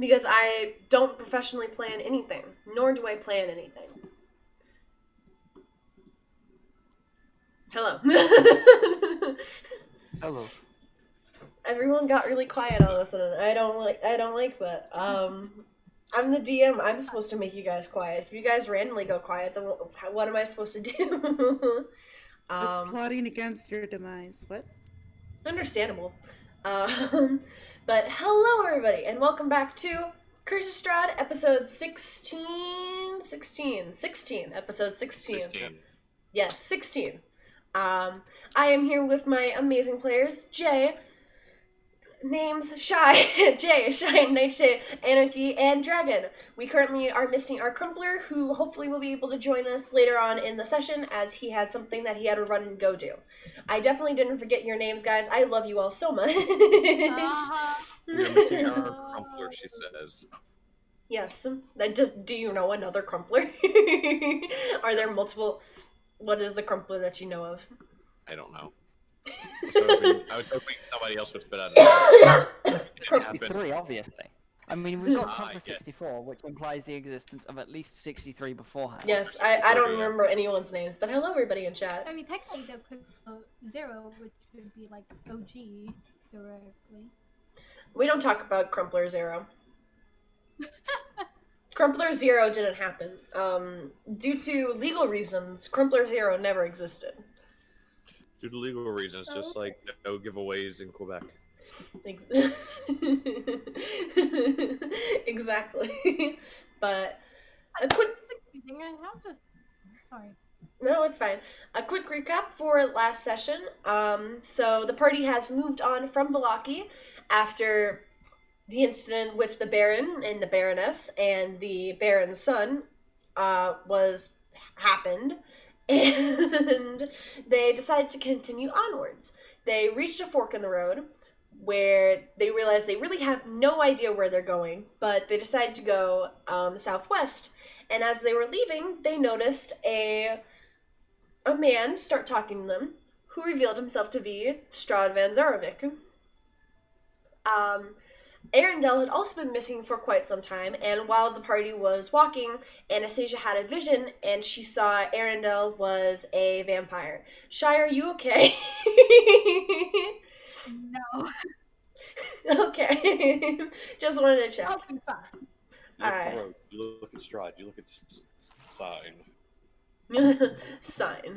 because I don't professionally plan anything, nor do I plan anything. Hello. Hello. Everyone got really quiet all of a sudden. I don't like that. I'm the DM. I'm supposed to make you guys quiet. If you guys randomly go quiet, then what am I supposed to do? We're plotting against your demise. What? Understandable. Um, but hello, everybody, and welcome back to Curse of Strahd, episode 16? 16, episode 16. 16. Yes, 16. I am here with my amazing players, Jay, names Shy, Jay, Shy, Nightshade, Anarchy, and Dragon. We currently are missing our Crumpler, who hopefully will be able to join us later on in the session, as he had something that he had to run and go do. I definitely didn't forget your names, guys. I love you all so much. We're missing our crumpler, she says. Yes. Do you know another Crumpler? Are there multiple? What is the Crumpler that you know of? I don't know. I was hoping somebody else would spit out it. Didn't happen. 63, obviously. I mean, we've got Crumpler yes. 64, which implies the existence of at least 63 beforehand. Yes, I don't remember anyone's names, but hello everybody in chat. I mean, technically there could be 0, which would be like OG, theoretically. We don't talk about Crumpler 0. Crumpler 0 didn't happen. Due to legal reasons, Crumpler 0 never existed. Due to legal reasons, just like no giveaways in Quebec. Exactly. But a quick... I have just... Sorry. No, it's fine. A quick recap for last session. So the party has moved on from Balaki after the incident with the Baron and the Baroness and the Baron's son happened, and they decided to continue onwards. They reached a fork in the road where they realized they really have no idea where they're going, but they decided to go southwest. And as they were leaving, they noticed a man start talking to them, who revealed himself to be Strahd van Zarovic. Arendelle had also been missing for quite some time, and while the party was walking, Anastasia had a vision, and she saw Arendelle was a vampire. Shy, are you okay? No. Okay. Just wanted to check. I'll be fine. You look at Alright. the road, you look at Strahd, you look at the sign. Sign.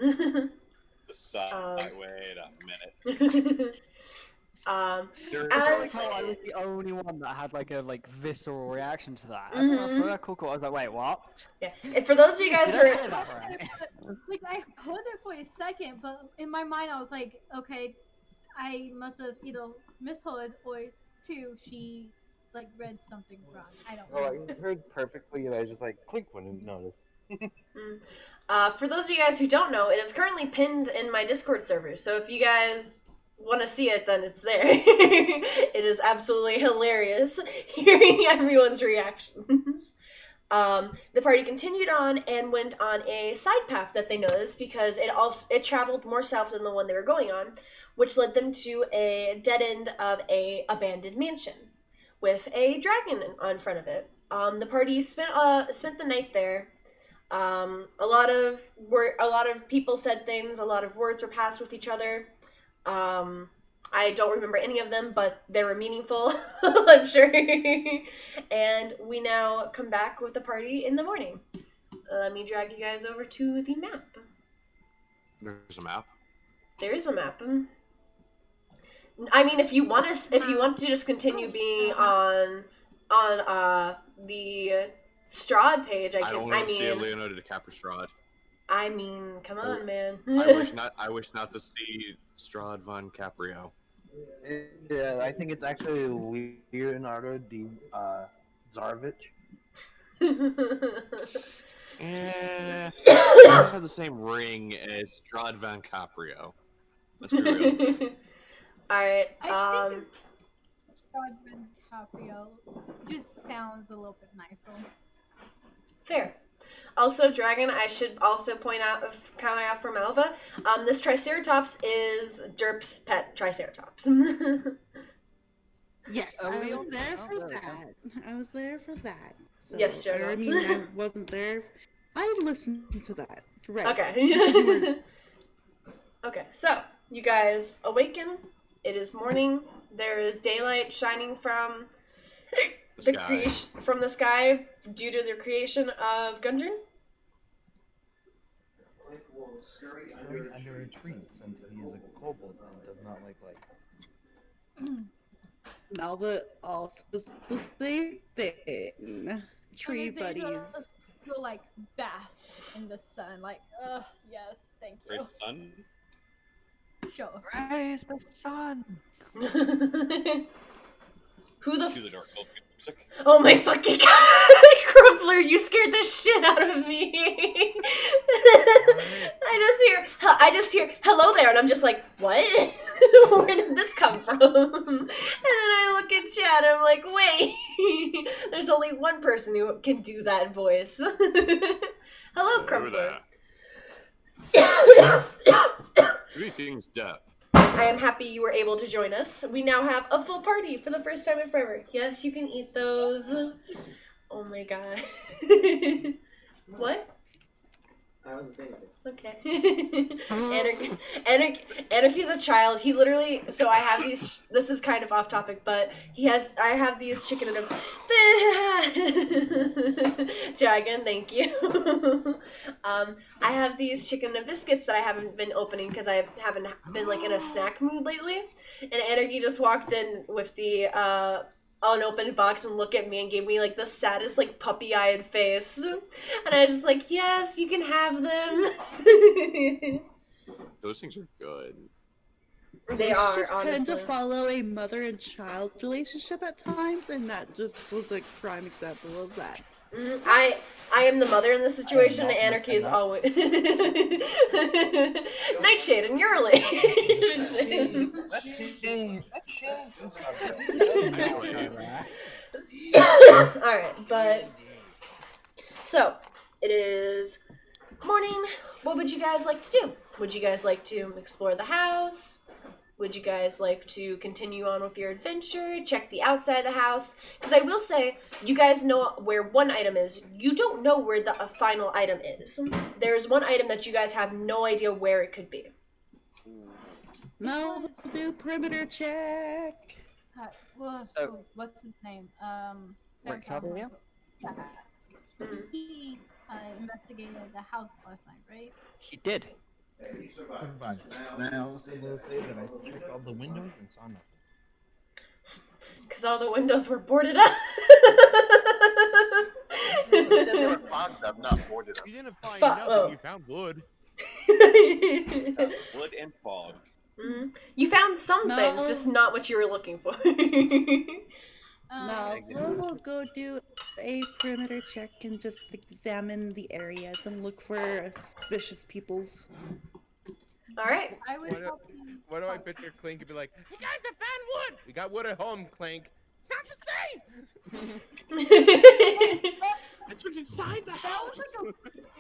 The sign. Wait a minute. There's As- How I was the only one that had like a visceral reaction to that. I Mhm. thought, cool. I was like, wait, what? Yeah. And for those of you guys Did who I are... hear that right? Like, I heard it for a second, but in my mind I was like, okay, I must have either misheard or 2, she like read something wrong. I don't know. I heard perfectly, and I just like clicked when I didn't notice. For those of you guys who don't know, it is currently pinned in my Discord server, so if you guys want to see it, then it's there. It is absolutely hilarious hearing everyone's reactions. The party continued on and went on a side path that they noticed because it traveled more south than the one they were going on, which led them to a dead end of a abandoned mansion with a dragon on front of it. The party spent the night there. A lot of people said things. A lot of words were passed with each other. I don't remember any of them, but they were meaningful, I'm sure. And we now come back with the party in the morning. Let me drag you guys over to the map. There's a map. There is a map. I mean, if you want to just continue being on the Strahd page, I don't want to see a Leonardo DiCaprio Strahd. I mean, come on, man. I wish not to see Strahd von Caprio. Yeah, I think it's actually Leonardo Zarovic. Eh, I have the same ring as Strahd von Caprio. Let's be real. Alright, I think Strahd van Caprio just sounds a little bit nicer. fair. Also, Dragon, I should also point out for Malva, this Triceratops is Derp's pet Triceratops. Yes, Oh, I we all was there know. for There we go. that. I was there for that. So, Yes, I Jonas. mean, I wasn't there. I listened to that. Right. Okay. Okay, so you guys awaken. It is morning. There is daylight shining from The sky. from the sky due to the creation of Gundren. Scurry under a tree since he is a kobold and does not like light. Malva also does the same thing. Tree And they buddies. just go like bask in the sun. Like, yes, thank you. Praise the sun. Sure. Praise the sun. Who the Cue the Dark Souls music. Oh my fucking god! Crumpler, you scared the shit out of me! I just hear, hello there, and I'm just like, what? Where did this come from? And then I look at chat, and I'm like, wait, there's only one person who can do that voice. Hello, Crumpler. Greetings, Depp. I am happy you were able to join us. We now have a full party for the first time in forever. Yes, you can eat those. Oh my god. What? I wasn't saying anything. Okay. Anarchy's a child. He literally. So I have these. This is kind of off topic, but I have these chicken and Dragon, thank you. I have these chicken and biscuits that I haven't been opening because I haven't been like in a snack mood lately. And Anarchy just walked in with the unopened box and looked at me and gave me like the saddest like puppy-eyed face. And I was just like, yes, you can have them. Those things are good. They are, Relationships tend honestly. to follow a mother and child relationship at times, and that just was a prime example of that. I am the mother in this situation. not Anarchy is messing up. always Nightshade and your relationship. Alright, but so it is morning. What would you guys like to do? Would you guys like to explore the house? Would you guys like to continue on with your adventure? Check the outside of the house? Because I will say, you guys know where one item is. You don't know where the final item is. There's one item that you guys have no idea where it could be. No, let's do perimeter check. What's his name? Rex Abigail? Yeah. Mhm. He investigated the house last night, right? He did. Fine. And I also will say that I checked all the windows and saw nothing. Because all the windows were boarded up. They were fogged up, not boarded up. You didn't find Fuck, nothing, oh. you found wood. Wood and fog. Mhm. You found some No. things, just not what you were looking for. No, we'll go do a perimeter check and just examine the areas and look for suspicious peoples. Alright. I would What do- probably. What do I picture Clink and be like, hey guys, I found wood! We got wood at home, Clink. It's not the same! That's what's inside the house!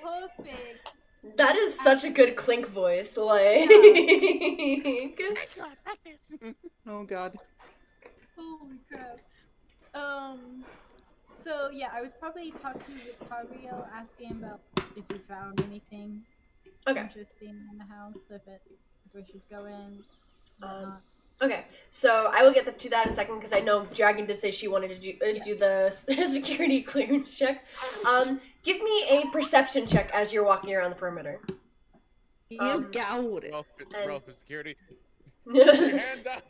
Perfect. That is such a good Clink voice, like. Oh god. Holy crap. So yeah, I would probably talk to Fabio, asking about if he found anything Okay. interesting in the house, if we should go in. whatnot. Okay, so I will get to that in a second because I know Dragon did say she wanted to do the security clearance check. Give me a perception check as you're walking around the perimeter. You Um, got it. Roll for security. Put your Stop! hands up!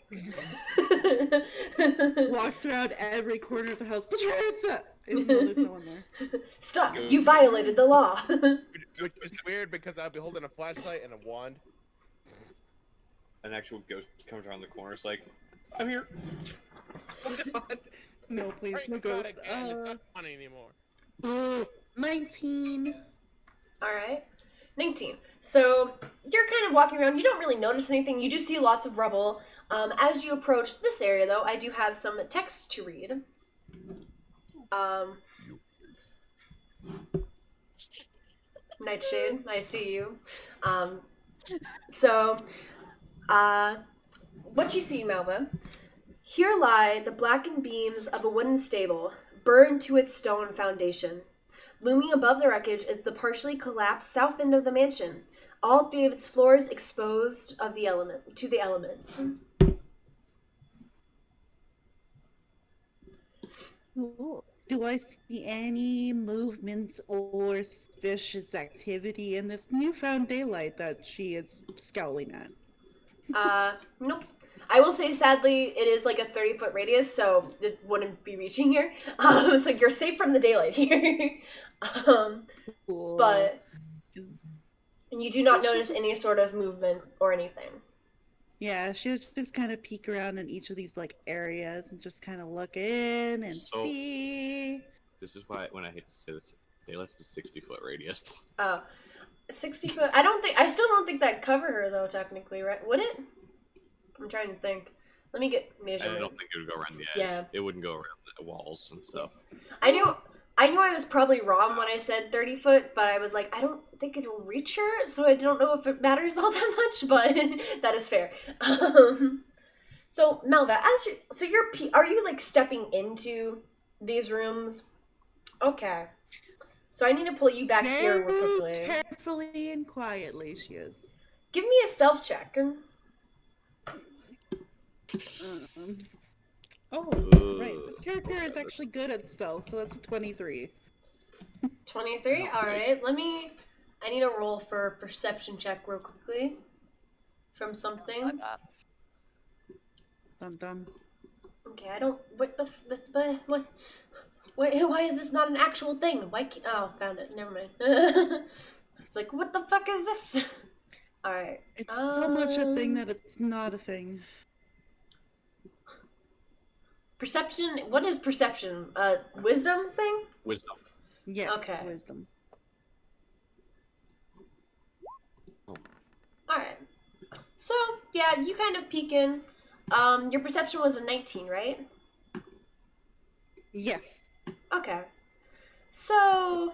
Walks around every corner of the house. Put your hands up! Even though there's no one there. You violated the law. Which is weird because I'll be holding a flashlight and a wand. An actual ghost comes around the corner. It's like, I'm here. Oh god. No, please, Crank's no not ghost. again. It's not funny anymore. 19. Alright. 19. So you're kind of walking around. You don't really notice anything. You do see lots of rubble. As you approach this area, though, I do have some text to read. Nightshade, I see you. So, what you see, Melva, Here lie the blackened beams of a wooden stable, burned to its stone foundation. Looming above the wreckage is the partially collapsed south end of the mansion, all three of its floors exposed to the elements. Cool. Do I see any movements or suspicious activity in this newfound daylight that she is scowling at? Nope. I will say, sadly, it is like a 30-foot radius, so it wouldn't be reaching here. So you're safe from the daylight here. Cool. But you do not It's notice just- any sort of movement or anything. Yeah, she was just kind of peek around in each of these like areas and just kind of look in and So- see. This is why when I hate to say this, daylight's a 60-foot radius. Oh, 60 foot. I still don't think that'd cover her though, technically, right? Would it? I'm trying to think. Let me get I measurement. don't think it would go around the edge. Yeah. It wouldn't go around the walls and stuff. I knew I was probably wrong when I said 30 foot, but I was like, I don't think it'll reach her, so I don't know if it matters all that much, but that is fair. So Melva, are you like stepping into these rooms? Okay. So I need to pull you back here real Very quickly. carefully and quietly she is. Give me a stealth check. Oh, right. This character is actually good at stealth, so that's a 23. 23? Alright, I need a roll for a perception check real quickly. From something. Dun dun. Okay, I don't. What? Why is this not an actual thing? Oh, found it. Never mind. It's like, what the fuck is this? Alright. It's so much a thing that it's not a thing. Perception. What is perception? Wisdom thing? Wisdom. Yes, Okay. wisdom. Alright. So, yeah, you kind of peek in. Your perception was a 19, right? Yes. Okay. So,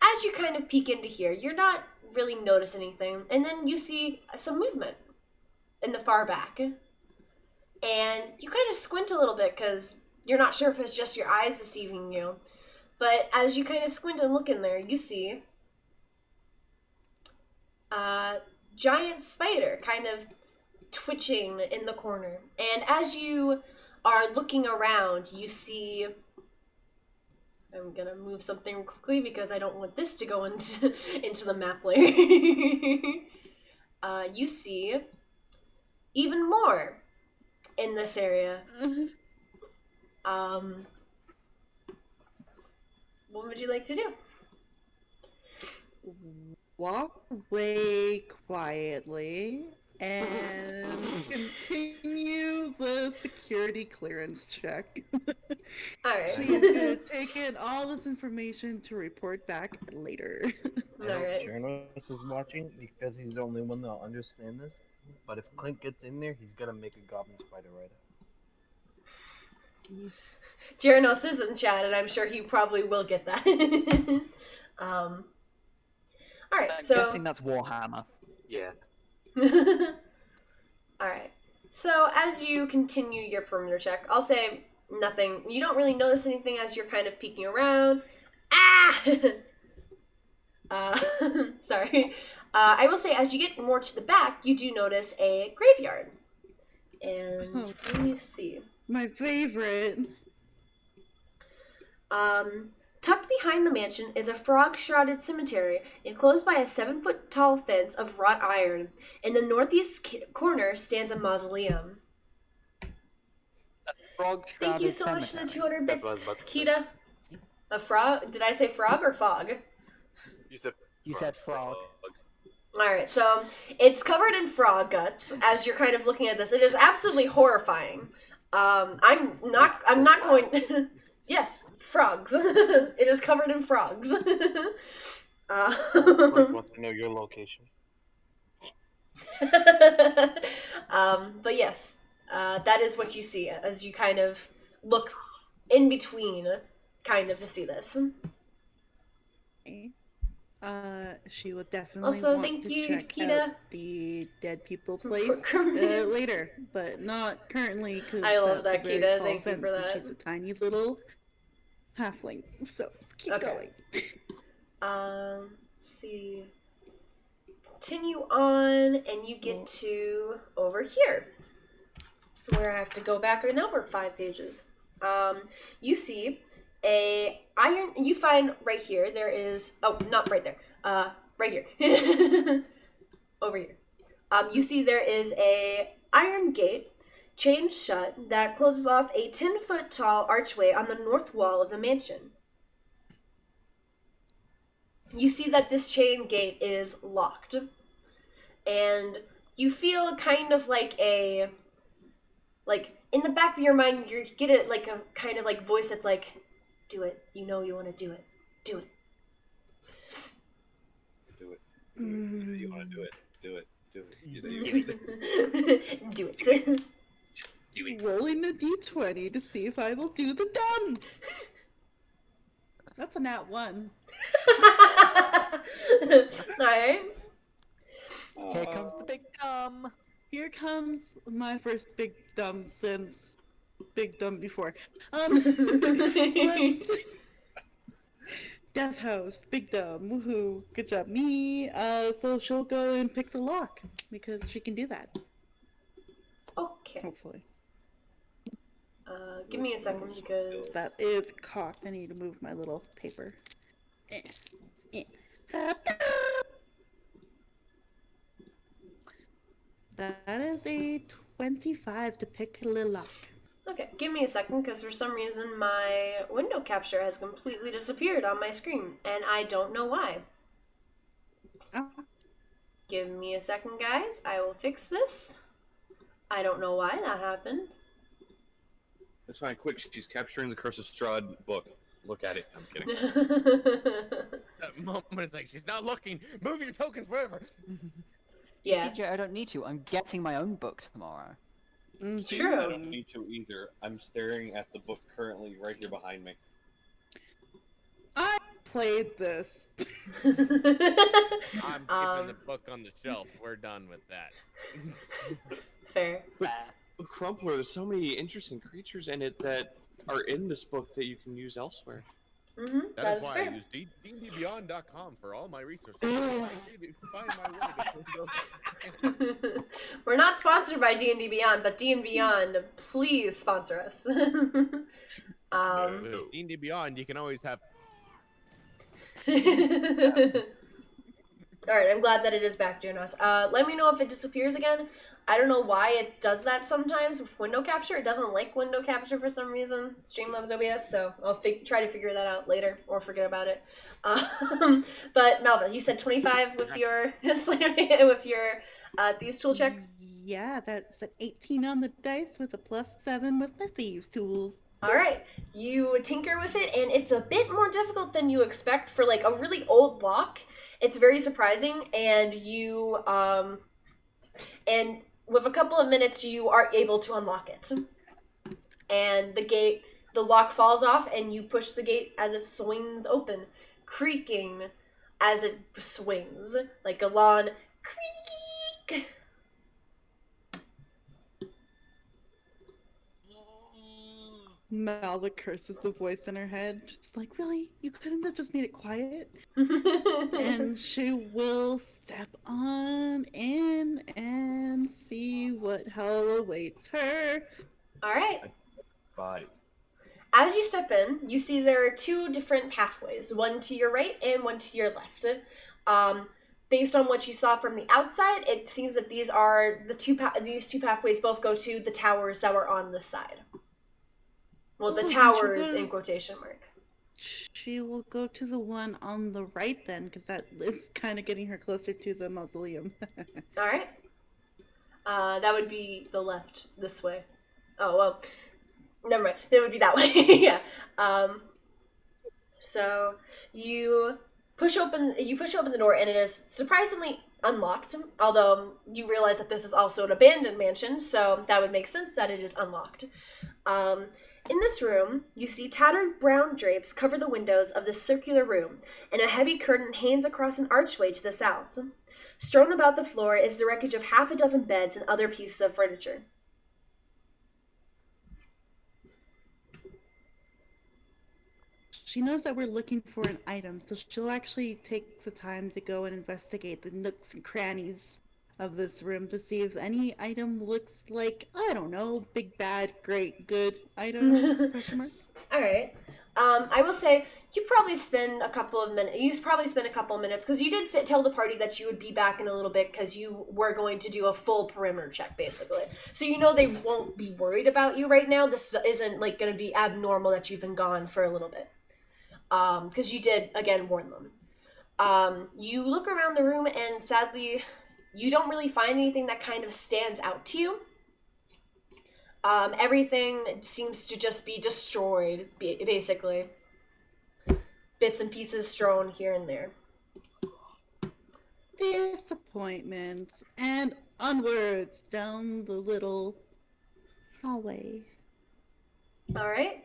as you kind of peek into here, you're not really notice anything, and then you see some movement in the far back. And you kind of squint a little bit because you're not sure if it's just your eyes deceiving you. But as you kind of squint and look in there, you see a giant spider kind of twitching in the corner. And as you are looking around, you see... I'm gonna move something quickly because I don't want this to go into the map layer. You see even more in this area. What would you like to do? Walk away quietly and continue the security clearance check. Alright. She's gonna take in all this information to report back later. I hope Alright. journalist is watching because he's the only one that'll understand this. But if Clint gets in there, he's gonna make a goblin spider rider. Jeranos is in chat, and I'm sure he probably will get that. Alright, I'm so... guessing that's Warhammer. Yeah. Alright. So, as you continue your perimeter check, I'll say nothing. You don't really notice anything as you're kind of peeking around. Ah! Sorry. I will say, as you get more to the back, you do notice a graveyard. And let me see. My favorite. Tucked behind the mansion is a frog-shrouded cemetery, enclosed by a 7-foot-tall fence of wrought iron. In the northeast corner stands a mausoleum. Frog Thank you so much for the 200 bits, Kita. A frog? Did I say frog or fog? You said frog. Alright, so it's covered in frog guts as you're kind of looking at this. It is absolutely horrifying. I'm not going... Yes, frogs. It is covered in frogs. Clint wants to know your location. But yes, that is what you see as you kind of look in between, kind of, to see this. She will definitely Also, want thank to you, check Takeda. out the dead people Some place procurements. later, but not currently because I love that's a that, very Kita. tall Thank you for fence and that. she's a tiny little halfling. So keep Okay. going. Let's see. Continue on, and you get to over here, where I have to go back another 5 pages. You see a iron. You find right here. There is not right there. Right here. Over here. You see there is a iron gate, chained shut, that closes off a 10-foot tall archway on the north wall of the mansion. You see that this chain gate is locked, and you feel kind of like in the back of your mind, you get it like a kind of like voice that's like, do it. You know you want to do it. Do it. Do it. You want to do it. Do it. Do it. Do it. Just do it. Rolling a d20 to see if I will do the dumb. That's a nat 1. Alright. Here comes the big dumb. Here comes my first big dumb since big dumb before. Death House, big dumb, woohoo, good job me. So she'll go and pick the lock because she can do that. Okay. Hopefully. Give me a second because That is cocked. I need to move my little paper. That is a 25 to pick a little lock. Okay, give me a second because for some reason my window capture has completely disappeared on my screen and I don't know why. Oh. Give me a second, guys. I will fix this. I don't know why that happened. That's fine. Quick, she's capturing the Curse of Strahd book. Look at it. I'm kidding. That moment is like, she's not looking. Move your tokens wherever. Yeah. CJ, I don't need to. I'm getting my own book tomorrow. It's I true. don't need to either. I'm staring at the book currently right here behind me. I played this. I'm keeping the book on the shelf. We're done with that. Fair. But Crumpler, there's so many interesting creatures in it that are in this book that you can use elsewhere. Mm-hmm. That is why fair. I use dndbeyond.com for all my resources. Find my way. We're not sponsored by D&D Beyond, but D&D Beyond, please sponsor us. D&D Beyond, you can always have. Alright, I'm glad that it is back, Jonas. Let me know if it disappears again. I don't know why it does that sometimes with window capture. It doesn't like window capture for some reason. Streamlabs OBS, so I'll try to figure that out later or forget about it. But Malva, you said 25 with your with your Thieves tool check. Yeah, that's an 18 on the dice with a +7 with my Thieves tools. Alright, you tinker with it, and it's a bit more difficult than you expect for like a really old lock. It's very surprising, and you and with a couple of minutes, you are able to unlock it. And the lock falls off, and you push the gate as it swings open, creaking as it swings, like a lawn creak. Malva curses the voice in her head, just like, really? You couldn't have just made it quiet? And she will step on in and see what hell awaits her. Alright. Bye. As you step in, you see there are 2 different pathways, one to your right and one to your left. Based on what you saw from the outside, it seems that these two pathways both go to the towers that were on the side. Well, the towers in quotation mark. She will go to the one on the right then, because that is kind of getting her closer to the mausoleum. Alright. That would be the left, this way. Oh, well, never mind. It would be that way, yeah. So, you push open the door, and it is surprisingly unlocked, although you realize that this is also an abandoned mansion, so that would make sense that it is unlocked. In this room, you see tattered brown drapes cover the windows of this circular room, and a heavy curtain hangs across an archway to the south. Strewn about the floor is the wreckage of half a dozen beds and other pieces of furniture. She knows that we're looking for an item, so she'll actually take the time to go and investigate the nooks and crannies of this room to see if any item looks like, I don't know, big, bad, great, good item? Question mark. All right. I will say you probably spend a couple of minutes. You probably spend a couple of minutes because you did tell the party that you would be back in a little bit because you were going to do a full perimeter check, basically. So you know they won't be worried about you right now. This isn't like going to be abnormal that you've been gone for a little bit. Because you did again warn them. You look around the room and sadly, you don't really find anything that kind of stands out to you. Everything seems to just be destroyed, basically. Bits and pieces strewn here and there. Disappointment. And onwards down the little hallway. All right.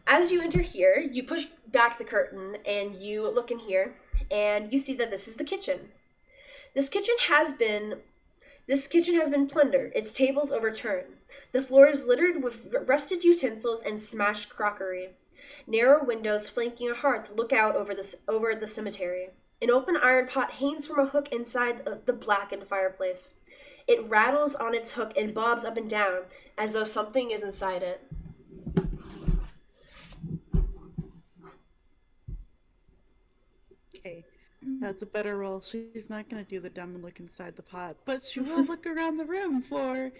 As you enter here, you push back the curtain and you look in here, and you see that this is the kitchen. This kitchen has been plundered, its tables overturned. The floor is littered with rusted utensils and smashed crockery. Narrow windows flanking a hearth look out over the cemetery. An open iron pot hangs from a hook inside the blackened fireplace. It rattles on its hook and bobs up and down as though something is inside it. Okay, that's a better roll. She's not gonna do the dumb look inside the pot, but she will look around the room for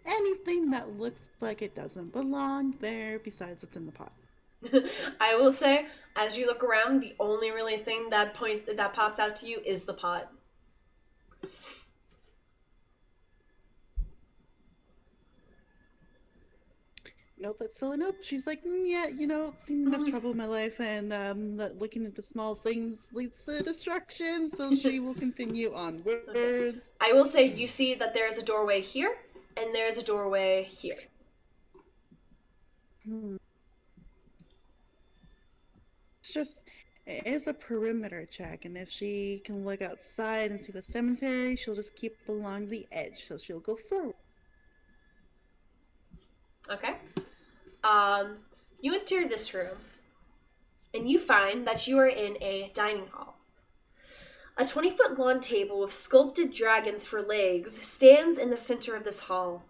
anything that looks like it doesn't belong there besides what's in the pot. I will say, as you look around, the only really thing that pops out to you is the pot. Nope, that's still a nope. She's like, yeah, seen enough trouble in my life, and that looking into small things leads to destruction, so she will continue onwards. Okay. I will say, you see that there is a doorway here, and there is a doorway here. It's a perimeter check, and if she can look outside and see the cemetery, she'll just keep along the edge, so she'll go forward. Okay. You enter this room, and you find that you are in a dining hall. A 20-foot long table with sculpted dragons for legs stands in the center of this hall.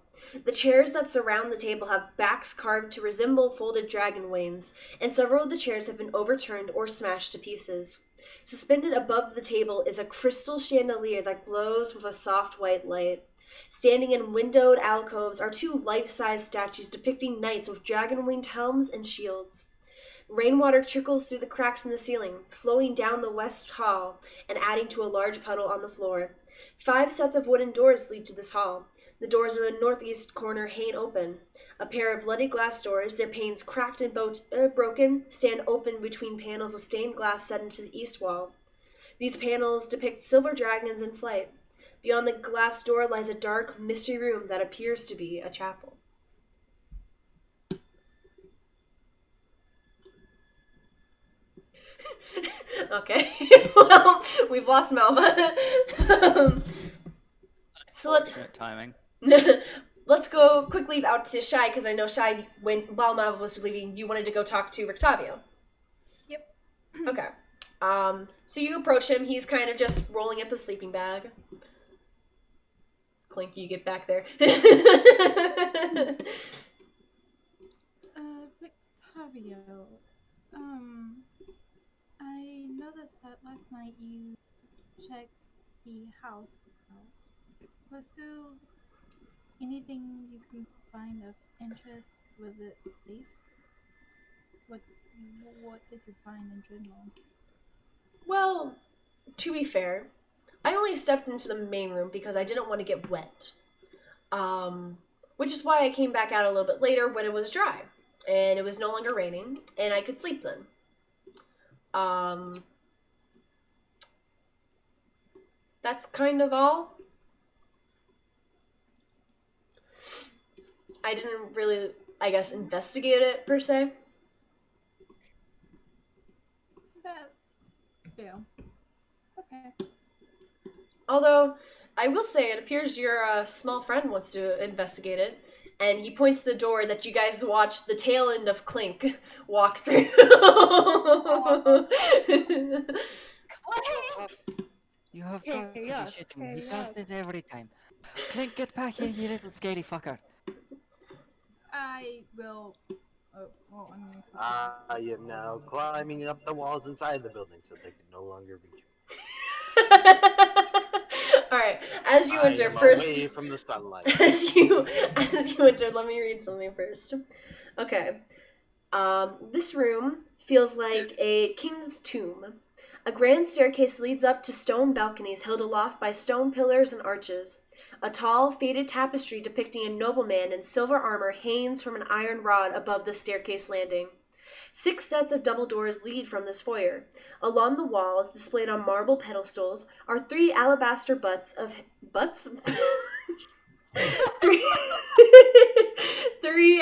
The chairs that surround the table have backs carved to resemble folded dragon wings, and several of the chairs have been overturned or smashed to pieces. Suspended above the table is a crystal chandelier that glows with a soft white light. Standing in windowed alcoves are two life-size statues depicting knights with dragon-winged helms and shields. Rainwater trickles through the cracks in the ceiling, flowing down the west hall and adding to a large puddle on the floor. 5 sets of wooden doors lead to this hall. The doors in the northeast corner hang open. A pair of leaded glass doors, their panes cracked and broken, stand open between panels of stained glass set into the east wall. These panels depict silver dragons in flight. Beyond the glass door lies a dark, misty room that appears to be a chapel. Okay, well, we've lost Malva. So timing. Let's go quickly out to Shai, because I know Shai, while Malva was leaving, you wanted to go talk to Rictavio. Yep. Okay. So you approach him. He's kind of just rolling up a sleeping bag. Clink, you get back there. Victavio, I noticed that last night you checked the house out. Was there anything you could find of interest? Was it safe? What did you find in general? Well, to be fair, I only stepped into the main room because I didn't want to get wet. Which is why I came back out a little bit later when it was dry. And it was no longer raining, and I could sleep then. That's kind of all. I didn't really I guess, investigate it per se. That's fair. Okay. Although, I will say, it appears your small friend wants to investigate it, and he points to the door that you guys watched the tail end of Clink walk through. You have Hey, got to be yes, shitting me. hey, He does yes. this every time. Clink, get back here, you little scaly fucker. I will. Oh, well, I'm gonna. I am now climbing up the walls inside the building so they can no longer reach me. Alright, as you I enter am first. away from the sunlight. As you enter, let me read something first. Okay. This room feels like a king's tomb. A grand staircase leads up to stone balconies held aloft by stone pillars and arches. A tall, faded tapestry depicting a nobleman in silver armor hangs from an iron rod above the staircase landing. 6 sets of double doors lead from this foyer. Along the walls, displayed on marble pedestals, are 3 alabaster butts? three, three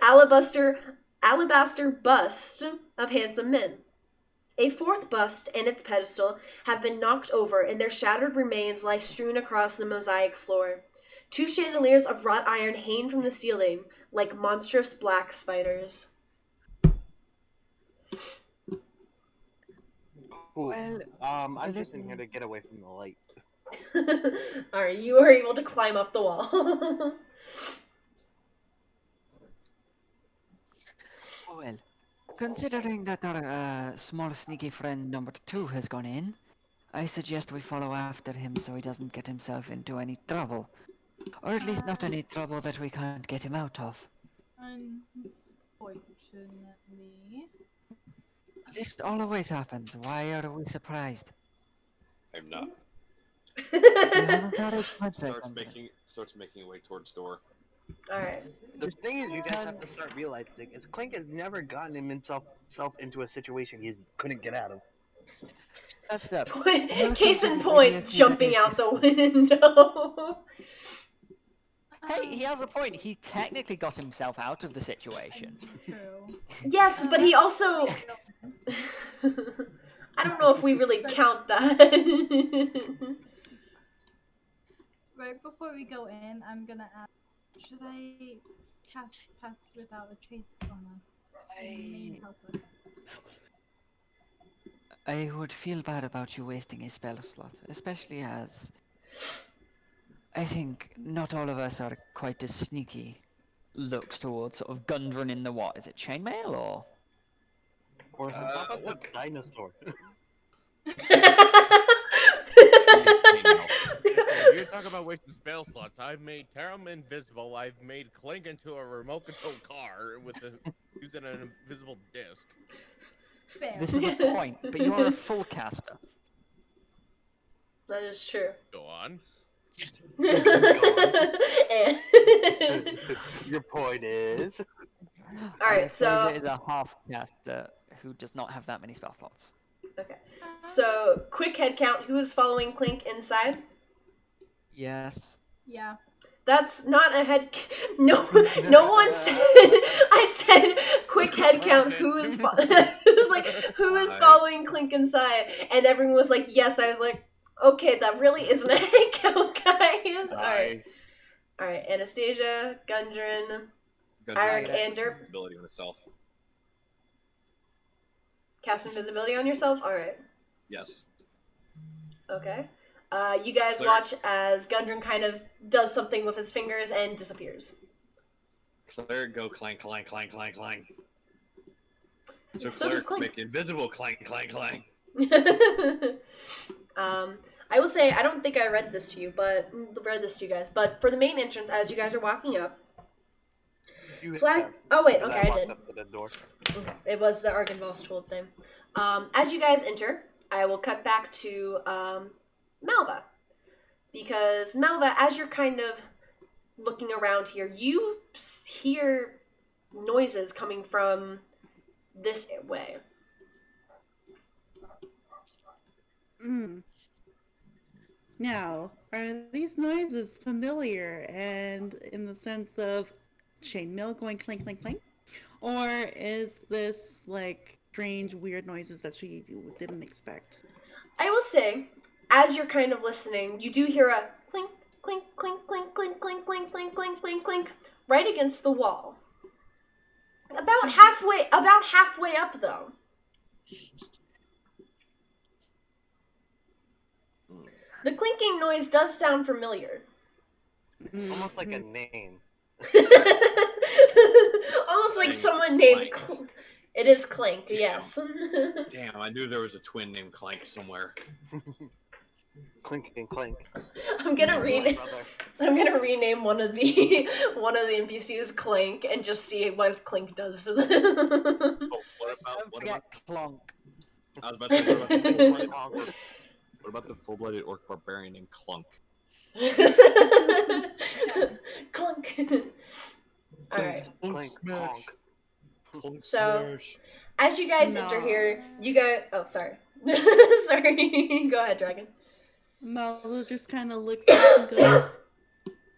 alabaster bust of handsome men. A 4th bust and its pedestal have been knocked over, and their shattered remains lie strewn across the mosaic floor. 2 chandeliers of wrought iron hang from the ceiling like monstrous black spiders. Cool. Well, I'm just in here to get away from the light. Alright, you are able to climb up the wall. well, considering that our small sneaky friend number 2 has gone in, I suggest we follow after him so he doesn't get himself into any trouble. Or at least not any trouble that we can't get him out of. Unfortunately. This always happens. Why are we surprised? I'm not. You haven't had it once, I Starts think. making a way towards door. Alright. The thing is, you guys turn- have to start realizing is Clink has never gotten himself into a situation he couldn't get out of. That's up. Case in point, jumping out the window. Hey, he has a point. He technically got himself out of the situation. True. Yes, but he also. I don't know if we really count that. Right before we go in, I'm gonna ask, should I cast Pass Without a Trace on us? It may help us. I would feel bad about you wasting a spell slot, especially as I think not all of us are quite as sneaky. Looks towards sort of Gundren in the what? Is it chainmail or? Or how about the Look. dinosaur? If you talk about wasting spell slots, I've made Tarum invisible. I've made Clink into a remote control car using an invisible disc. Fair. This is a point, but you are a full caster. That is true. Go on. Your point is. Alright, Anastasia so. is a half caster who does not have that many spell slots. Okay. So, quick head count. Who is following Clink inside? Yes. Yeah. That's not a head. No, no one said. I said quick head count. Who is? It was like who is following Clink inside, and everyone was like, "Yes." I was like, "Okay, that really isn't a head count, guys." All right. Anastasia, Gundren, Eric, and Derp. Ability on itself. Cast invisibility on yourself. All right. Yes. Okay. You guys Clear. watch as Gundren kind of does something with his fingers and disappears. Cleric go clank, clank, clank, clank, clank. So So does cleric Clink. make invisible clank, clank, clank. I will say I don't think I read this to you, but read this to you guys. But for the main entrance, as you guys are walking up, flag. Oh wait, okay, I did. Up to the door. Okay. It was the Argynvost told thing. As you guys enter, I will cut back to Malva, because Malva, as you're kind of looking around here, you hear noises coming from this way. Now, are these noises familiar and in the sense of chainmail going clink, clink, clink? Or is this like strange, weird noises that she didn't expect? I will say, as you're kind of listening, you do hear a clink, clink, clink, clink, clink, clink, clink, clink, clink, clink, clink, right against the wall. About halfway up though. The clinking noise does sound familiar. Almost like a name. Almost like Clank, someone named Clank. It is Clank, Damn. yes. Damn, I knew there was a twin named Clank somewhere. Clink and clink. I'm gonna Brother. rename one of the NPCs Clank and just see what Clink does to them. Oh, Don't forget Clonk. I was about to say, what about the full-blooded orc barbarian named Clunk? Clunk. Alright. Clink, clonk. Clunk So- smash. As you guys No. enter here, you guys oh sorry. Sorry. Go ahead, Dragon. Malvo just kind of looks up and goes,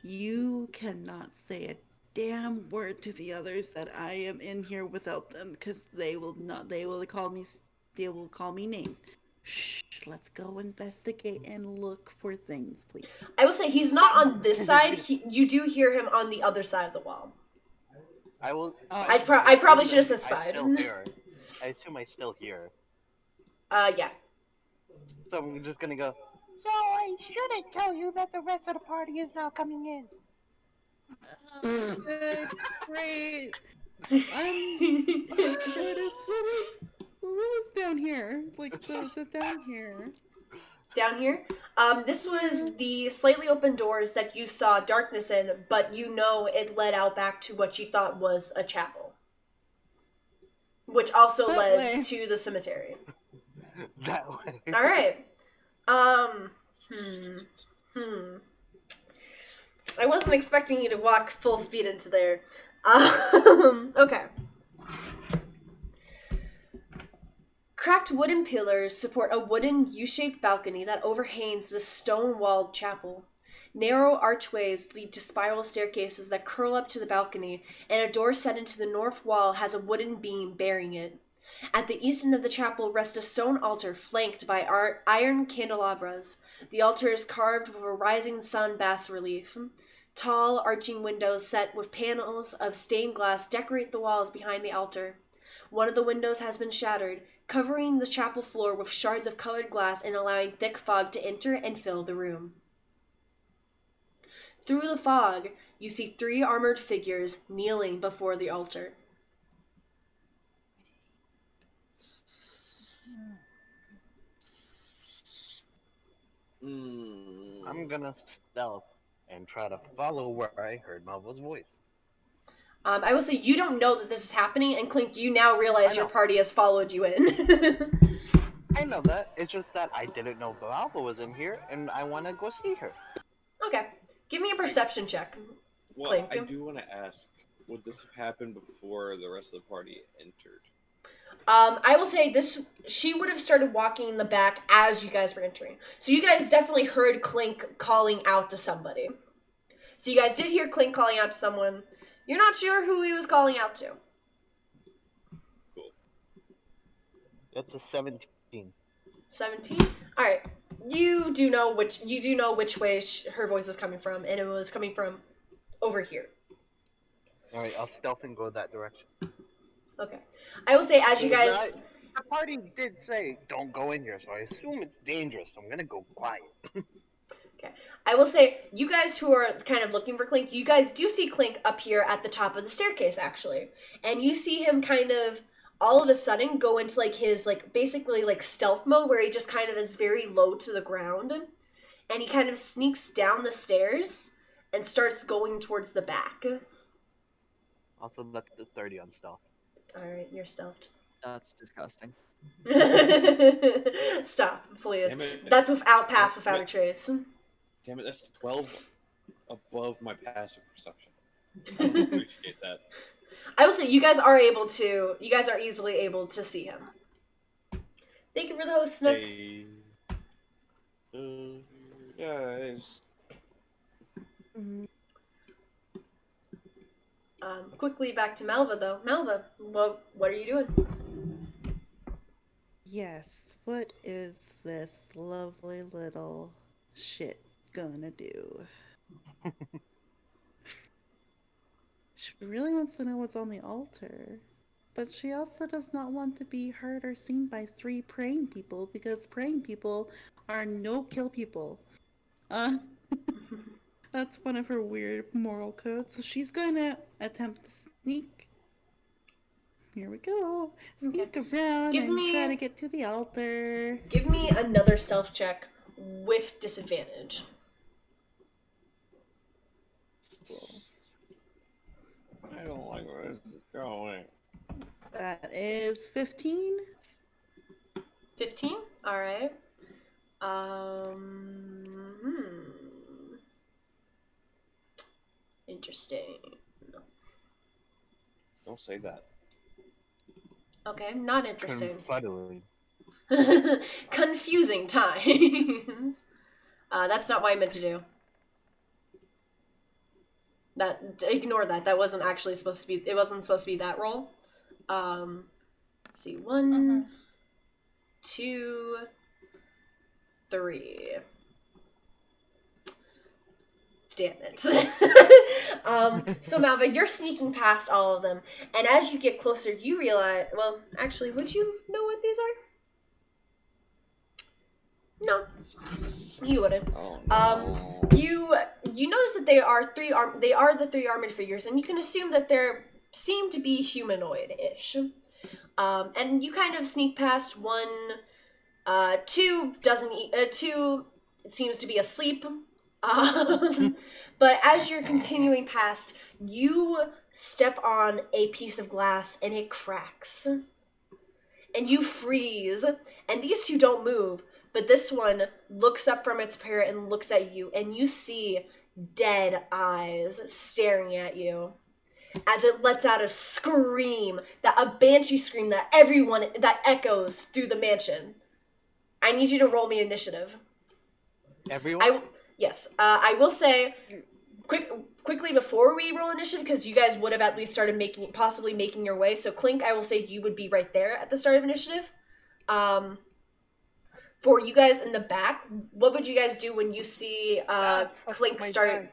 "You cannot say a damn word to the others that I am in here without them, because they will not. They will call me names. Shh. Let's go investigate and look for things, please." I will say he's not on this side. You do hear him on the other side of the wall. I will. I probably should have said I spied. still hear. I assume I still hear. Yeah. So I'm just gonna go. So I shouldn't tell you that the rest of the party is now coming in. Great. Who's down here? Like the down here. Down here, this was the slightly open doors that you saw darkness in, but you know it led out back to what you thought was a chapel, which also That led way. to the cemetery. That way. All right. I wasn't expecting you to walk full speed into there. Okay. Cracked wooden pillars support a wooden U-shaped balcony that overhangs the stone-walled chapel. Narrow archways lead to spiral staircases that curl up to the balcony, and a door set into the north wall has a wooden beam bearing it. At the east end of the chapel rests a stone altar flanked by iron candelabras. The altar is carved with a rising sun bas-relief. Tall, arching windows set with panels of stained glass decorate the walls behind the altar. One of the windows has been shattered, covering the chapel floor with shards of colored glass and allowing thick fog to enter and fill the room. Through the fog, you see 3 armored figures kneeling before the altar. I'm gonna stealth and try to follow where I heard Malvo's voice. I will say you don't know that this is happening, and Clink, you now realize I your know. party has followed you in. I know that. It's just that I didn't know Malvo was in here, and I want to go see her. Okay. Give me a perception check. Well, Clink. I do want to ask, would this have happened before the rest of the party entered? I will say she would have started walking in the back as you guys were entering. So you guys definitely heard Clink calling out to somebody. So you guys did hear Clink calling out to someone. You're not sure who he was calling out to. Cool. That's a 17. 17? Alright. You do know which way her voice was coming from, and it was coming from over here. Alright, I'll stealth and go that direction. Okay. I will say, as you guys... The party did say, don't go in here, so I assume it's dangerous, so I'm gonna go quiet. Okay. I will say, you guys who are kind of looking for Clink, you guys do see Clink up here at the top of the staircase, actually. And you see him kind of, all of a sudden, go into, like, his, like, basically, like, stealth mode, where he just kind of is very low to the ground. And he kind of sneaks down the stairs and starts going towards the back. Also, that's the 30 on stealth. Alright, you're stealthed. That's disgusting. Stop, please. Damn it. That's without pass, without a trace. Damn it, that's 12 above my passive perception. I appreciate that. I will say, you guys are easily able to see him. Thank you for the host, Snook. Hey. Guys. Quickly back to Malva, though. Malva, what are you doing? Yes, what is this lovely little shit gonna do? She really wants to know what's on the altar. But she also does not want to be heard or seen by 3 praying people, because praying people are no-kill people. That's one of her weird moral codes. So she's gonna attempt to sneak. Here we go. Sneak around and try to get to the altar. Give me another stealth check with disadvantage. I don't like where this is going. That is 15. 15? Alright. Interesting. Don't say that. Okay, not interesting. Confuddling. Confusing times. That's not what I meant to do. Ignore that. That wasn't actually supposed to be. It wasn't supposed to be that roll. Let's see. 1, 2, 3. Damn it. So Malva, you're sneaking past all of them, and as you get closer, you realize. Well, actually, would you know what these are? No, you wouldn't. Oh, no. You notice that they are the 3 armored figures, and you can assume that they seem to be humanoid-ish. And you kind of sneak past 1, 2 doesn't. 2 seems to be asleep. But as you're continuing past, you step on a piece of glass and it cracks. And you freeze. And these 2 don't move, but this one looks up from its parrot and looks at you, and you see dead eyes staring at you as it lets out a scream, a banshee scream that echoes through the mansion. I need you to roll me initiative. Everyone? Yes, I will say quickly before we roll initiative, because you guys would have at least started possibly making your way. So Clink, I will say you would be right there at the start of initiative. For you guys in the back, what would you guys do when you see Clink start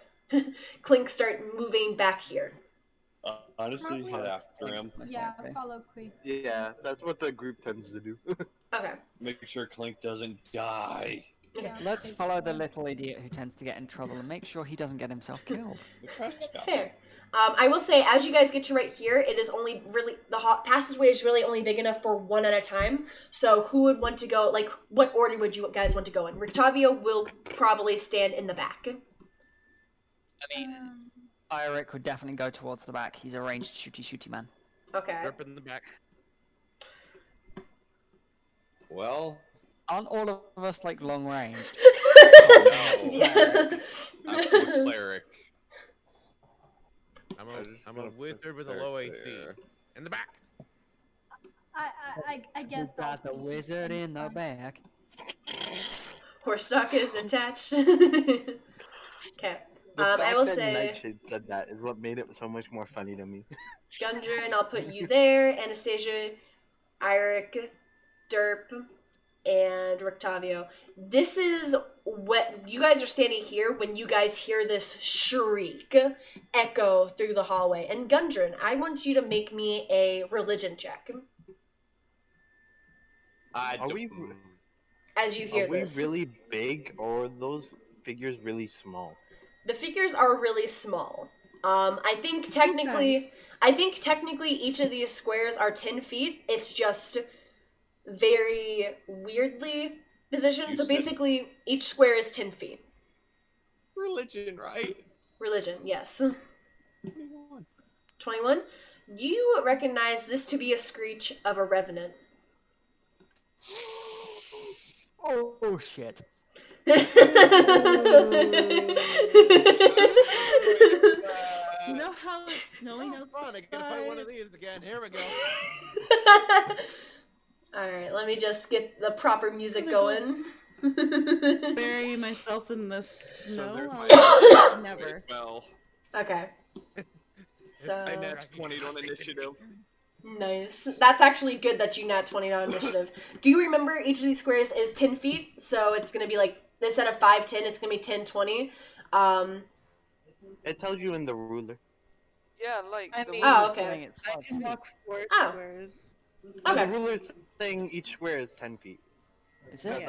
moving back here? Honestly, head after him. Yeah, follow Clink. Yeah, that's what the group tends to do. Okay. Make sure Clink doesn't die. Okay. Let's follow the little idiot who tends to get in trouble and make sure he doesn't get himself killed. The trash guy. Fair. I will say, as you guys get to right here, it is only really, the passageway is really only big enough for 1 at a time. So who would want to go, like, what order would you guys want to go in? Rictavio will probably stand in the back. I mean, Eirik would definitely go towards the back. He's a ranged shooty man. Okay. Up in the back. Well, aren't all of us like long ranged? no. Yeah. I'm a cleric. I'm a wizard with a low AC. There. In the back. I guess. You got the wizard in the back. Horsestock is attached. Okay. The I fact will that say, Nightshade said that is what made it so much more funny to me. Gundren, I'll put you there. Anastasia, Eirik, Derp, and Rictavio. This is what you guys are standing here when you guys hear this shriek echo through the hallway. And Gundren, I want you to make me a religion check as you hear this. Are we really big, or are those figures really small? The figures are really small. I think technically each of these squares are 10 feet. It's just very weirdly positioned. So basically, each square is 10 feet. Religion, right? Religion, yes. 21. 21? You recognize this to be a screech of a revenant. Oh shit. You know how it's snowing outside? Fun, I gotta find one of these again. Here we go. Alright, let me just get the proper music going. Bury myself in the snow? So Never. Well, Okay. So I nat 20 on initiative. nice. That's actually good that you nat 20 on initiative. Do you remember each of these squares is 10 feet? So it's going to be like, instead of 5, 10, it's going to be 10, 20. It tells you in the ruler. Yeah, like I the mean, ruler's okay. saying it's I 5 can feet. walk 4 Oh. squares. No, Okay. the ruler's saying each square is 10 feet. Is it?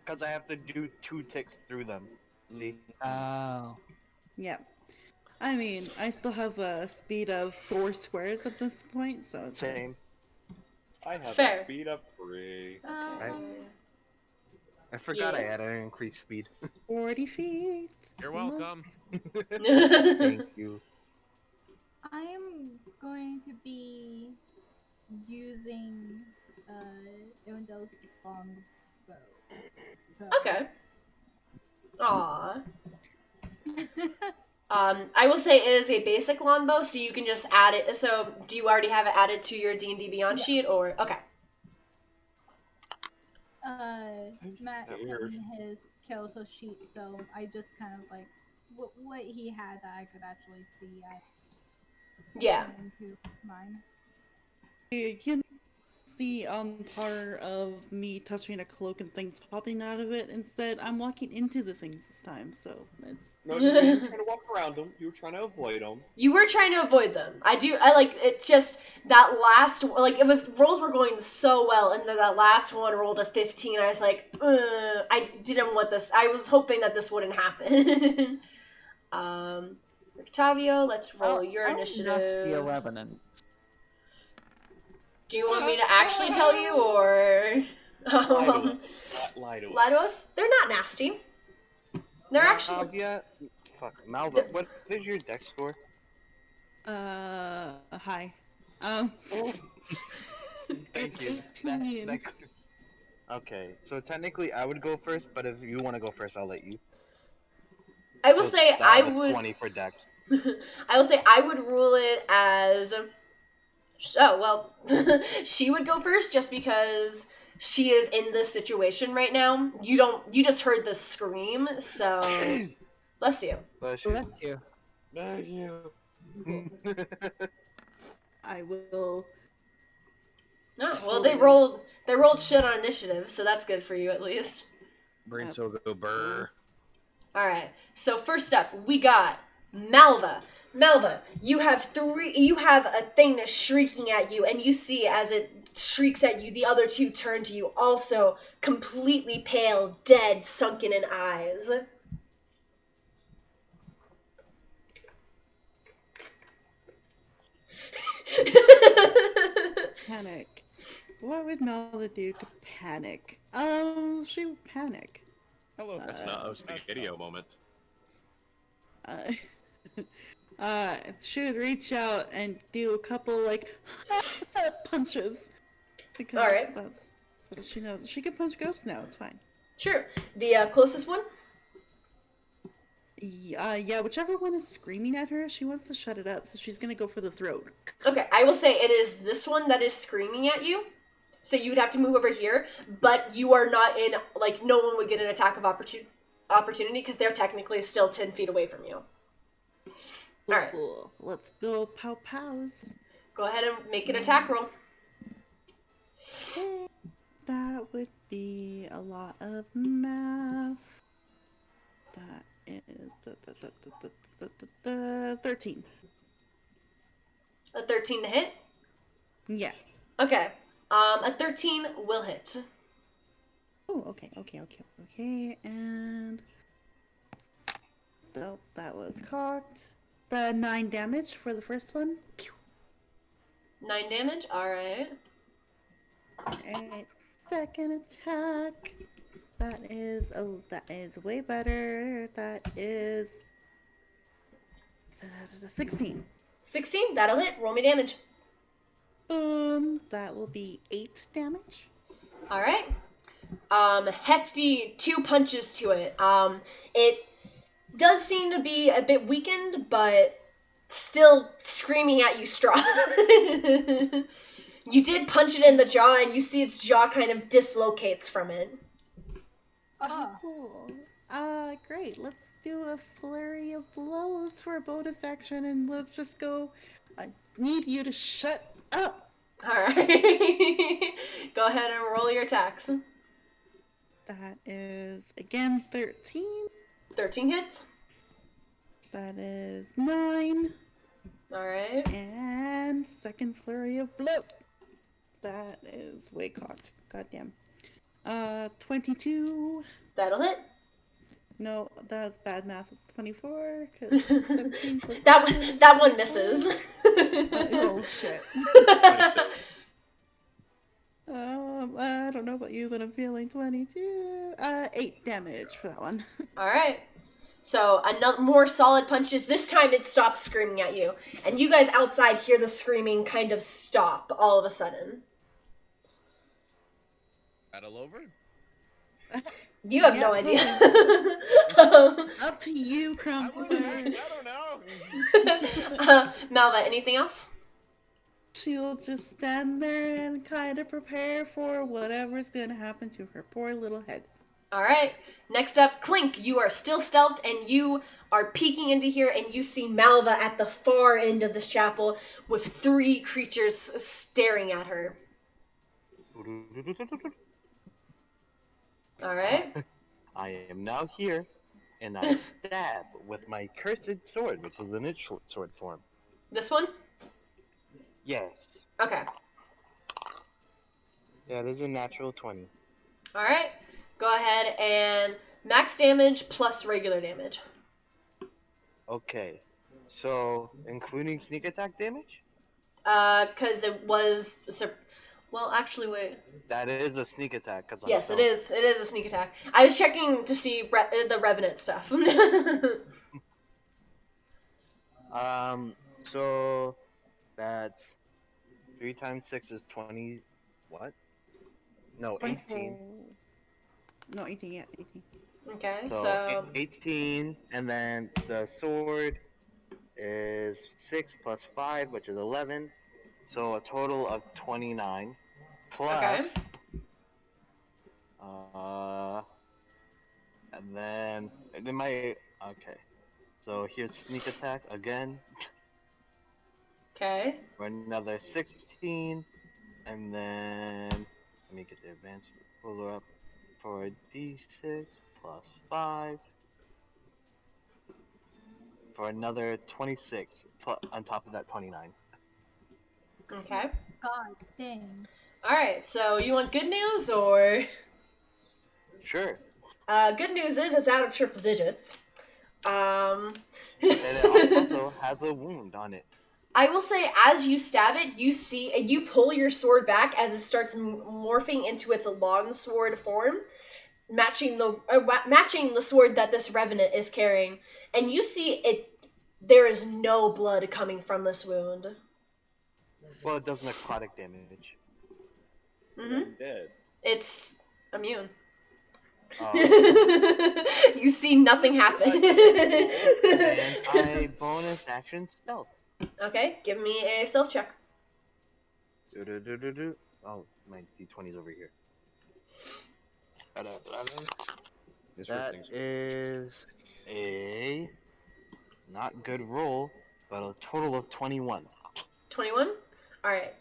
Because I have to do 2 ticks through them. See? Oh. Yeah. I mean, I still have a speed of 4 squares at this point, so it's fine. Same. I have Fair. a speed of 3. I forgot I Yeah. added an increased speed. 40 feet. You're welcome. Thank you. I'm going to be using Erendel's longbow. So. Okay. Aww. I will say it is a basic longbow, so you can just add it. So, do you already have it added to your D&D Beyond sheet, or okay? Matt that sent weird? me his skeletal sheet, so I just kind of like what he had that I could actually see. I Yeah. put into mine. You see part of me touching a cloak and things popping out of it. Instead, I'm walking into the things this time, so it's... No, you weren't trying to walk around them. You were trying to avoid them. You were trying to avoid them. I like it. Just that last, like it was rolls were going so well, and then that last one rolled a 15. I was like, I didn't want this. I was hoping that this wouldn't happen. Octavio, let's roll your initiative. Nasty 11. Do you want me to actually tell you, or Lie to us. lie to us? They're not nasty. They're actually. Malva, what is your dex score? Hi. Thank you. 18. Okay, so technically I would go first, but if you want to go first, I'll let you. I will say I have a would. 20 for dex. I will say I would rule it as. Oh well, she would go first just because she is in this situation right now. You don't. You just heard the scream, so bless you. Bless Bless you. Thank you. I will... No, well they rolled shit on initiative, so that's good for you at least. Brain cell go burr. All right. So first up, we got Malva. Malva, you have a thing that's shrieking at you, and you see as it shrieks at you, the other two turn to you, also completely pale, dead, sunken in eyes. Panic. What would Malva do to panic? She would panic. Hello. That's not a spaghetti-o moment. She would reach out and do a couple, like, punches. Because Alright. that's what she knows. She can punch ghosts now, it's fine. Sure. The closest one? Yeah, whichever one is screaming at her, she wants to shut it up, so she's gonna go for the throat. Okay, I will say it is this one that is screaming at you. So you would have to move over here, but you are not in, like, no one would get an attack of opportunity because they're technically still 10 feet away from you. Alright. Cool. Let's go pow pows. Go ahead and make an attack roll. Okay. That would be a lot of math. That is 13. A 13 to hit? Yeah. Okay. A 13 will hit. Oh, okay, and... Oh, that was cocked. The 9 damage for the first one. 9 damage? Alright. Alright, second attack. That is way better. That is 16. 16? That'll hit. Roll me damage. That will be 8 damage. Alright. Hefty 2 punches to it. It does seem to be a bit weakened, but still screaming at you, Strahd. You did punch it in the jaw, and you see its jaw kind of dislocates from it. Oh. Cool. Great. Let's do a flurry of blows for a bonus action, and let's just go I need you to shut up. Alright. Go ahead and roll your attacks. That is, again, 13. 13 hits. That is 9. Alright. And second flurry of blow. That is way cocked. Goddamn. 22. That'll hit. No, that's bad math. It's 24. 'Cause 17 plus that one misses. oh shit. I don't know about you, but I'm feeling 22. 8 damage for that one. Alright. So, another more solid punches. This time it stops screaming at you. And you guys outside hear the screaming kind of stop all of a sudden. Battle over? You have Yeah, no idea. Up to you, I Crumpler. don't know. Malva, anything else? She'll just stand there and kind of prepare for whatever's gonna happen to her poor little head. Alright, next up, Clink, you are still stealthed and you are peeking into here and you see Malva at the far end of this chapel with 3 creatures staring at her. Alright. I am now here, and I stab with my cursed sword, which is in its short sword form. This one? Yes. Okay. That is a natural 20. Alright, go ahead and max damage plus regular damage. Okay. So, including sneak attack damage? Because it was... Well, actually, wait. That is a sneak attack. Cause Yes, it is. It is a sneak attack. I was checking to see the Revenant stuff. So that's 3 times 6 is 20. What? No, 18. No, 18, yeah, 18. Okay, So so 18, and then the sword is 6 plus 5, which is 11. So a total of 29. Plus, okay. And then okay. So here's sneak attack again Okay. for another 16, and then let me get the advanced ruler up for a d6 plus 5 for another 26 on top of that 29. Okay. God dang. Alright, so you want good news or? Sure. Good news is it's out of triple digits. And it also has a wound on it. I will say, as you stab it, you pull your sword back as it starts morphing into its long sword form, matching the sword that this Revenant is carrying, and you see it. There is no blood coming from this wound. Well, it does necrotic damage. Mm-hmm. Dead. It's immune. Oh. You see nothing happen. And I bonus action stealth. Okay, give me a stealth check. Oh, my d20's over here. This where That things is a not good roll, but a total of 21. 21? Alright,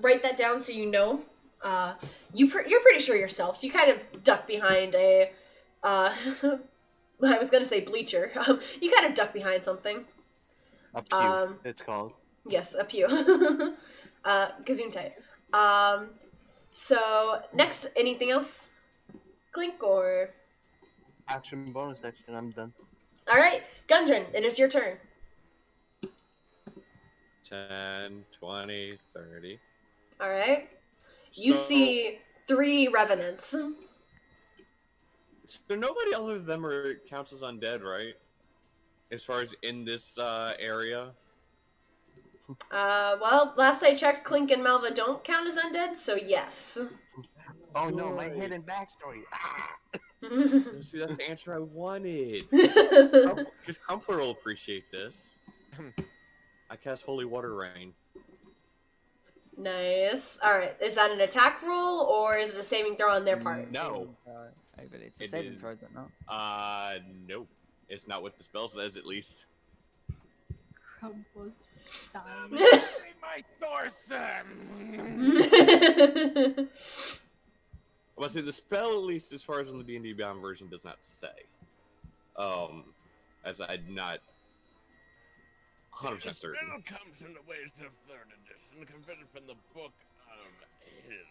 write that down so you know. You're pretty sure yourself. You kind of duck behind a, I was gonna say bleacher. You kind of duck behind something. A pew, it's called. Yes, a pew. Gesundheit. So, next, anything else? Clink or... Action bonus action, I'm done. Alright, Gundren, it is your turn. 10, 20, 30. Alright. You see 3 Revenants. So nobody other than them counts as undead, right? As far as in this area? Well, last I checked, Clink and Malva don't count as undead, so yes. Oh no, my hidden backstory. Ah! See, that's the answer I wanted. Because Crumpler will appreciate this. I cast Holy Water Rain. Nice. Alright, is that an attack roll, or is it a saving throw on their part? No. I believe it's a It saving is. throw, isn't it? No? Nope. It's not what the spell says, at least. Crumples Die. Save my source! Well, see, the spell, at least as far as in the D&D Beyond version, does not say. As I'm not 100% The certain. spell comes in the ways of 3rd edition, converted from the Book of Hidden.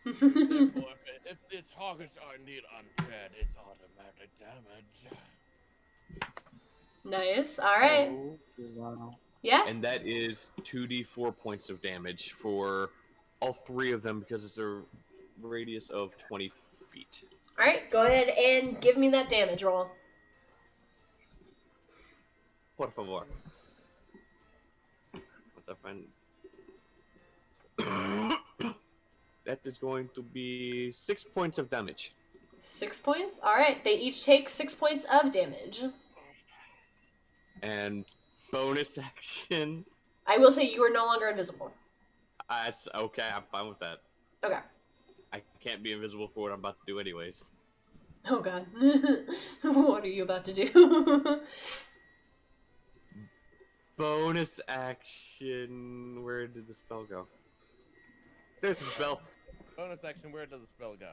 Therefore, if the targets are indeed undead, it's automatic damage. Nice. All right. Oh, wow. Yeah. And that is 2d4 points of damage for all 3 of them because it's a radius of 20 feet. All right. Go ahead and give me that damage roll. Por favor. Once I find... That is going to be 6 points of damage. 6 points. All right. They each take 6 points of damage. And bonus action... I will say you are no longer invisible. That's okay, I'm fine with that. Okay. I can't be invisible for what I'm about to do anyways. Oh god. What are you about to do? Bonus action... Where did the spell go? There's the spell. Bonus action, where does the spell go?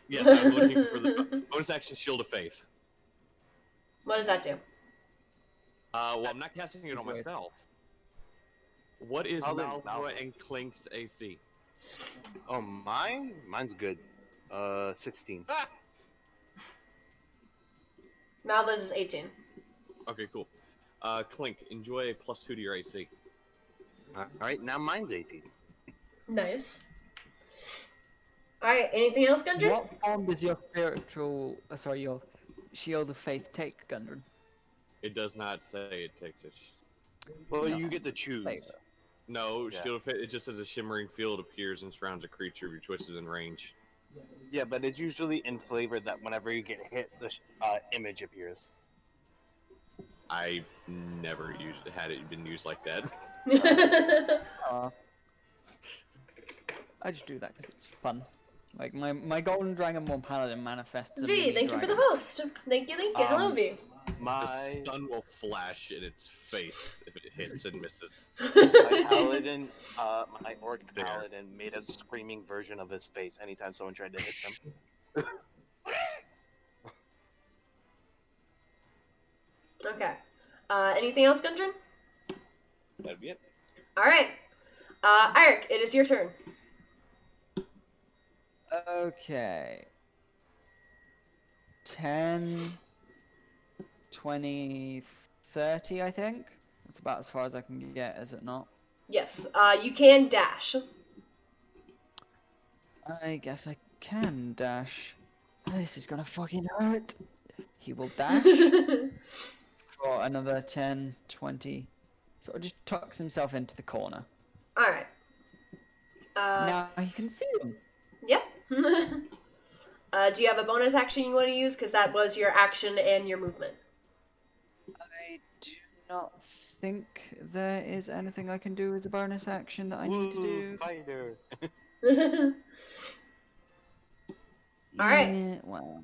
Yes, I was looking for the spell. Bonus action, Shield of Faith. What does that do? Well, I'm not casting it on myself. What is I'll let Malva Malva. and Clink's AC? Oh, mine's good. 16. Ah! Malva's is 18. Okay, cool. Clink, enjoy a +2 to your AC. Alright, now mine's 18. Nice. Alright, anything else, Gundren? What form does your your Shield of Faith take, Gundren? It does not say it takes it. Well, No. you get to choose. Flavor. No, Yeah. Shield of Faith, it just says a shimmering field appears and surrounds a creature of your choices in range. Yeah, but it's usually in flavor that whenever you get hit, the image appears. I never had it been used like that. I just do that because it's fun. Like my Golden Dragonborn Paladin manifests a V, mini thank you for the dragon. host. Thank you. Hello, V. The My stun will flash in its face if it hits and misses. my paladin, my orc There. paladin made a screaming version of his face anytime someone tried to hit him. Okay. Anything else, Gundren? That'd be it. Alright. Eric, it is your turn. Okay. 10, 20, 30, I think. That's about as far as I can get, is it not? Yes. You can dash. I guess I can dash. This is gonna fucking hurt. He will dash for another 10, 20. Sort of just tucks himself into the corner. Alright. Now he can see him. Yep. Do you have a bonus action you want to use? Because that was your action and your movement. I do not think there is anything I can do as a bonus action that I need to do. Fighter. Alright. Yeah, well,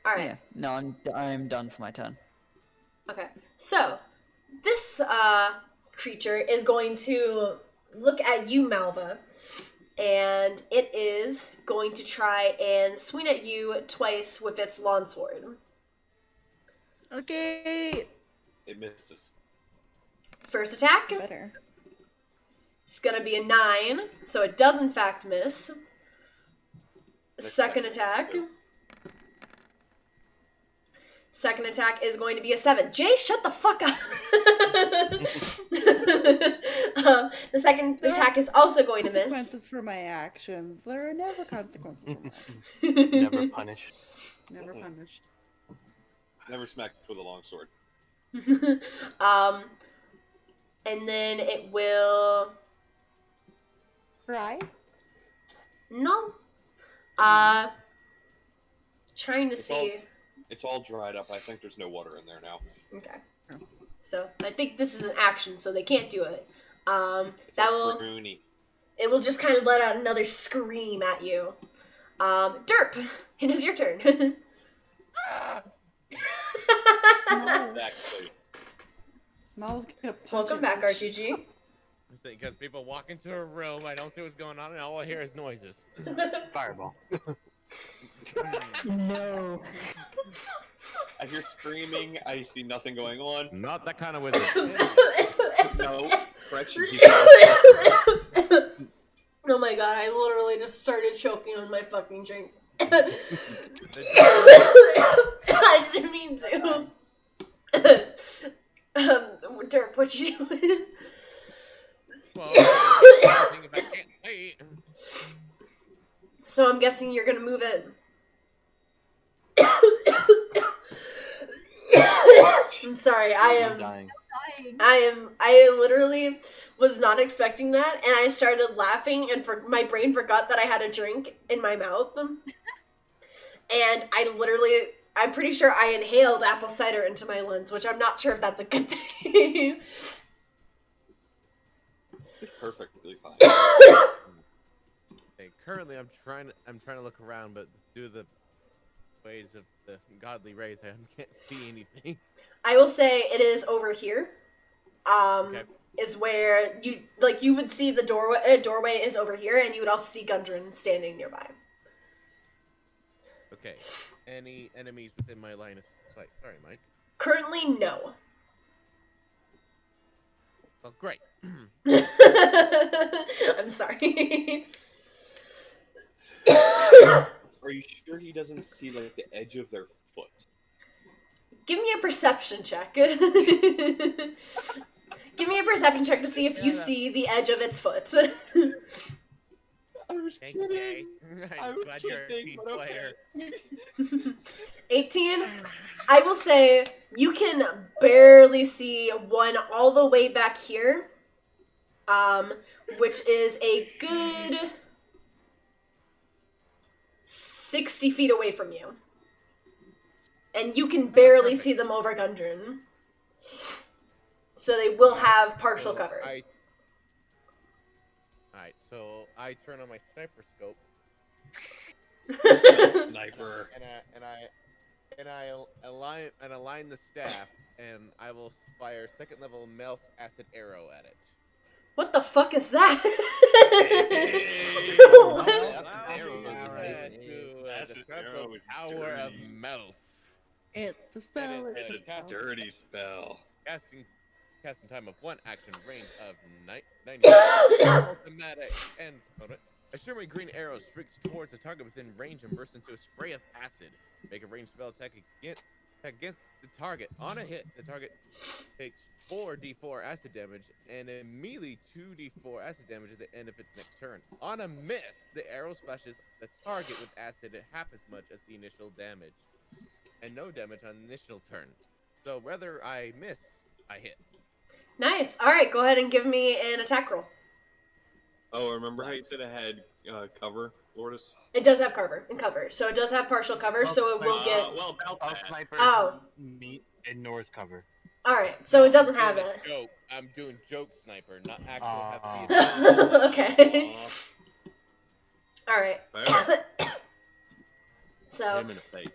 Alright. yeah. No, I'm done for my turn. Okay. So, this creature is going to look at you, Malva, and it is going to try and swing at you twice with its longsword. Okay. It misses. First attack, Better. it's gonna be a 9, so it does in fact miss. Second attack. Second attack is going to be a 7. Jay, shut the fuck up! The second attack is also going to miss. Consequences for my actions. There are never consequences for my Never punished. Never punished. Never smacked with a longsword. And then it will... Cry? No. Trying to see... It's all dried up. I think there's no water in there now. Okay. So, I think this is an action, so they can't do it. It's That all will... pruny. It will just kind of let out another scream at you. Derp, it is your turn. Exactly. Mal's gonna punch Welcome it back, when she- RTG. Because people walk into a room, I don't see what's going on, and all I hear is noises. Fireball. No. I hear screaming. I see nothing going on. Not that kind of wizard. No, correction. He's Oh my god, I literally just started choking on my fucking drink. I didn't mean to. Derp, what you doing? Well, I think if I can't wait. So I'm guessing you're gonna move in. I'm sorry, I'm dying. Dying. I literally was not expecting that, and I started laughing, and my brain forgot that I had a drink in my mouth. And I'm pretty sure I inhaled apple cider into my lungs, which I'm not sure if that's a good thing. It's perfectly fine. Hey, currently, I'm trying to look around, but due to the ways of the godly rays, I can't see anything. I will say it is over here. Okay. Is where you would see the doorway. Doorway is over here, and you would also see Gundren standing nearby. Okay. Any enemies within my line of sight? Sorry, Mike. Currently, no. Well, great. I'm sorry. Are you sure he doesn't see like the edge of their foot? Give me a perception check. Give me a perception check to see if you see the edge of its foot. I was Thank you, Jay. I I'm was glad you're a kidding, team but player. Okay. 18. I will say you can barely see one all the way back here, which is a good 60 feet away from you. And you can barely Perfect. see them over Gundren. So they will have partial So cover. Alright, so I turn on my sniper scope Sniper. and I align the staff, and I will fire second level melt acid arrow at it. What the fuck is that? That's the power of mouth. It's a spell. It It's is a spell. Dirty spell. Casting time of 1 action, range of 90. Automatic and a shimmery green arrow streaks towards the target within range and bursts into a spray of acid. Make a ranged spell attack against the target. On a hit, the target takes 4d4 acid damage and immediately 2d4 acid damage at the end of its next turn. On a miss, the arrow splashes the target with acid at half as much as the initial damage, and no damage on the initial turn. So whether I miss, I hit. Nice. All right, go ahead and give me an attack roll. Oh, remember how you said it had cover, Lourdes? It does have cover and cover, so it does have partial cover, so it will get. Well, about All that. snipers Oh. meet in Norse cover. All right, so it doesn't have doing it. a joke. I'm doing joke sniper, not actual have Ah. the ability. Okay. All right. Fair. So Him in the face.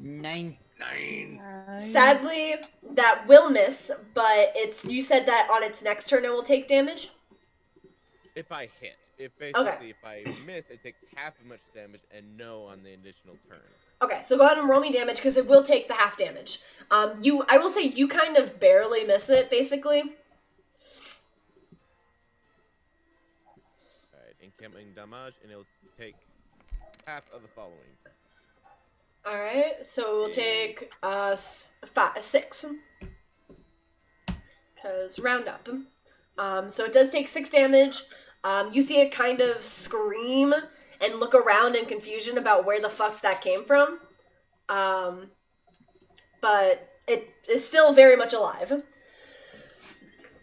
9. 9. sadly, that will miss, but you said that on its next turn it will take damage. If I hit. If I miss, it takes half as much damage and no on the additional turn. Okay, so go ahead and roll me damage because it will take the half damage. I will say you kind of barely miss it, basically. Alright, incoming damage, and it'll take half of the following. All right, so we'll take 6 because round up. So it does take 6 damage. You see it kind of scream and look around in confusion about where the fuck that came from. But it is still very much alive.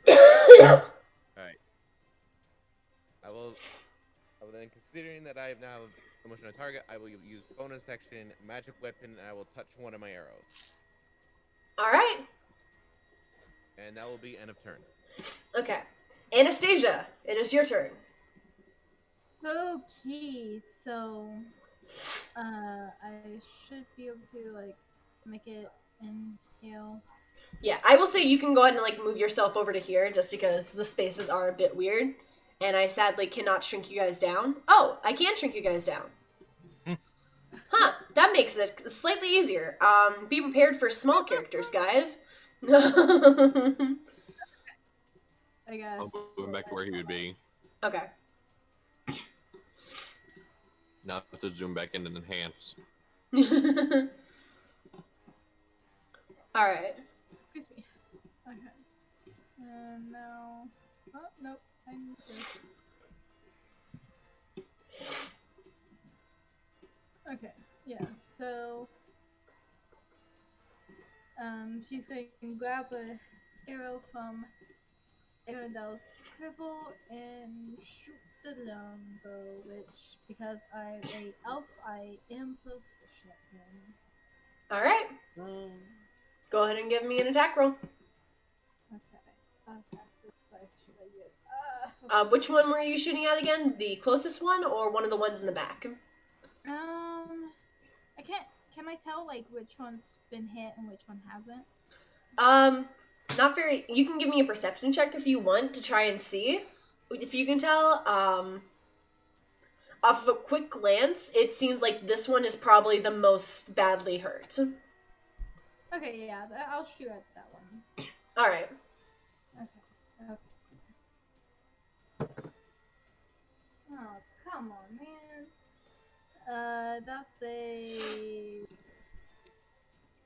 Alright. I will then, considering that I have now emotion on target, I will use bonus action, magic weapon, and I will touch one of my arrows. All right. And that will be end of turn. Okay. Anastasia, it is your turn. Okay, so I should be able to like make it inhale. Yeah, I will say you can go ahead and like move yourself over to here just because the spaces are a bit weird. And I sadly cannot shrink you guys down. Oh, I can shrink you guys down. Huh, that makes it slightly easier. Be prepared for small characters, guys. I guess. I'll move him back to where he would be. Okay. Now to zoom back in and enhance. Alright. Excuse me. Okay. And now. Oh, nope. I'm good. Okay. Yeah. So. She's going to grab a arrow from Arendelle's quiver and shoot the longbow, which, because I'm a elf, I am proficient in. Alright. Go ahead and give me an attack roll. Okay. This dice should I use? Which one were you shooting at again? The closest one or one of the ones in the back? I can't. Can I tell like which one's been hit and which one hasn't? Not very. You can give me a perception check if you want to try and see if you can tell. Off of a quick glance, it seems like this one is probably the most badly hurt. Okay, yeah, I'll shoot at that one. All right. Okay. Oh, come on, man. That's a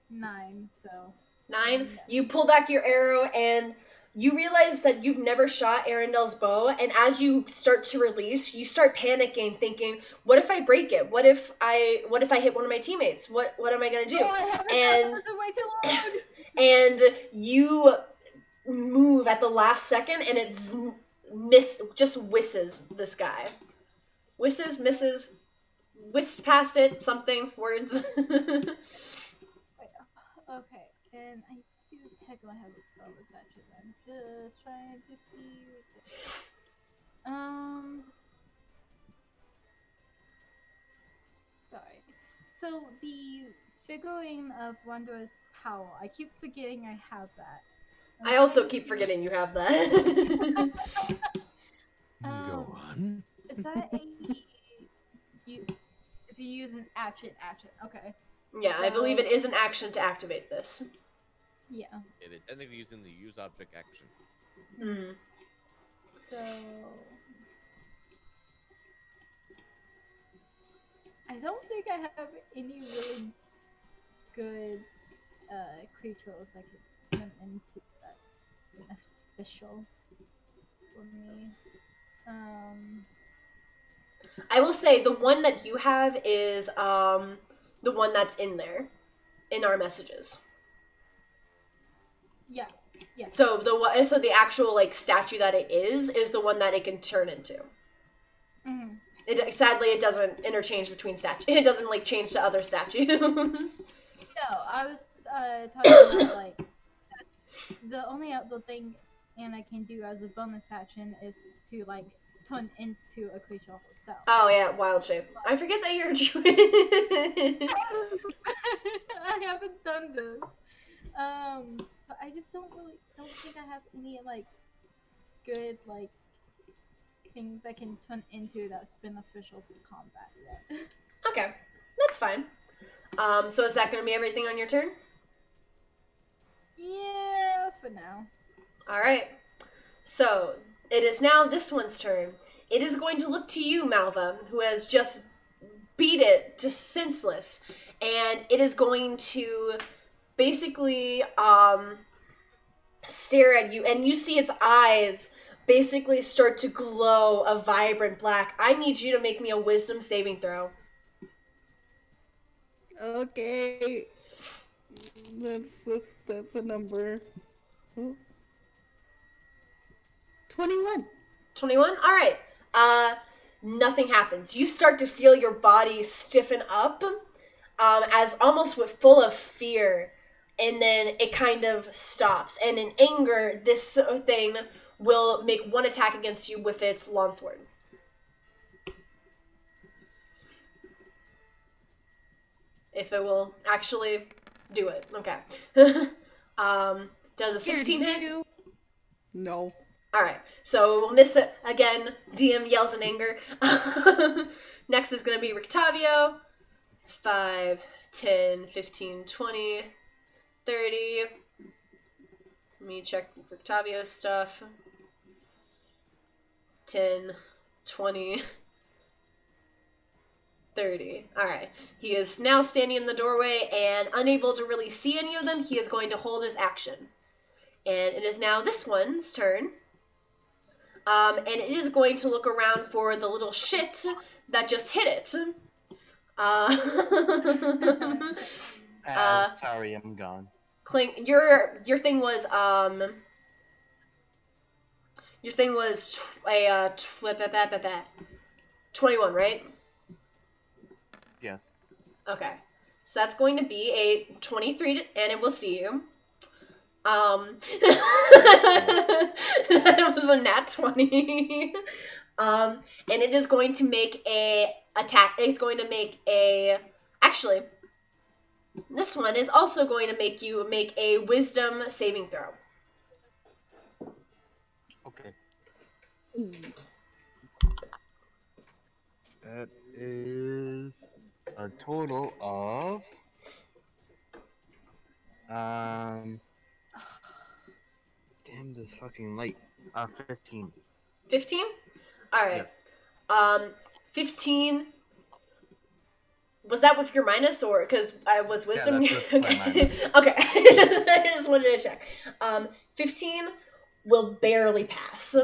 9, so. 9. Yeah. You pull back your arrow and you realize that you've never shot Arendelle's bow, and as you start to release, you start panicking, thinking, "What if I break it? What if I hit one of my teammates? What am I gonna do?" Oh, I haven't done this in way too long. And you move at the last second, and it just whizes this guy. Whizes, misses, whisked past it. Something words. Okay, and I do technically have a bonus action. I'm just trying to see. Sorry. So the figurine of wondrous power. I keep forgetting I have that. I also keep forgetting you have that. Go on. Is that a if you use an action? Okay. Yeah, I believe it is an action to activate this. Yeah. It is technically using the use object action. Mm. So I don't think I have any really good creatures I could turn into that's beneficial for me. I will say the one that you have is the one that's in there, in our messages. Yeah. So the actual like statue that it is the one that it can turn into. Mm-hmm. Sadly, it doesn't interchange between statues. It doesn't like change to other statues. No, I was talking about like that's the only other thing Anna can do as a bonus action is to like turn into a creature herself. Oh yeah, wild shape. I forget that you're a druid. I haven't done this. But I just don't think I have any like good like things I can turn into that's beneficial for combat yet. Okay, that's fine. So is that going to be everything on your turn? Yeah, for now. All right. So it is now this one's turn. It is going to look to you, Malva, who has just beat it to senseless, and it is going to basically stare at you, and you see its eyes basically start to glow a vibrant black. I need you to make me a wisdom saving throw. Okay. That's a number. Oh. 21. 21? All right. Nothing happens. You start to feel your body stiffen up as almost with full of fear, and then it kind of stops. And in anger, this thing will make one attack against you with its longsword. If it will actually Do it. Okay. Does a 16 hit? You. No. Alright, so we'll miss it again. DM yells in anger. Next is going to be Rictavio. 5, 10, 15, 20, 30. Let me check Rictavio's stuff. 10, 20, 30. Alright. He is now standing in the doorway and unable to really see any of them. He is going to hold his action. And it is now this one's turn. And it is going to look around for the little shit that just hit it. Sorry, I'm gone. Clink, your thing was your thing was 21, right? Yes. Okay. So that's going to be a 23, and it will see you. That was a nat 20. And it is going to make a attack. It's going to make a... Actually, this one is also going to make you make a wisdom saving throw. Okay. That is a total of damn this fucking light. 15. 15? Alright. Yes. 15. Was that with your minus, or because I was wisdom? Yeah, that's with my minus. Okay. I just wanted to check. 15 will barely pass.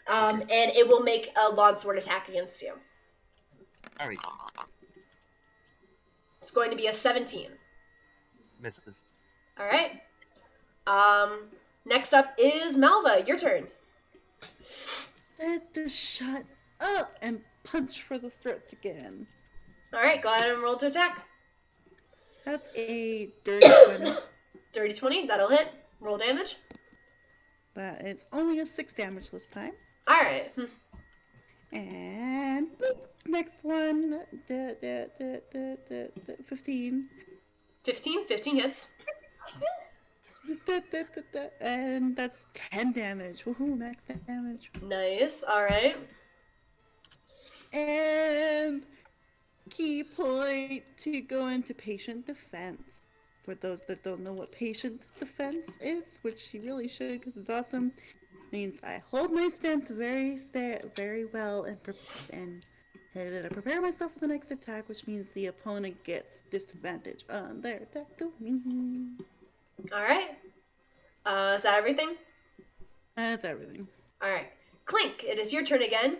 And it will make a longsword attack against you. Alright. It's going to be a 17. Misses. Alright. Next up is Malva. Your turn. Said to shut up and punch for the throats again. Alright, go ahead and roll to attack. That's a dirty 20. Dirty 20, that'll hit. Roll damage. That is only a 6 damage this time. Alright. And boop, next one. 15. 15 hits. And that's 10 damage. Woohoo, max damage. Nice, alright. And key point to go into patient defense. For those that don't know what patient defense is, which you really should because it's awesome, means I hold my stance very well and prepare myself for the next attack, which means the opponent gets disadvantage on their attack to me. Alright. Is that everything? That's everything. Alright. Clink, it is your turn again.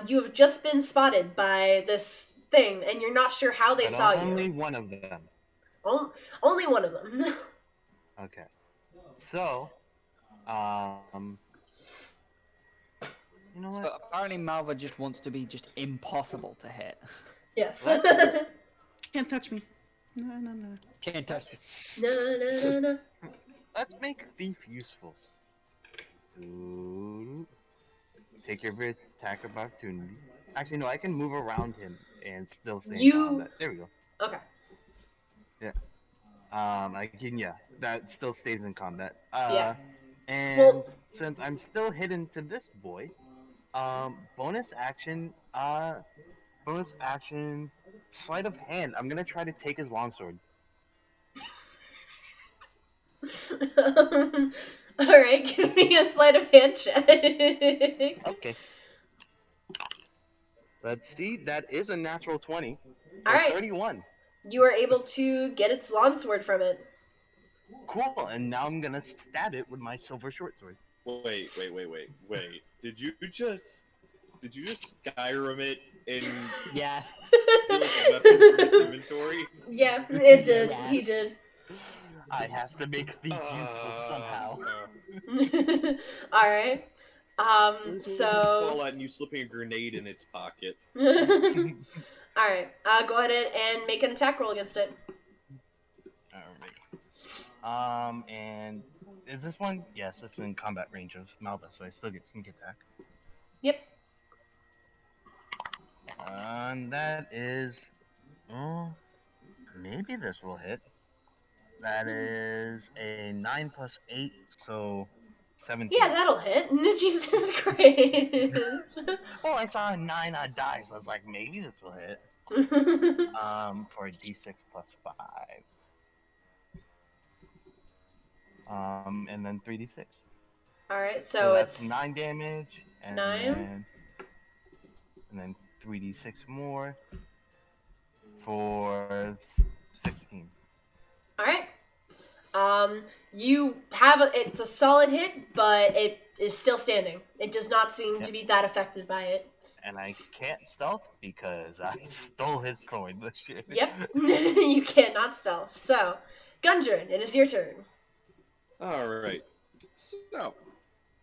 You have just been spotted by this thing, and you're not sure how they But saw only you. one of them. Only one of them. Okay. So, you know what? So apparently Malva just wants to be just impossible to hit. Yes. Can't touch me. No. Can't touch me. No. Let's make thief useful. Take every attack of opportunity. Actually, no, I can move around him and still stay in combat. There we go. Okay. Yeah. I can, that still stays in combat. Yeah. And since I'm still hidden to this boy, bonus action, sleight of hand. I'm gonna try to take his longsword. Alright, give me a sleight of hand check. Okay. Let's see, that is a natural 20. Alright. 31. You are able to get its longsword from it. Cool, and now I'm gonna stab it with my silver short sword. Wait. Did you just Skyrim it in Yes. its weapon from its inventory? Yeah, it did. Yes. He did. I have to make thief useful somehow. Alright. So... Fallout and you slipping a grenade in its pocket. Alright, go ahead and make an attack roll against it. Alright. And is this one? Yes, it's in combat range of Malva, so I still get sneak attack. Yep. And that is... maybe this will hit. That is a 9 plus 8, so 17. Yeah, that'll hit. Jesus Christ. Well, I saw a 9 on dice. I was like, maybe this will hit. For a d6 plus 5. And then 3d6. Alright, So so that's it's 9 damage, and 9. then 3d6 more for 16. Alright. You have it's a solid hit, but it is still standing. It does not seem to be that affected by it. And I can't stealth because I stole his sword this year. Yep. You cannot stealth. So, Gundren, it is your turn. Alright. So,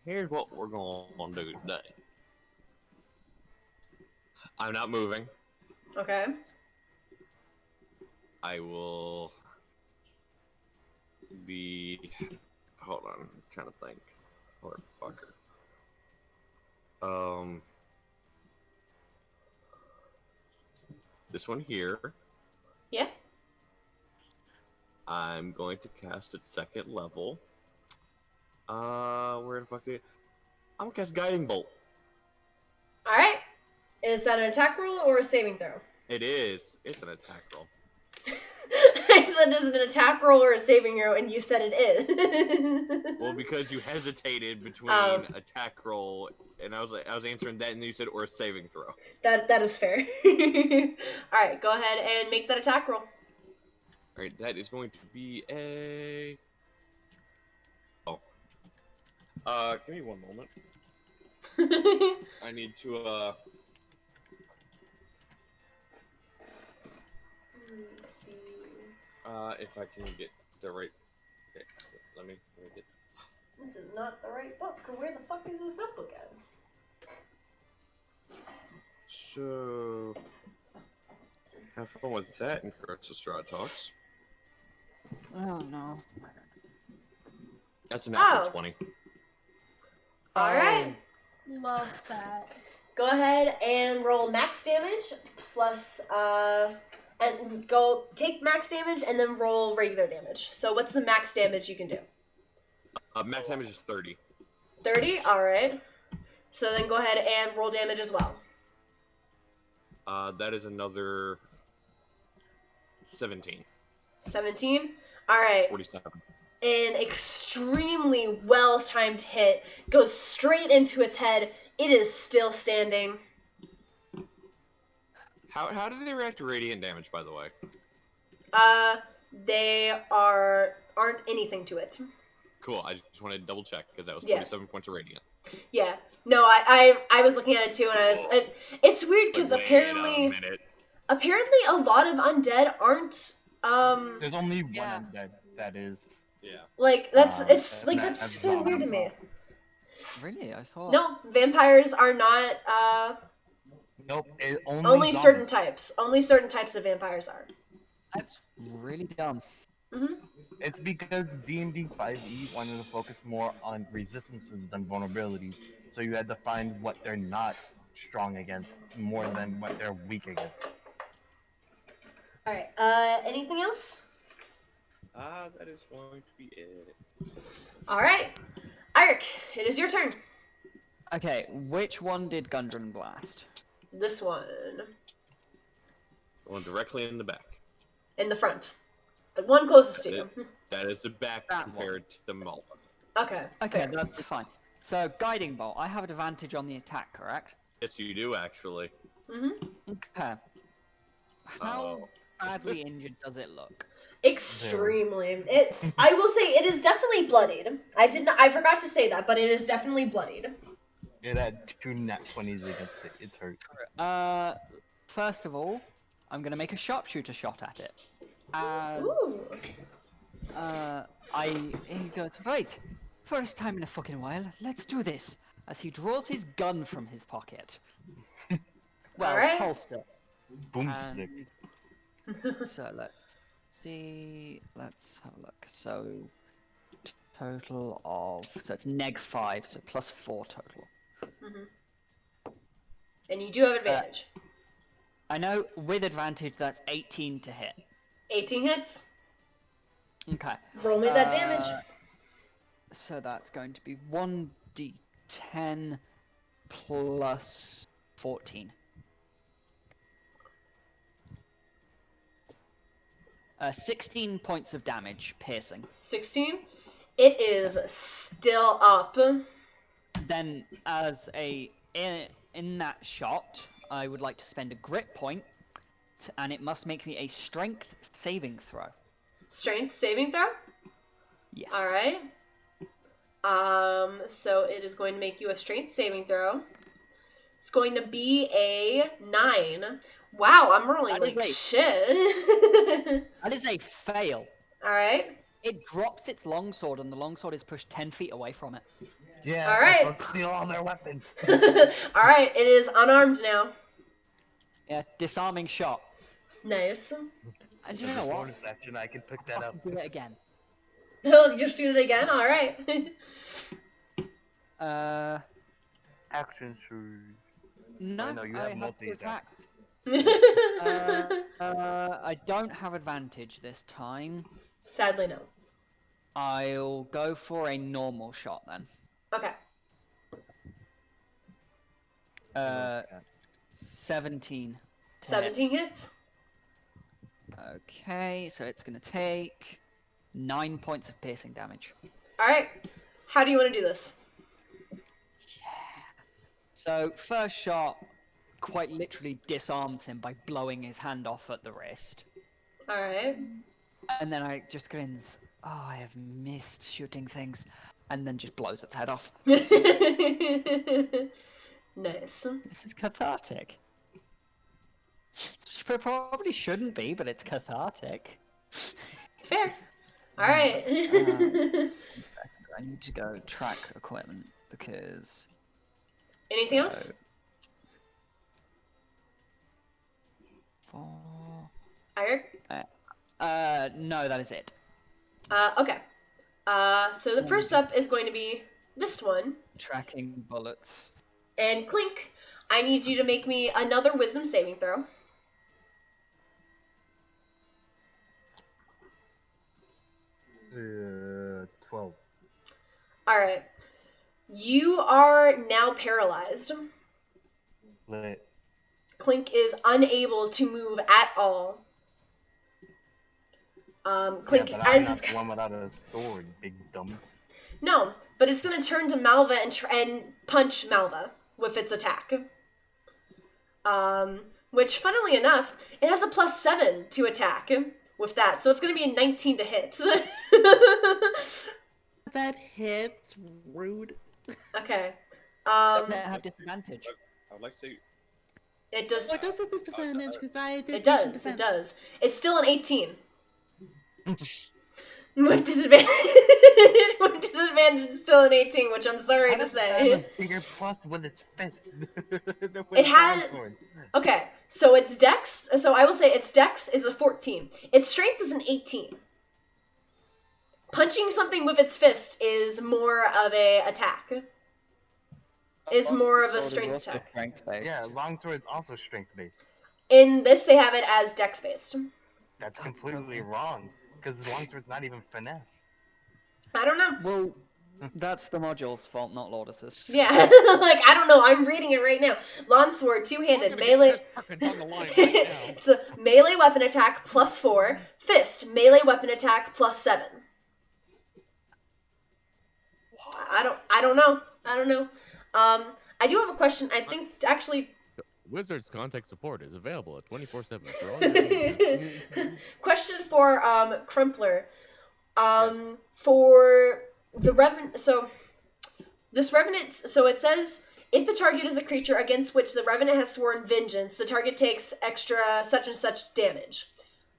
here's what we're going to do today. I'm not moving. Okay. I will be... Hold on, I'm trying to think. Motherfucker. This one here. Yeah. I'm going to cast at 2nd level. Where the fuck did... I'm gonna cast Guiding Bolt. Alright. Is that an attack roll or a saving throw? It is. It's an attack roll. I said, is it an attack roll or a saving throw? And you said it is. Well, because you hesitated between attack roll, and I was answering that, and then you said or a saving throw. That is fair. Alright, go ahead and make that attack roll. Alright, that is going to be a... Oh. Give me one moment. I need to, Let's see. if I can get the right... Okay, let me get... This is not the right book. Where the fuck is this notebook at? So... Have fun with that, encourage the Strahd talks. Oh no. That's an natural 20. Alright. Love that. Go ahead and roll max damage plus, and go take max damage and then roll regular damage. So what's the max damage you can do? Max damage is 30. 30? Alright. So then go ahead and roll damage as well. That is another 17. 17? Alright. 47. An extremely well-timed hit goes straight into its head. It is still standing. How do they react to radiant damage, by the way? They aren't anything to it. Cool, I just wanted to double check, because that was Yeah. 47 points of radiant. Yeah. No, I was looking at it too, and I was... It's weird, because Like, apparently... wait a minute. Apparently a lot of undead aren't, There's only one that is. Yeah. like, that's so bomb weird to me. Really? I thought. No, vampires are not, Nope. only certain types. Only certain types of vampires are. That's really dumb. Mm-hmm. It's because D&D 5e wanted to focus more on resistances than vulnerabilities, so you had to find what they're not strong against more than what they're weak against. Alright, anything else? That is going to be it. Alright. Eric, it is your turn. Okay, which one did Gundren blast? This one. Going directly in the back. In the front. The one closest to you. That is the back That compared to the malt. Okay. Okay, fair. that's fine. So, Guiding Bolt, I have advantage on the attack, correct? Yes, you do, actually. Mm-hmm. Okay. How Oh. badly injured does it look? Extremely. I will say it is definitely bloodied. I forgot to say that, but it is definitely bloodied. It had 2 nat 20s against it. It's hurt. First of all, I'm gonna make a sharpshooter shot at it. As Ooh. he goes, right, first time in a fucking while, let's do this. As he draws his gun from his pocket. Well, Alright. holster. Boomstick. So let's see, let's have a look. So, total of, so it's -5, so +4 total. Mm-hmm. And you do have advantage. I know with advantage that's 18 to hit. 18 hits? Okay. Roll me that damage. So that's going to be 1d10 plus 14. 16 points of damage, piercing. 16. It is still up. Then, in that shot, I would like to spend a grit point, and it must make me a strength saving throw. Strength saving throw? Yes. Alright. So it is going to make you a strength saving throw. It's going to be a 9. Wow, I'm rolling like shit. That is a fail. Alright. It drops its longsword, and the longsword is pushed 10 feet away from it. Yeah, All right. let's steal all their weapons. Alright, it is unarmed now. Yeah, disarming shot. Nice. And you know what? Bonus action, I can pick that up. Do it again. Oh, just shoot it again? Alright. Action surge. No, no, you I have multi-attack. I don't have advantage this time. Sadly, no. I'll go for a normal shot then. Okay. 17. 17 hits? Okay, so it's gonna take 9 points of piercing damage. Alright. How do you want to do this? So, first shot quite literally disarms him by blowing his hand off at the wrist. Alright. And then I just grins, oh, I have missed shooting things. And then just blows its head off. Nice. This is cathartic. It probably shouldn't be, but it's cathartic. Fair. Alright. I need to go track equipment because... Anything else? Eric? No, that is it. Okay. So the first up is going to be this one. Tracking bullets. And Clink, I need you to make me another wisdom saving throw. Uh, 12. Alright. You are now paralyzed. Lit. Clink is unable to move at all. Clink, yeah, but as I'm it's... not one without a sword, big dumb. No, but it's going to turn to Malva and punch Malva with its attack. Which, funnily enough, it has a +7 to attack with that, so it's going to be a 19 to hit. That hits. Rude. Okay. Doesn't it have disadvantage? I would like to say It does. What does it disadvantage? Because I did. It does. It does. It's still an 18. With disadvantage. With disadvantage, it's still an 18, which I'm sorry to say. Have a bigger plus with its fist. It had. Okay, so its dex. So I will say its dex is a 14. Its strength is an 18. Punching something with its fist is more of a attack. Is more of a strength attack. Yeah, longsword's also strength based. In this, they have it as dex based. That's completely wrong, because longsword's not even finesse. I don't know. Well, that's the module's fault, not Lotus's. Yeah, like, I don't know. I'm reading it right now. Longsword, two-handed, melee. It's a melee weapon attack +4. Fist, melee weapon attack +7. I don't know. I do have a question. I think, actually... Wizards Contact Support is available at 24/7 for all your needs. Question for Crumpler. For the Revenant, so this Revenant, so it says, if the target is a creature against which the Revenant has sworn vengeance, the target takes extra such and such damage.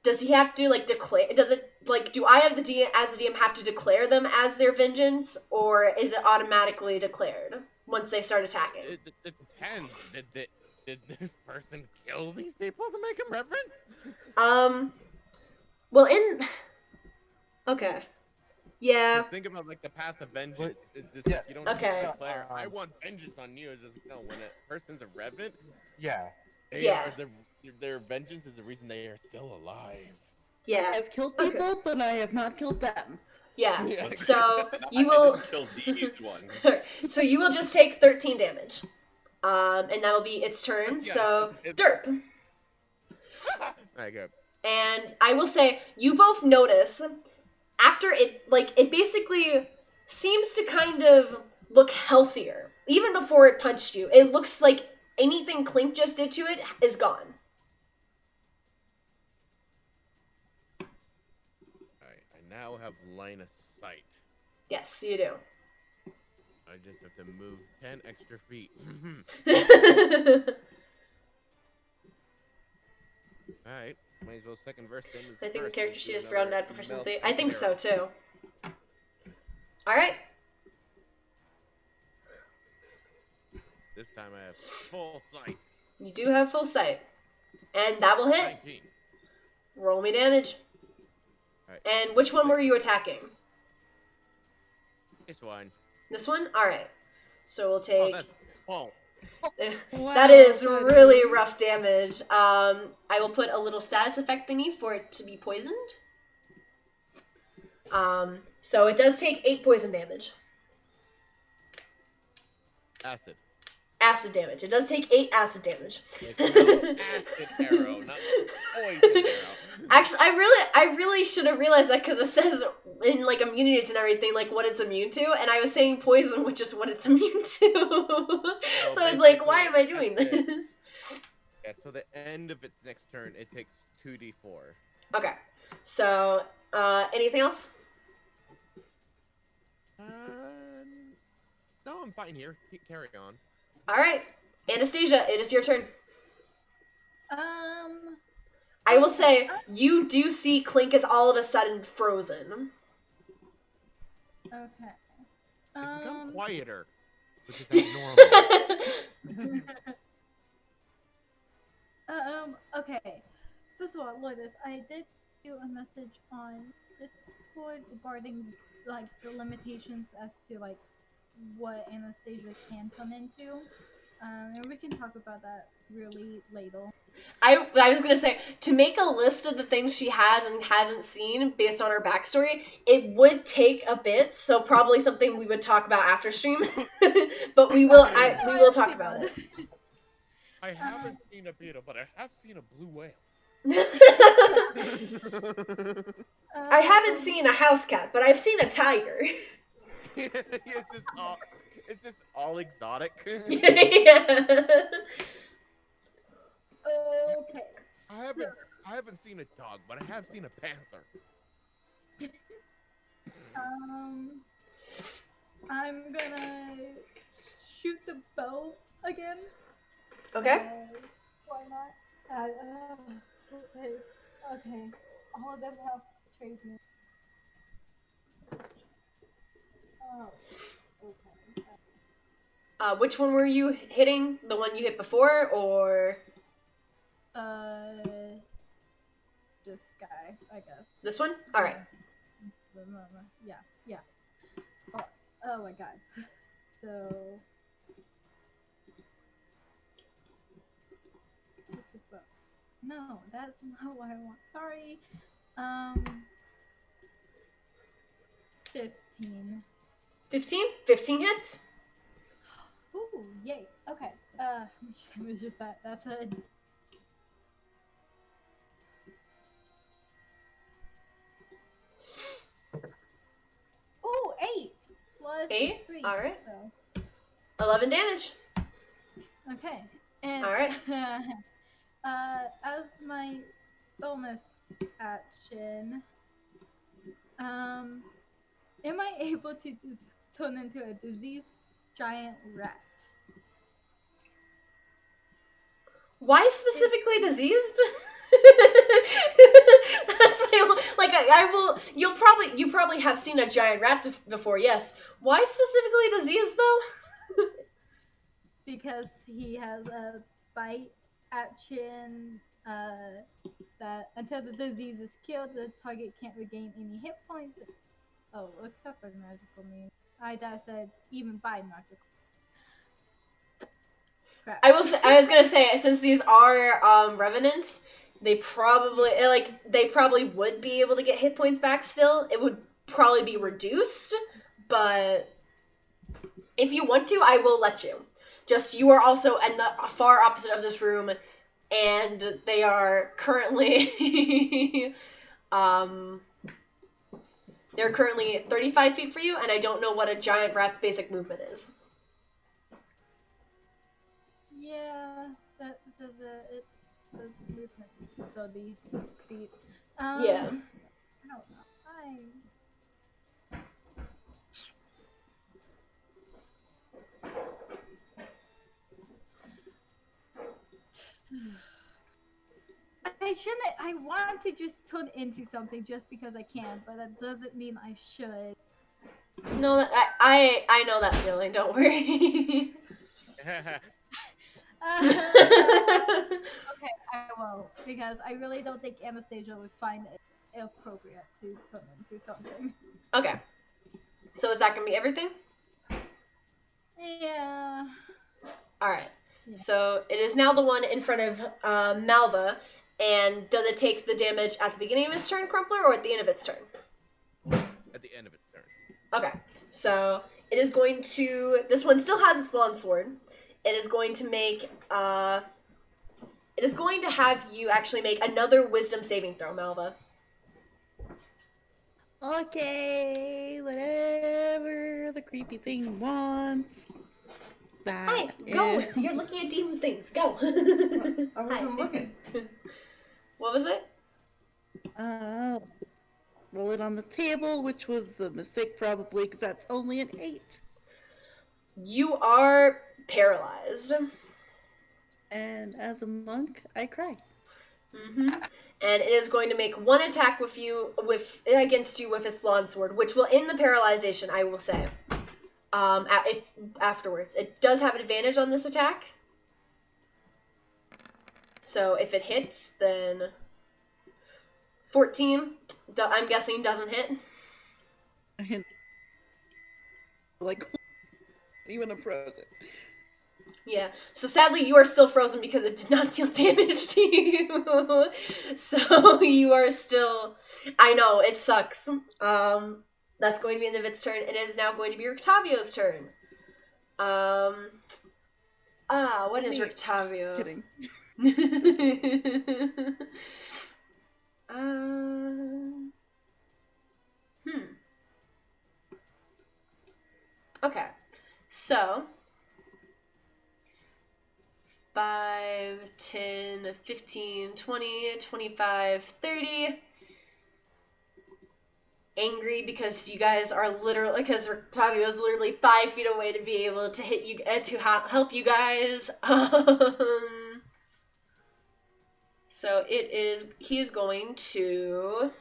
Does he have to, like, declare, does it, like, do I have the DM, as the DM, have to declare them as their vengeance, or is it automatically declared once they start attacking? It depends. Did this person kill these people to make him reference? Well, okay. Yeah. Just think about, like, the path of vengeance. It's just, you don't Okay. just declare, I want vengeance on you. It's just, no, when a person's a revenant, Yeah. their vengeance is the reason they are still alive. Yeah. I have killed Okay. people, but I have not killed them. Yeah. Yeah. So you I will. didn't kill these ones. So you will just take 13 damage. And that'll be its turn. Yeah, So it- Derp. There you go. And I will say, you both notice after it, like, it basically seems to kind of look healthier. Even before it punched you, it looks like anything Clink just did to it is gone. Alright, I now have line of sight. Yes, you do. I just have to move 10 extra feet. Alright, might as well second verse him as I think the first. character Let's sheet do is thrown another at proficiency. melt I think so arrow. too. Alright. This time I have full sight. You do have full sight. And that will hit. 19. Roll me damage. Alright. And which one were you attacking? This one. This one? Alright. So we'll Oh, take... that's oh. that is buddy. really rough damage. I will put a little status effect thingy for it to be poisoned. So it does take 8 poison damage. Acid. Acid damage. It does take 8 acid damage. It's no acid arrow, not poison arrow. Actually, I really should have realized that because it says in like immunities and everything like what it's immune to, and I was saying poison, which is what it's immune to. So I was like, why am I doing basically, this? Yeah, so the end of its next turn, it takes 2d4. Okay. So, anything else? No, I'm fine here. Carry on. All right, Anastasia, it is your turn. I I will say you do see Clink is all of a sudden frozen. Okay. It's become quieter, which is abnormal. Okay. First of all, Lotus, I did see a message on Discord regarding like the limitations as to like what Anastasia can turn into. And we can talk about that really later. I was gonna say, to make a list of the things she has and hasn't seen based on her backstory, it would take a bit, so probably something we would talk about after stream. But we will talk about it. I haven't seen a beetle, but I have seen a blue whale. I haven't seen a house cat, but I've seen a tiger. It's just all exotic. Yeah. Okay. I haven't seen a dog, but I have seen a panther. I'm gonna shoot the bow again. Okay. Why not? Okay. All of them have trade me. Oh. Okay. Which one were you hitting? The one you hit before, or This guy, I guess. this one? All right. Yeah. Oh my god. So. No, that's not what I want. Sorry. 15. 15? 15 hits? Ooh, yay. Okay. Let me just that. That's a. Ooh, 8 plus 8? 3. All right. So. 11 damage. Okay. And All right. as my bonus action, am I able to turn into a diseased giant rat? Why specifically diseased? That's my like. I will. You probably have seen a giant rat before. Yes. Why specifically diseased though? Because he has a bite action that until the disease is killed, the target can't regain any hit points. Oh, except for magical means. I said even by magical. Crap. I was gonna say, since these are revenants, they probably would be able to get hit points back still. It would probably be reduced, but if you want to, I will let you. Just, you are also in the far opposite of this room, and they are currently, they're currently 35 feet for you, and I don't know what a giant rat's basic movement is. Yeah, it's the movement, so the feet. Yeah. I don't know. I shouldn't. I want to just turn into something just because I can, but that doesn't mean I should. No, I know that feeling. Don't worry. Okay, I won't, because I really don't think Anastasia would find it appropriate to turn into something. Okay. So is that gonna be everything? Yeah. Alright. Yeah. So it is now the one in front of Malva, and does it take the damage at the beginning of its turn, Crumpler, or at the end of its turn? At the end of its turn. Okay. So it is going to... This one still has its long sword. It is going to make... It is going to have you actually make another wisdom saving throw, Malva. Okay, whatever the creepy thing wants. Hey, go! You're looking at demon things. Go! I wasn't looking. What was it? Roll it on the table, which was a mistake probably, because that's only an 8. You are paralyzed. And as a monk, I cry. Mm-hmm. And it is going to make one attack against you with its long sword, which will end the paralyzation, I will say. Afterwards. It does have advantage on this attack. So if it hits, then 14, I'm guessing, doesn't hit. Like, even a frozen. Yeah. So sadly, you are still frozen because it did not deal damage to you. So you are still... I know, it sucks. That's going to be the end of its turn. It is now going to be Rictavio's turn. What is Rictavio? Kidding. Okay. So 5, 10, 15, 20, 25, 30. Angry because you guys are literally, because Rictavio is literally 5 feet away to be able to hit you, to help you guys. So he is going to,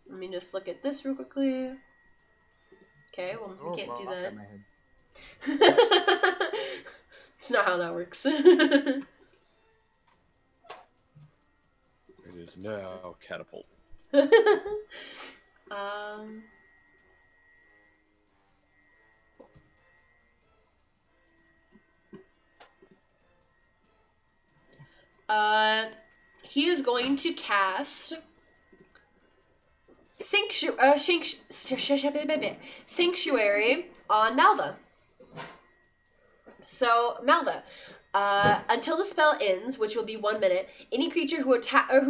let me just look at this real quickly. Okay, well, we can't do that. It's not how that works. It is now catapult. He is going to cast Sanctuary on Malva. So, Malva, until the spell ends, which will be 1 minute, any creature who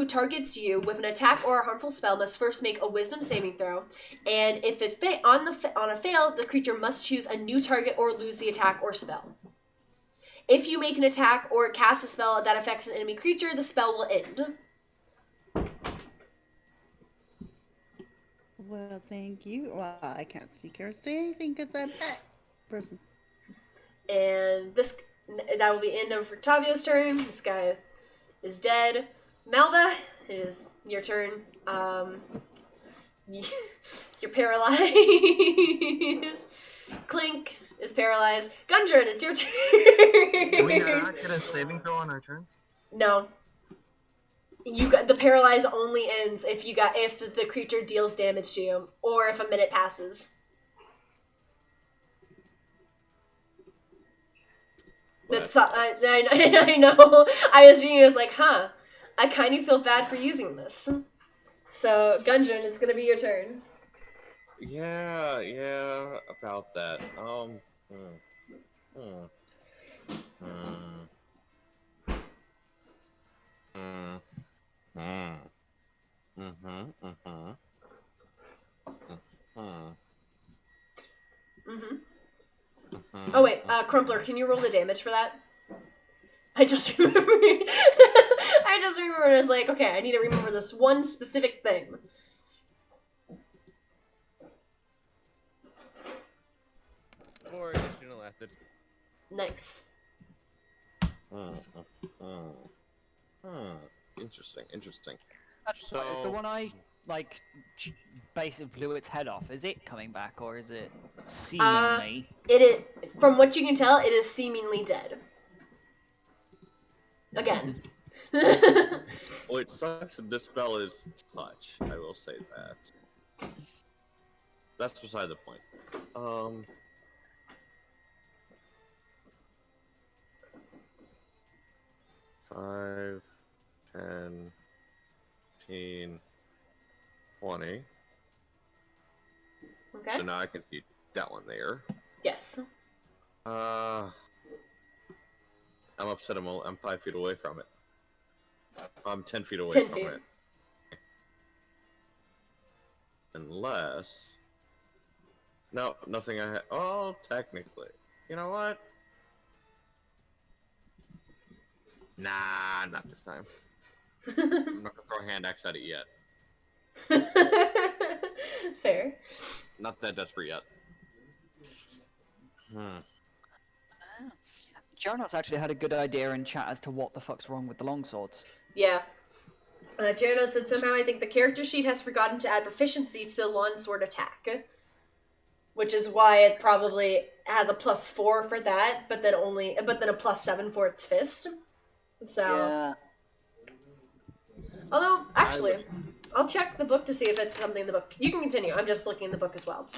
targets you with an attack or a harmful spell must first make a wisdom saving throw, and if it on a fail, the creature must choose a new target or lose the attack or spell. If you make an attack or cast a spell that affects an enemy creature, the spell will end. Well, thank you. Well, I can't speak or say anything because I'm that person. And that will be the end of Rictavio's turn. This guy is dead. Malva, it is your turn. You're paralyzed. Clink is paralyzed. Gundren, it's your turn. Do we not get a saving throw on our turns? No. The paralyze only ends if the creature deals damage to you, or if a minute passes. That's That I know. I was reading it as like, huh, I kind of feel bad for using this. So, Gunjan, it's gonna be your turn. Yeah, about that. Hmm, hmm, hmm, hmm, hmm, mm-hmm, mm-hmm, mm-hmm, Mm-hmm. Oh mm-hmm, wait, Crumpler, mm-hmm. can you roll the damage for that? I just remembered. I just remembered. I was like, okay, I need to remember this one specific thing. 4 additional acid. Nice. Hmm, hmm, hmm. Interesting. Is the So, one I like basically blew its head off? Is it coming back, or is it Uh, seemingly? it is, from what you can tell, it is seemingly dead. Again. well, it sucks that this spell is touch. I will say that. That's beside the point. 5, 10, 15, 20. Okay. So now I can see that one there. Yes. I'm upset. I'm 5 feet away from it. I'm 10 feet away 10 from feet. it. Unless... No, nothing I oh, technically. You know what? Nah, not this time. I'm not gonna throw a hand axe at it yet. Fair. Not that desperate yet. Jarnot's actually had a good idea in chat as to what the fuck's wrong with the longswords. Yeah. Jared said, somehow I think the character sheet has forgotten to add proficiency to the longsword attack. Which is why it probably has a +4 for that, but then a +7 for its fist. So... Yeah. Although, actually, I'll check the book to see if it's something in the book. You can continue. I'm just looking in the book as well.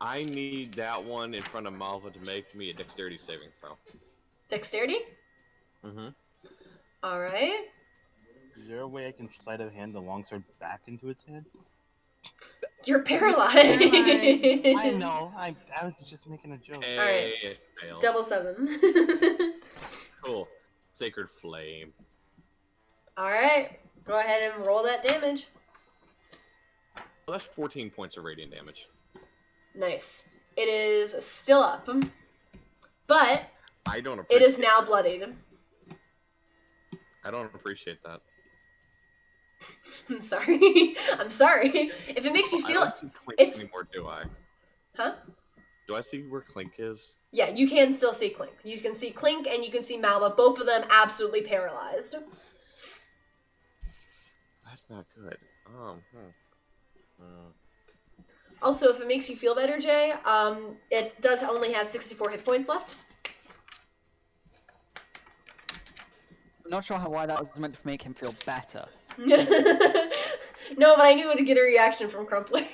I need that one in front of Malva to make me a dexterity saving throw. Dexterity? Alright. Is there a way I can sleight of hand the longsword back into its head? You're paralyzed. I know. I was just making a joke. Hey, it failed. Double 7. Cool. Sacred Flame. Alright. Go ahead and roll that damage. Well, that's 14 points of radiant damage. Nice. It is still up. But I don't it appreciate is now bloodied. I don't appreciate that. I'm sorry. I'm sorry. If it makes you feel... I don't see Clink anymore, do I? Huh? Do I see where Clink is? Yeah, you can still see Clink. You can see Clink and you can see Malva. Both of them absolutely paralyzed. That's not good. Also, if it makes you feel better, Jay, it does only have 64 hit points left. I'm not sure why that was meant to make him feel better. No, but I knew it would get a reaction from Crumpler.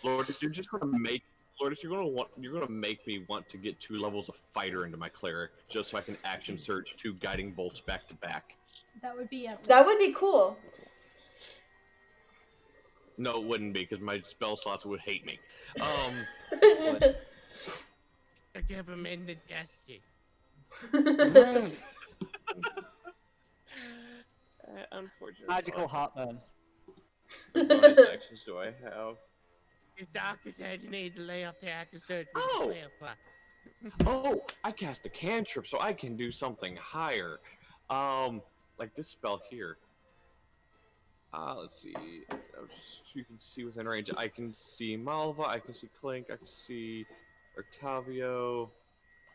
Lourdes, you're just gonna make Lourdes, you're gonna make me want to get 2 levels of fighter into my cleric just so I can action search 2 guiding bolts back to back. That would be epic. That would be cool. No, it wouldn't be because my spell slots would hate me. I give him indigestion. Unfortunately. Magical heartburn. What bonus actions do I have? His doctor said you need to lay off the active surgery. Oh, I cast a cantrip, so I can do something higher. Like this spell here. Let's see. You can see within range. I can see Malva, I can see Clink, I can see Octavio.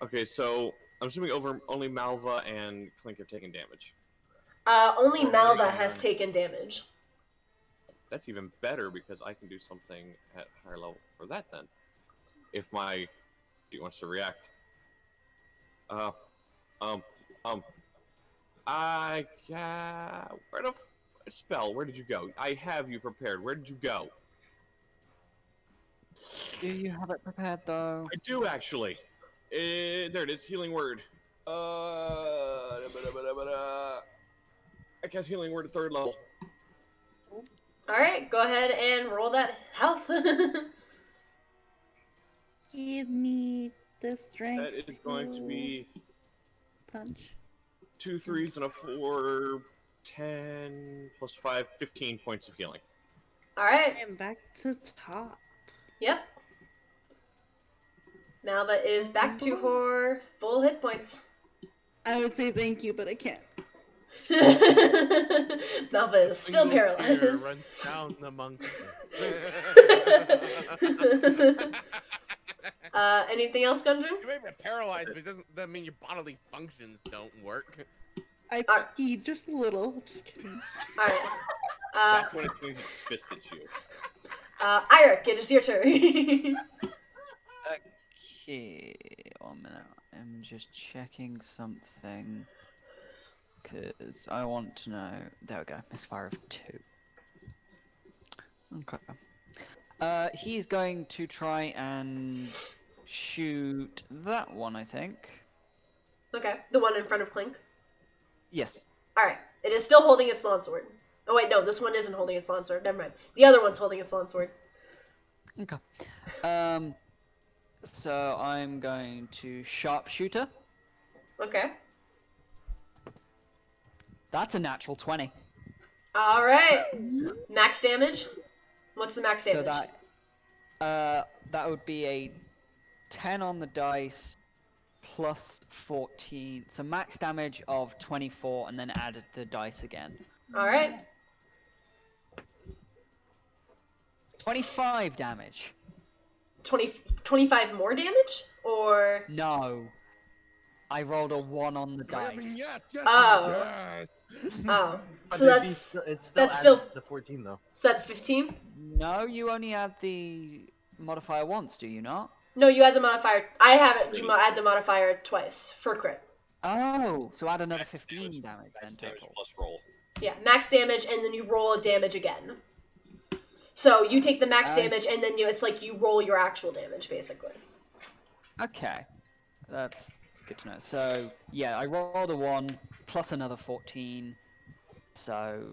Okay, so I'm assuming only Malva and Clink have taken damage. Only Malva has taken damage. That's even better because I can do something at higher level for that then. If my he wants to react. I got where the spell? Where did you go? I have you prepared. Where did you go? Do you have it prepared though? I do actually. There it is. Healing word. I cast healing word at 3rd level. Alright, go ahead and roll that health. Give me the strength. That is going to be punch. 2 3s and a 4, 10 plus 5, 15 points of healing. Alright. And back to top. Yep. Malva is back to her full hit points. I would say thank you, but I can't. Malva is still paralyzed. Runs down the monkey. Anything else, Gundren? You may be paralyzed, but it doesn't mean your bodily functions don't work. I peed just a little. Just kidding. Alright. That's when it's going to fist at you. Eirik, it is your turn. Okay, 1 minute. I'm just checking something. Because I want to know. There we go. Misfire of 2. Okay. He's going to try and shoot that one, I think. Okay, the one in front of Clink. Yes. Alright, it is still holding its longsword. Oh wait, no, this one isn't holding its longsword. Never mind. The other one's holding its longsword. Okay. So I'm going to sharpshooter. Okay. That's a natural 20. Alright. Max damage? What's the max damage? So that would be a 10 on the dice plus 14. So max damage of 24 and then add the dice again. Alright. 25 damage. 25 more damage? Or... No. I rolled a 1 on the dice. Oh. Oh. But So that's... it's that's still... the 14 though. So that's 15? No, you only add the modifier once, do you not? No, you add the modifier... I haven't. You add the modifier twice for crit. Oh, so add another 15 damage then total. Plus roll. Yeah, max damage, and then you roll a damage again. So you take the max damage, and then it's like you roll your actual damage, basically. Okay. That's good to know. So, yeah, I rolled a 1 plus another 14. So...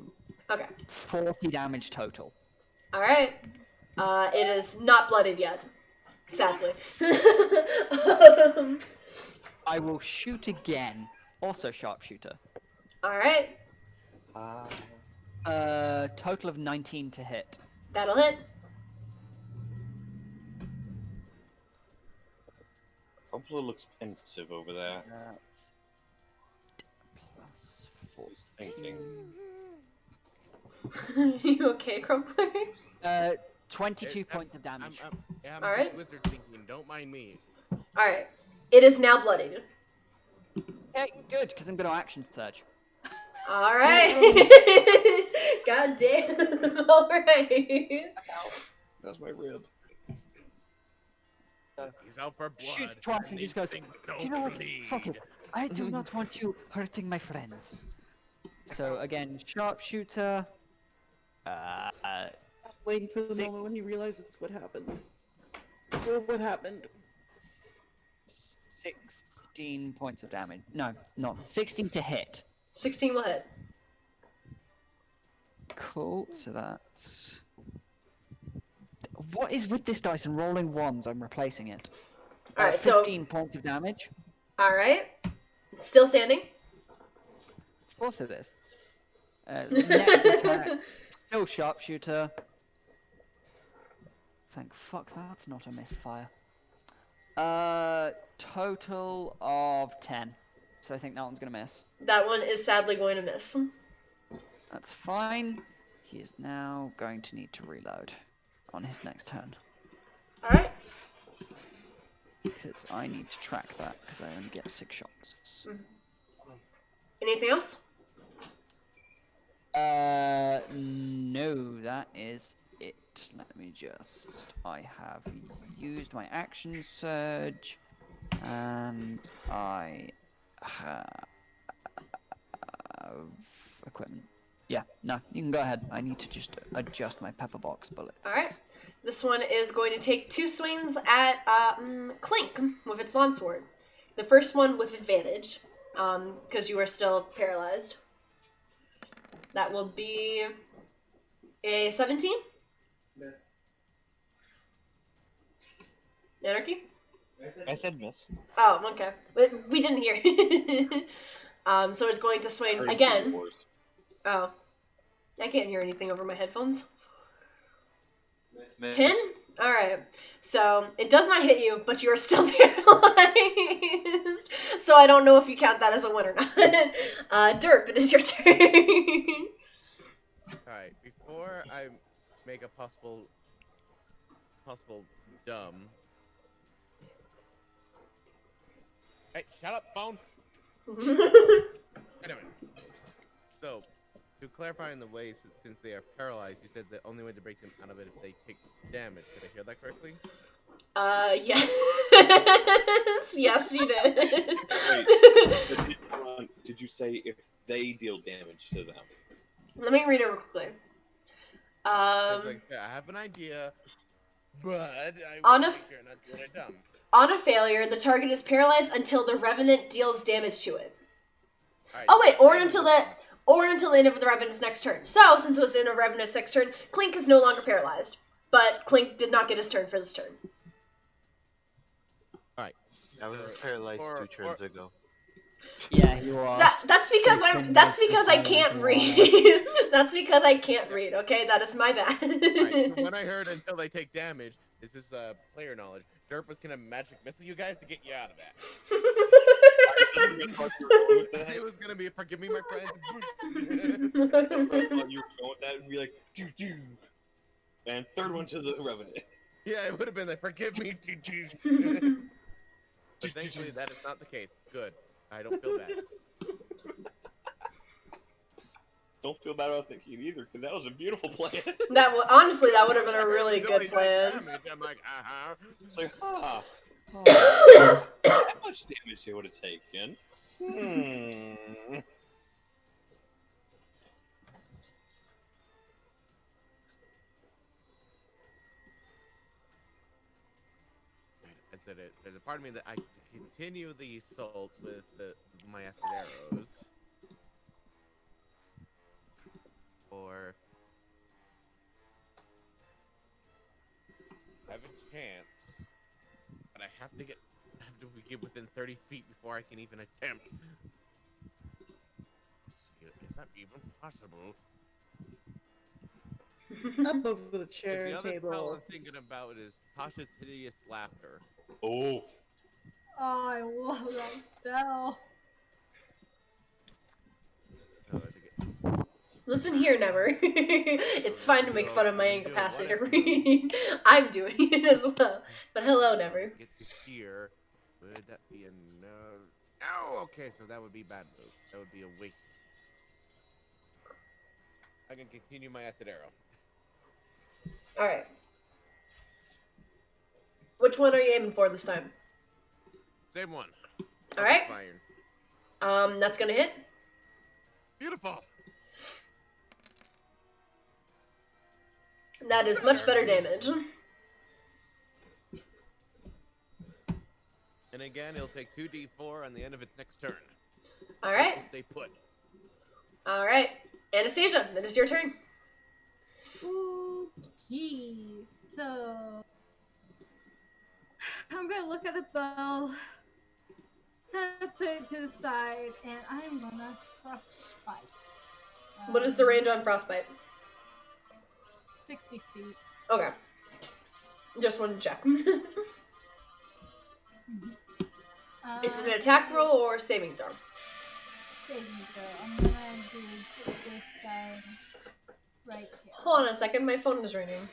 Okay. 40 damage total. Alright. It is not blooded yet. Sadly. I will shoot again. Also sharpshooter. Alright. Total of 19 to hit. That'll hit. A little expensive over there. That's plus 14. You okay, Crumpler? 22 points of damage. I'm Alright. just wizard thinking, don't mind me. Alright. It is now bloodied. Okay, good, because I'm going to action surge. Alright. God damn. Alright. That's my rib. He's out for blood. Shoots twice and just goes, do you know what? Fuck it. I do not want you hurting my friends. So again, sharpshooter. Waiting for the moment when he realizes what happens. Or what happened. 16 points of damage. No, not 16 to hit. 16 will hit. Cool, so that's... What is with this dice and rolling ones? I'm replacing it. Alright, 15 points of damage. Alright. Still standing? Of course it is. Next attack, still sharpshooter. Thank fuck that's not a misfire. Total of 10. So I think that one's gonna miss. That one is sadly going to miss. That's fine. He is now going to need to reload on his next turn. Alright. Because I need to track that, because I only get 6 shots. Anything else? No, that is it. Let me just... I have used my action surge, and I have equipment. Yeah, no, you can go ahead. I need to just adjust my pepper box bullets. Alright. This one is going to take 2 swings at Clink with its longsword. The first one with advantage, because you are still paralyzed. That will be a 17. Anarchy? I said miss. Oh, okay. We didn't hear. So it's going to swing Heard again. yours. Oh. I can't hear anything over my headphones. Miss. 10? Alright. So it does not hit you, but you are still paralyzed. So I don't know if you count that as a win or not. Derp, it is your turn. Alright, before I make a possible dumb. Hey, shut up, phone! Anyway, so, to clarify in the ways that since they are paralyzed, you said the only way to break them out of it if they take damage. Did I hear that correctly? Yes. Yes, you did. Wait, did you say if they deal damage to them? Let me read it real quickly. Like, I have an idea, but I On want a to make sure not doing it dumb. On a failure, the target is paralyzed until the revenant deals damage to it. Right, Oh wait, or damage until is- the end of the revenant's next turn. So, since it was in a revenant's next turn, Clink is no longer paralyzed. But Clink did not get his turn for this turn. Alright. I was paralyzed 2 turns ago. Yeah, he was. That's because I can't read. That's because I can't read, okay? That is my bad. Alright, so when I heard until they take damage, this is player knowledge. Derp was gonna magic missile you guys to get you out of that. It was gonna be forgive me, my friends. That's what I thought you were going with that and be like, doo. And third one to the revenant. Yeah, it would have been like forgive me. But thankfully that is not the case. Good. I don't feel bad. Don't feel bad about thinking either, because that was a beautiful plan. Honestly, that would have been a really Until good they take plan. damage, I'm like, It's like, that much damage they would have taken. I said it. There's a part of me that I continue the assault with my acid arrows. Or I have a chance, but I have to get within 30 feet before I can even attempt. Is that even possible? Up over the chair The and other spell table. I'm thinking about is Tasha's hideous laughter. Oh. Oh, I love that spell. So I think it, Listen here, Never. It's fine to make fun of my incapacity. I'm doing it as well. But hello, Never. get to here. Would that be a no? Oh, okay, so that would be bad move. That would be a waste. I can continue my acid arrow. Alright. Which one are you aiming for this time? Same one. Alright. Iron. That's gonna hit. Beautiful. That is much better damage. And again, it'll take 2d4 on the end of its next turn. Alright. It'll stay put. Alright. Anastasia, it is your turn. Okay, so I'm gonna look at the bow, put it to the side, and I'm gonna frostbite. What is the range on Frostbite? 60 feet. Okay. Just wanted to check. Is it an attack roll or a saving throw? Saving throw. I'm gonna do this guy right here. Hold on a second, my phone is ringing.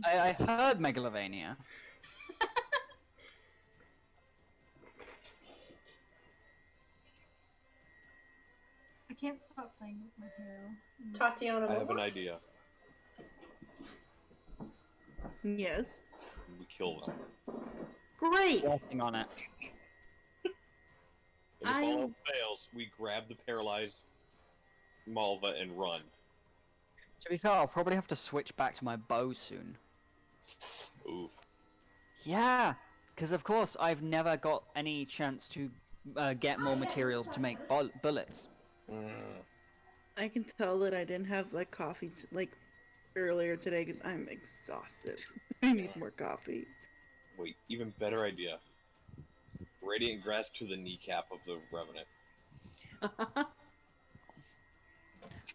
I heard Megalovania. I can't stop playing with my hero. Tatiana, I have an idea. Yes. We kill them. Great. Working on it. And if all else fails, we grab the paralyzed Malva and run. To be fair, I'll probably have to switch back to my bow soon. Oof. Yeah, because of course I've never got any chance to get more materials to make bullets. I can tell that I didn't have like coffee like earlier today because I'm exhausted. I need more coffee. Wait, even better idea. Radiant grasp to the kneecap of the Revenant.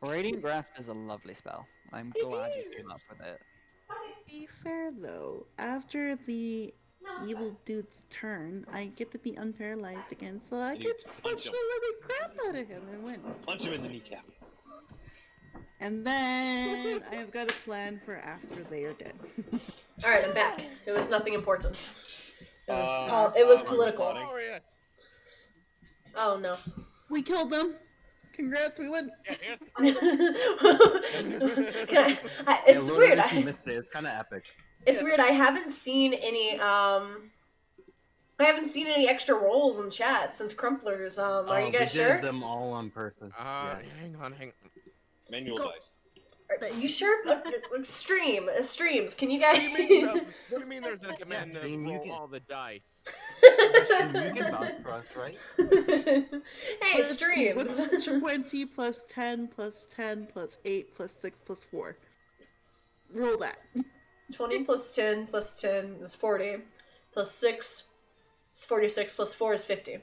Radiant Grasp is a lovely spell. I'm glad you came up with it. Be fair though, after the evil dude's turn, I get to be unparalyzed again, so I And can you just punch punch the him. living crap out of him and win. Punch him in the kneecap. And then I've got a plan for after they are dead. Alright, I'm back. It was nothing important. It was, Uh, it was we're political. applauding. Oh yes. Oh no. We killed them. Congrats, we win. Yeah, here's It's yeah, weird. Lord, you missed it. It's kind of epic. It's weird. I haven't seen any extra rolls in chat since Crumplers. Are you guys we sure? did them all on person. Yeah. hang on. Manual Go. dice. Are you sure? Streams. Can you What guys? do you mean? What do you mean? There's no command to Dream, you roll can- all the dice. You can vouch for us, right? Hey, Let's see, what's streams. 20 plus 10 plus 10 plus 8 plus 6 plus 4? Roll that. 20 plus 10 plus 10 is 40. Plus 6 is 46. Plus 4 is 50.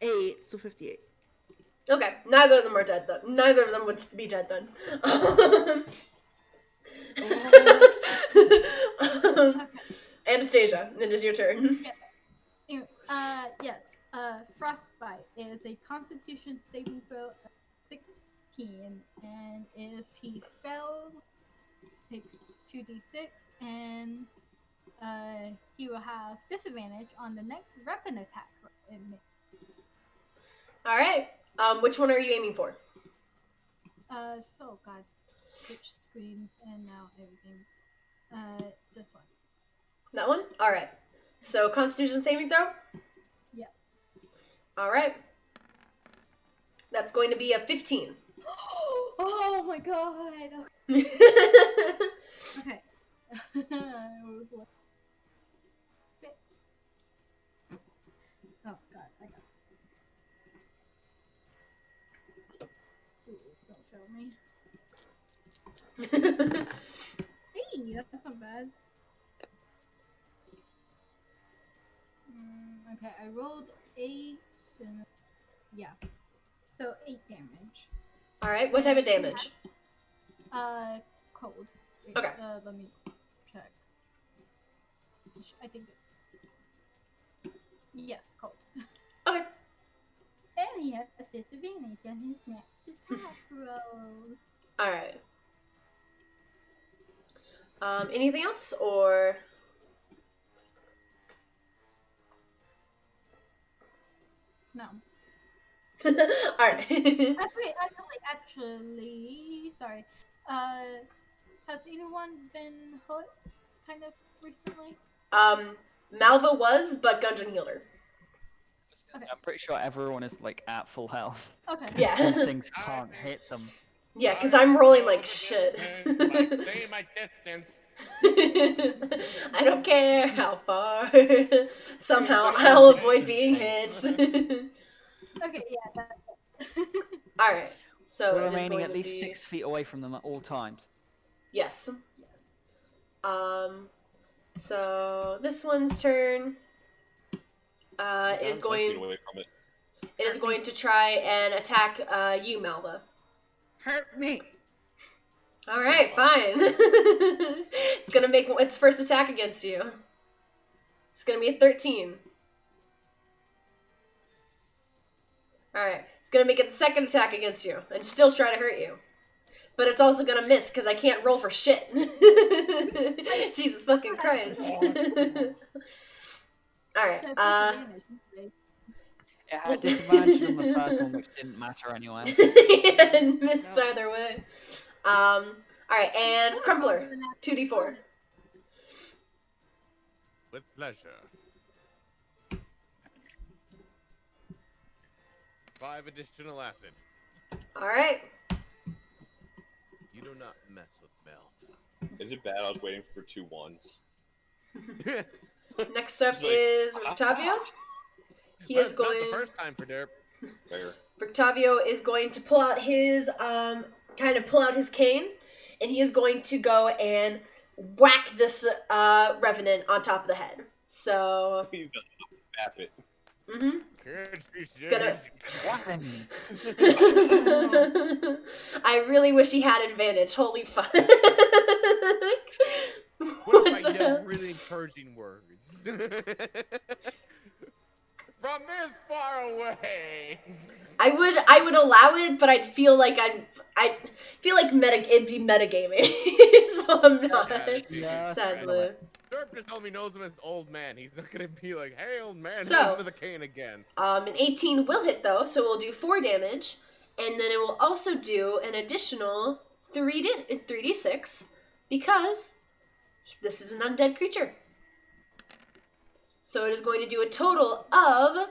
8, so 58. Okay, neither of them are dead then. Neither of them would be dead then. Anastasia, it is your turn. Yes. Frostbite is a Constitution saving throw of 16, and if he fails, takes 2d6, and he will have disadvantage on the next weapon attack it makes. Alright, which one are you aiming for? Oh god, switch screens, and now everything's this one. That one? Alright. So, Constitution saving throw? Yeah. Alright. That's going to be a 15. Oh my god! Okay. What was what? 6. Oh god, I got it. Dude, don't fail me. Hey, that's not bad. Okay, I rolled 8. And, yeah. So 8 damage. Alright, what type of damage? Cold. Wait, Okay. Let me check. I think it's. Yes, cold. Okay. And he has disadvantage on his next attack roll. Alright. Anything else, or... No. Alright. Actually, sorry. Has anyone been hurt kind of recently? Malva was, but Gungeon healed her. Okay. I'm pretty sure everyone is like at full health. Okay. Yeah. These things can't hit them. Yeah, because I'm rolling like shit. Stay my distance. I don't care how far. Somehow I'll avoid being hit. Okay, yeah, that's Alright, so We're it is remaining going at to least be... 6 feet away from them at all times. Yes. yes. So this one's turn. It is 10 feet going... away from it. It is going to try and attack you, Malva. Hurt me! Alright, fine. It's gonna make its first attack against you. It's gonna be a 13. Alright, it's gonna make its second attack against you, and still try to hurt you. But it's also gonna miss, because I can't roll for shit. Jesus fucking Christ. Alright, It had disadvantage on the first one, which didn't matter anyway. and missed either way. Alright, and Crumpler, 2d4. With pleasure. 5 additional acid. Alright. You do not mess with Mel. Is it bad? I was waiting for 2 1s. Next up It's like, is Octavio. He is Not going. the first time for Derp. Fair. Octavio is going to pull out his pull out his cane, and he is going to go and whack this revenant on top of the head. So. He's gonna bap it. Mm-hmm. It's gonna. I really wish he had advantage. Holy fuck. What if I yell really encouraging words? From this far away. I would allow it, but I'd feel like it'd be metagaming. So I'm not. Sadly. Derp just told me knows him as old man. He's not gonna be like, hey old man, So, hit him with a cane again. An 18 will hit though, so we'll do 4 damage, and then it will also do an additional 3d6 because this is an undead creature. So it is going to do a total of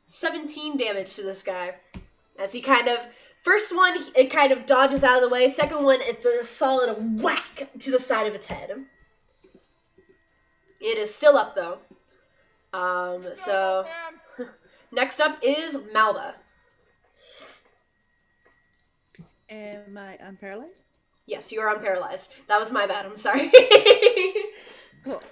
17 damage to this guy. As he first one, it kind of dodges out of the way. Second one, it's a solid whack to the side of its head. It is still up though. So next up is Malva. Am I unparalyzed? Yes, you are unparalyzed. That was my bad. I'm sorry. Cool.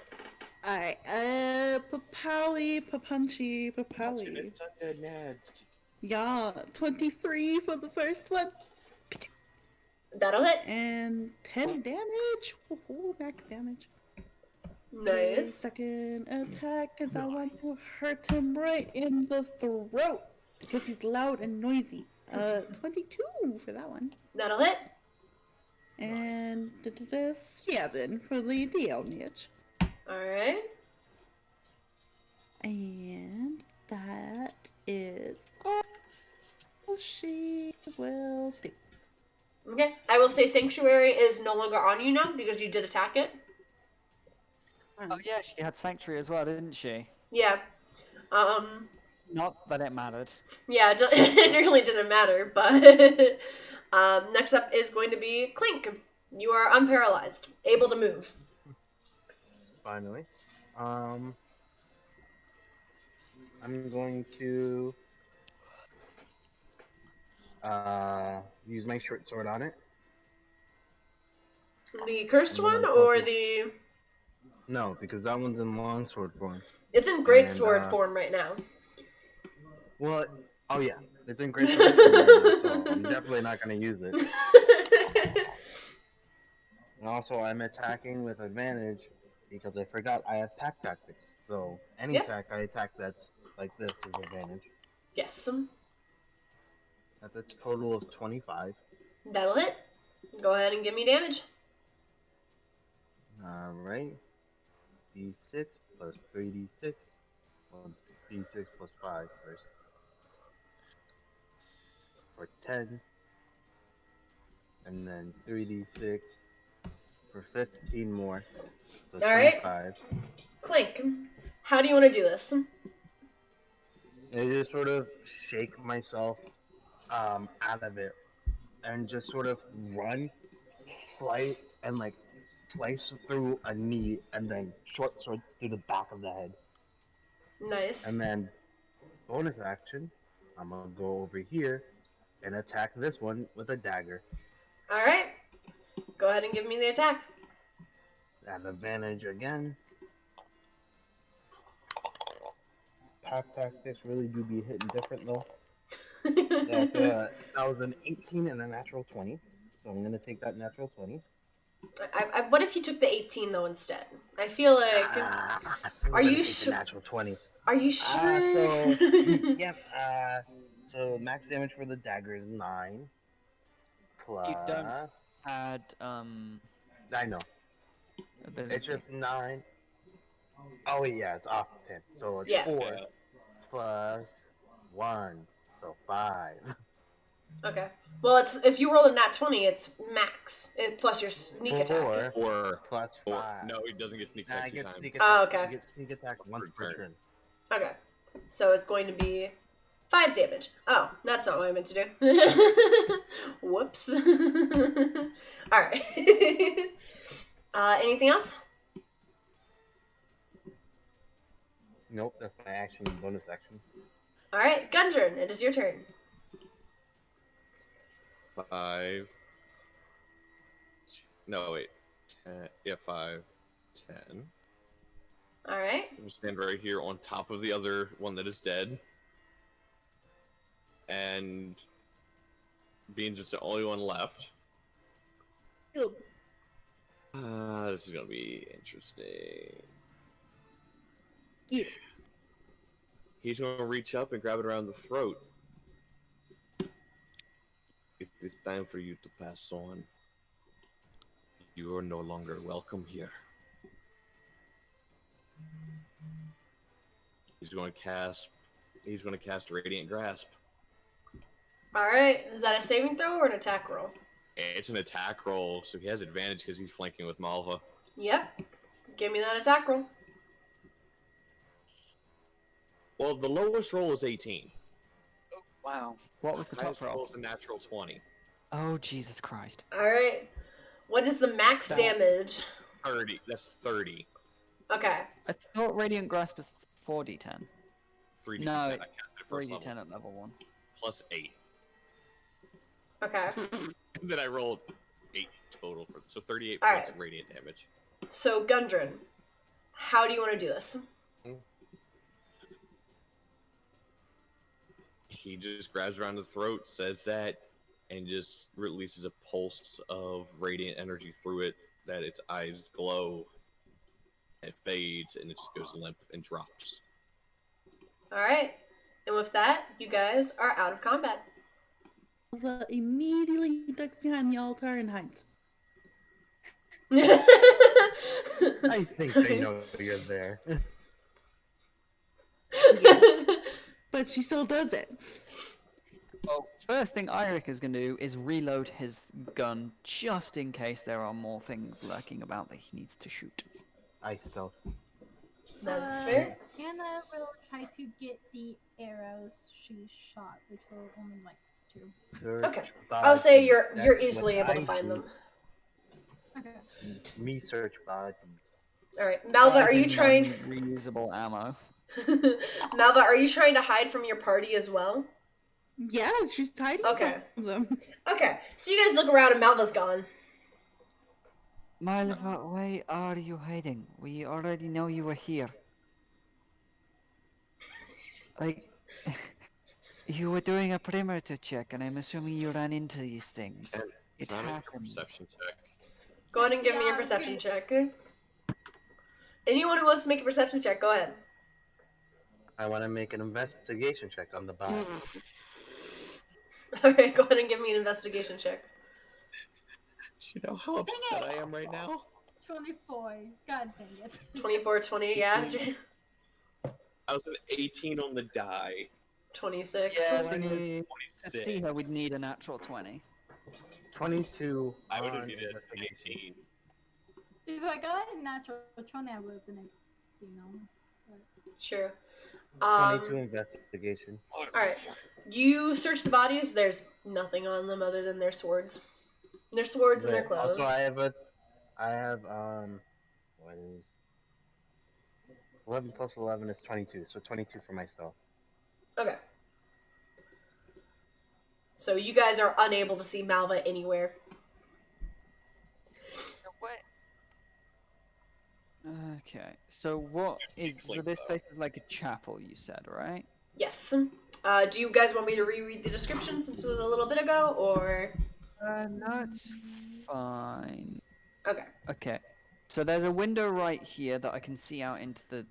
Alright, Papowie, Papunchy, Papowie. Undead Nads. Yeah, 23 for the first one. That'll hit. And 10 damage. Woohoo, max damage. Nice. Second attack, because I want to hurt him right in the throat. Because he's loud and noisy. 22 for that one. That'll hit. And 7 for the damage. Alright. And that is all she will do. Okay. I will say Sanctuary is no longer on you now because you did attack it. Oh yeah, she had Sanctuary as well, didn't she? Yeah. Not that it mattered. Yeah, it really didn't matter, but next up is going to be Clink. You are unparalyzed, able to move. Finally. I'm going to use my short sword on it. The cursed And then one I'll or focus- the... No, because that one's in long sword form. It's in great And, sword form right now. Well, oh yeah, it's in great sword form right now, so I'm definitely not going to use it. And also, I'm attacking with advantage because I forgot I have pack tactics. So any attack I attack that's like this is advantage. Yes. That's a total of 25. That'll hit. Go ahead and give me damage. Alright. D6 plus 3d6. Well, d6 plus 5 first. For 10. And then 3d6 for 15 more. So Alright. 25. Clink, how do you want to do this? I just sort of shake myself out of it and just sort of run, flight, and like slice through a knee and then short sword through the back of the head. Nice. And then bonus action, I'm gonna go over here and attack this one with a dagger. Alright. Go ahead and give me the attack. At advantage again. Pack tactics really do be hitting different though. That was an 18 and a natural 20. So I'm gonna take that natural 20. What if you took the 18 though instead? I feel like... Are you sure? Natural 20. Are you sure? So max damage for the dagger is 9. Plus... You don't add, I know. ability. It's just 9. Oh yeah, it's off 10. So it's 4 plus 1. So 5. Okay. Well, it's if you roll a nat 20, it's max. Plus your sneak attack. 4 plus 5. No, he doesn't get sneak attack 2 times. Sneak Oh, attack. okay. You get sneak attack once per turn. Okay. So it's going to be 5 damage. Oh, that's not what I meant to do. Whoops. Alright. Anything else? Nope, that's my action, bonus action. Alright, Gundren, it is your turn. 5. No, wait. 10. Yeah, 5, 10. Alright. I'm gonna stand right here on top of the other one that is dead. And being just the only one left. This is gonna be interesting. Yeah. He's gonna reach up and grab it around the throat. It is time for you to pass on. You are no longer welcome here. He's going to cast Radiant Grasp. Alright, is that a saving throw or an attack roll? It's an attack roll, so he has advantage because he's flanking with Malva. Yep. Give me that attack roll. Well, the lowest roll is 18. Wow. What was the top Highest roll roll? is a natural 20. Oh, Jesus Christ. Alright. What is the max damage? 30. That's 30. Okay. I thought Radiant Grasp was 4d10. 3d10. No, I it's cast it first 3d10 level. at level 1. Plus 8. Okay. And then I rolled 8 total. So 38 All points right. of radiant damage. So, Gundren, how do you want to do this? He just grabs around the throat, says that, and just releases a pulse of radiant energy through it, that its eyes glow. It fades, and it just goes limp and drops. Alright. And with that, you guys are out of combat. Malva immediately ducks behind the altar and hides. I think they know you're there. But she still does it. Well, first thing Eirik is going to do is reload his gun just in case there are more things lurking about that he needs to shoot. I stealth. That's fair. Anna will try to get the arrows she shot, which will only like 2. Search Okay. body. I'll say you're That's easily what able to I find do. them. Okay. Me search body. Alright. Malva, are As you in trying... reusable ammo? Malva, are you trying to hide from your party as well? Yeah, she's hiding Okay. from them. Okay. So you guys look around and Malva's gone. Malva, why are you hiding? We already know you were here. Like, you were doing a perimeter check, and I'm assuming you ran into these things. And It can I make a happens. perception check? Go ahead and give me a Yeah, perception okay. check. Anyone who wants to make a perception check, go ahead. I want to make an investigation check on the body. Okay, go ahead and give me an investigation check. Do you know how upset I am right now? 24. God dang it. 24, 20, yeah. I was an 18 on the die. 26. Yeah, Thing is, 26. to see her, we'd need a natural 20. 22. I would have on needed investigation. 19. If I got a natural 20, I would have been able to see them. Sure. 22 investigation. Alright. You search the bodies, there's nothing on them other than their swords. Their swords and their But clothes. also, I have what is 11 plus 11 is 22, so 22 for myself. Okay. So you guys are unable to see Malva anywhere. So what? Okay. So what is? So this place is like a chapel, you said, right? Yes. Do you guys want me to reread the description since it was a little bit ago, or? No, it's fine. Okay. Okay. So there's a window right here that I can see out into the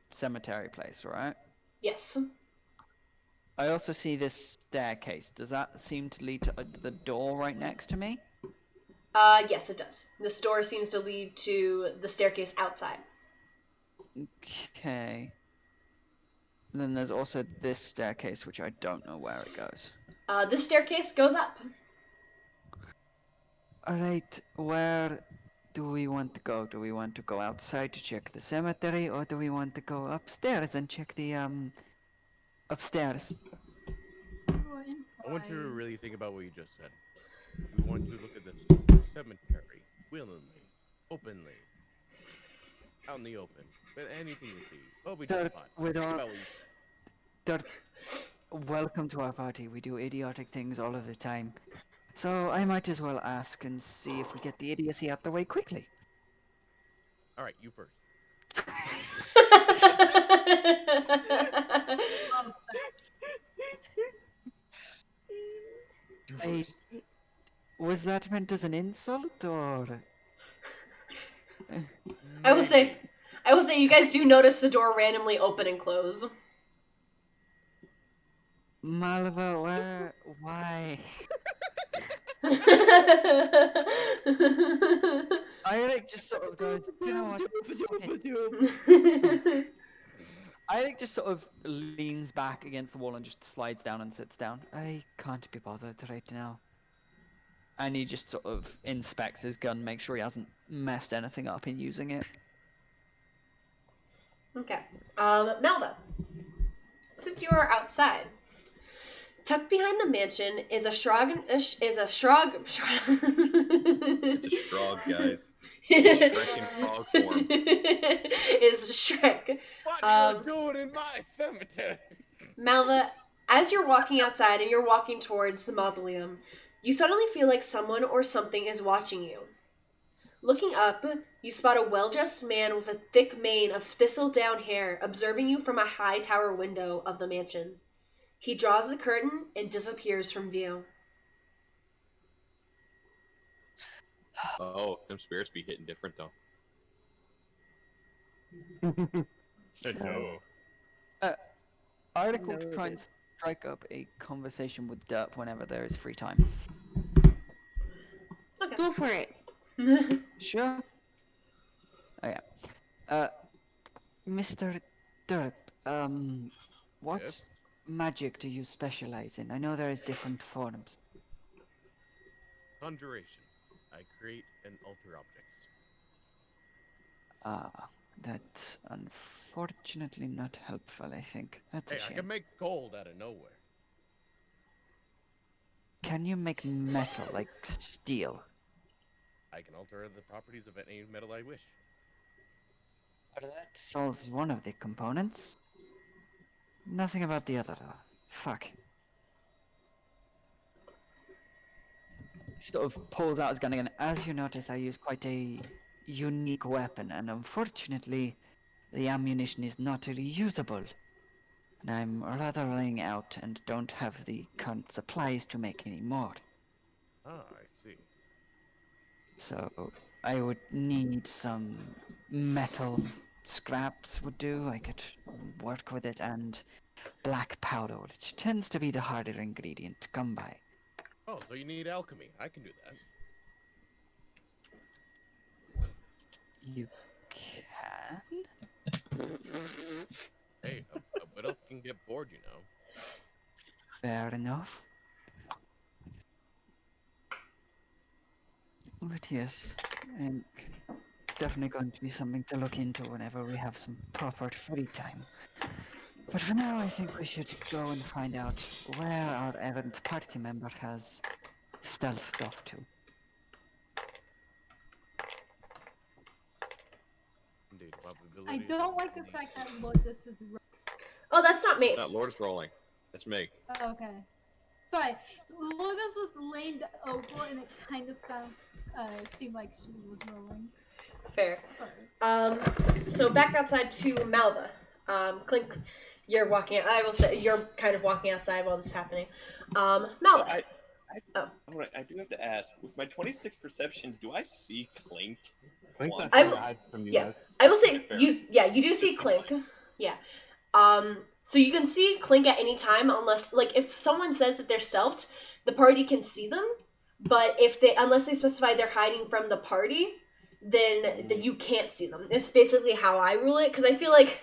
cemetery place, right? Yes. I also see this staircase. Does that seem to lead to the door right next to me? Yes, it does. This door seems to lead to the staircase outside. Okay. And then there's also this staircase, which I don't know where it goes. This staircase goes up. Alright, where do we want to go? Do we want to go outside to check the cemetery, or do we want to go upstairs and check the, upstairs? inside. I want you to really think about what you just said. We want to look at this cemetery willingly, openly, out in the open, with anything you see. It'll be just Dirk, fine. with Think our about what you said. Dirk, welcome to our party. We do idiotic things all of the time. So I might as well ask and see if we get the idiocy out the way quickly. All right, you first. Love You I- first. Was that meant as an insult, or...? I will say, Maybe. you guys do notice the door randomly open and close. Malva, where... Why? Eirik just sort of goes, do you know what? Okay. Eirik just sort of leans back against the wall and just slides down and sits down. I can't be bothered right now. And he just sort of inspects his gun, makes sure he hasn't messed anything up in using it. Okay. Melva, since you are outside, tucked behind the mansion is a Strahd. It's a Strahd, guys. It's Shrek in frog form. Is Shrek. What are you doing in my cemetery? Malva, as you're walking outside and you're walking towards the mausoleum, you suddenly feel like someone or something is watching you. Looking up, you spot a well-dressed man with a thick mane of thistle-down hair observing you from a high tower window of the mansion. He draws the curtain and disappears from view. Oh, them spirits be hitting different though. No. Eirik will No, try they- and strike up a conversation with Derp whenever there is free time. Okay. Go for it. Sure. Oh yeah. Mr. Derp, what Yes? magic do you specialize in? I know there is different forms. Conjuration. I create and alter objects. That's unfortunately not helpful, I think. That's a Hey, I shame. can make gold out of nowhere. Can you make metal, like steel? I can alter the properties of any metal I wish. But that solves one of the components. Nothing about the other, though. Fuck. Sort of pulls out his gun again. As you notice, I use quite a unique weapon, and unfortunately, the ammunition is not reusable. And I'm rather running out and don't have the current supplies to make any more. Ah, I see. So I would need some metal scraps would do. I could work with it, and black powder, which tends to be the harder ingredient to come by. Oh, so you need alchemy. I can do that. You can? Hey, a widow can get bored, you know. Fair enough. But yes, I think it's definitely going to be something to look into whenever we have some proper free time. But for now, I think we should go and find out where our errant party member has stealthed off to. Indeed. I Probability don't like the indeed. fact that Lotus is Oh, that's not me. It's not Lord's rolling. That's me. okay. Sorry, Lotus was laying over and it kind of seemed like she was rolling. Fair. Sorry. So back outside to Malva. Clink, you're walking. I will say you're kind of walking outside while this is happening. Malva. I do have to ask. With my 26 perception, do I see Clink? Clink One. not I trying will- to hide from you yeah. guys. I will say Fair. you do see Just Clink. fine. Yeah. So you can see Clink at any time unless if someone says that they're stealthed, the party can see them. But unless they specify they're hiding from the party, then you can't see them. It's basically how I rule it, because I feel like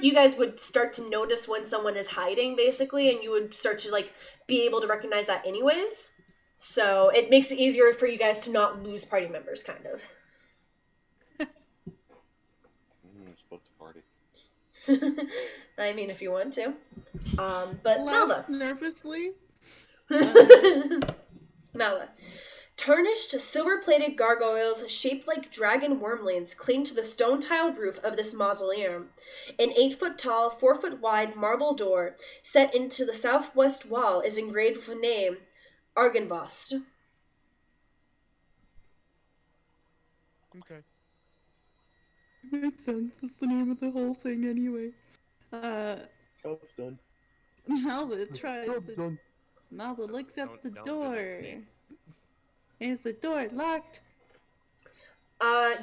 you guys would start to notice when someone is hiding, basically, and you would start to be able to recognize that anyways. So it makes it easier for you guys to not lose party members, kind of. Split the party. I mean, if you want to. But Laughs Malva. nervously. Malva. Tarnished, silver-plated gargoyles shaped like dragon wormlings cling to the stone-tiled roof of this mausoleum. An 8-foot-tall, 4-foot-wide marble door set into the southwest wall is engraved with the name Argynvost. Okay. Makes sense. That's the name of the whole thing anyway. Job's done. Malva tries Job's to. done. Malva looks at the Don't do door. that to me. Is the door locked?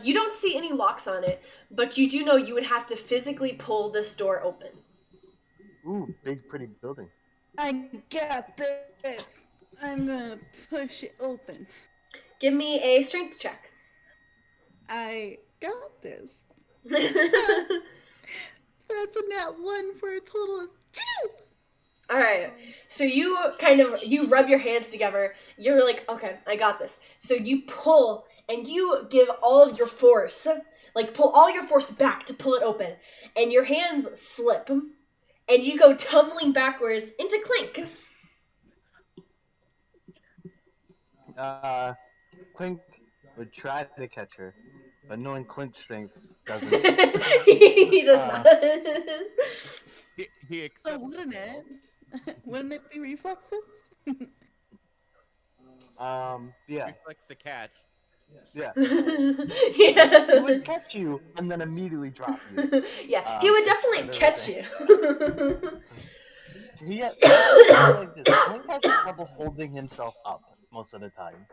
You don't see any locks on it, but you do know you would have to physically pull this door open. Ooh, big pretty building. I got this. I'm gonna push it open. Give me a strength check. I got this. That's a nat 1 for a total of 2. All right. So you rub your hands together. You're like, okay, I got this. So you pull and you give all of your force, like pull all your force back to pull it open, and your hands slip, and you go tumbling backwards into Clink. Clink would try to catch her, but knowing Clink's strength doesn't. He does not. He So accepts. wouldn't it? Wouldn't it be reflexes? Yeah. Reflex the catch. Yeah. Yeah. He would catch you and then immediately drop you. Yeah, he would definitely another catch thing. you. He like this. Clink has trouble holding himself up most of the time.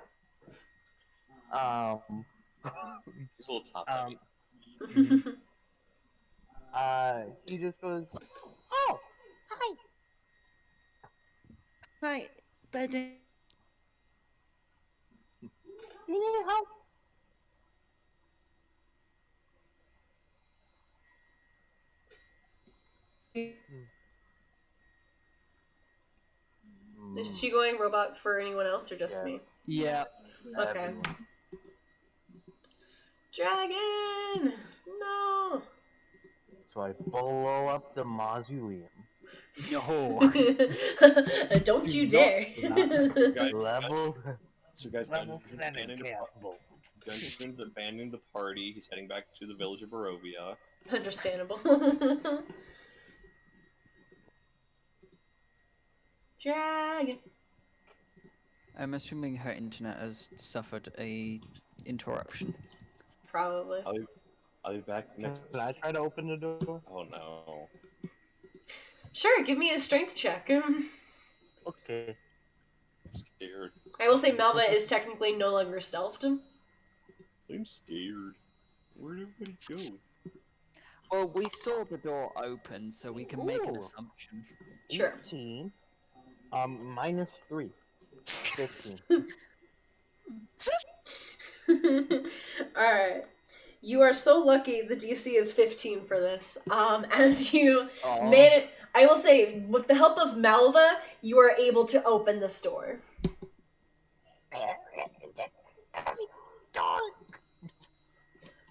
He's a little top heavy. He just goes, "Oh, hi." Hi, bedroom. You need help? Is she going robot for anyone else or just me? Yeah. Okay. Everyone. Dragon! No! So I blow up the mausoleum. No. Don't Do you not dare. Guys, Level. so guys, Level Dungeon's 7 abandoned, castable. Dungeon's abandoned the party. He's heading back to the village of Barovia. Understandable. Dragon. I'm assuming her internet has suffered a interruption. Probably. I'll be back next. Can I try to open the door? Oh no. Sure, give me a strength check. Okay. I'm scared. I will say Melva is technically no longer stealthed. I'm scared. Where'd everybody go? Well, we saw the door open, so we can make an Ooh. assumption. Sure. 18. Minus 3. 15. Alright. You are so lucky the DC is 15 for this. As you manage, I will say, with the help of Malva, you are able to open this door.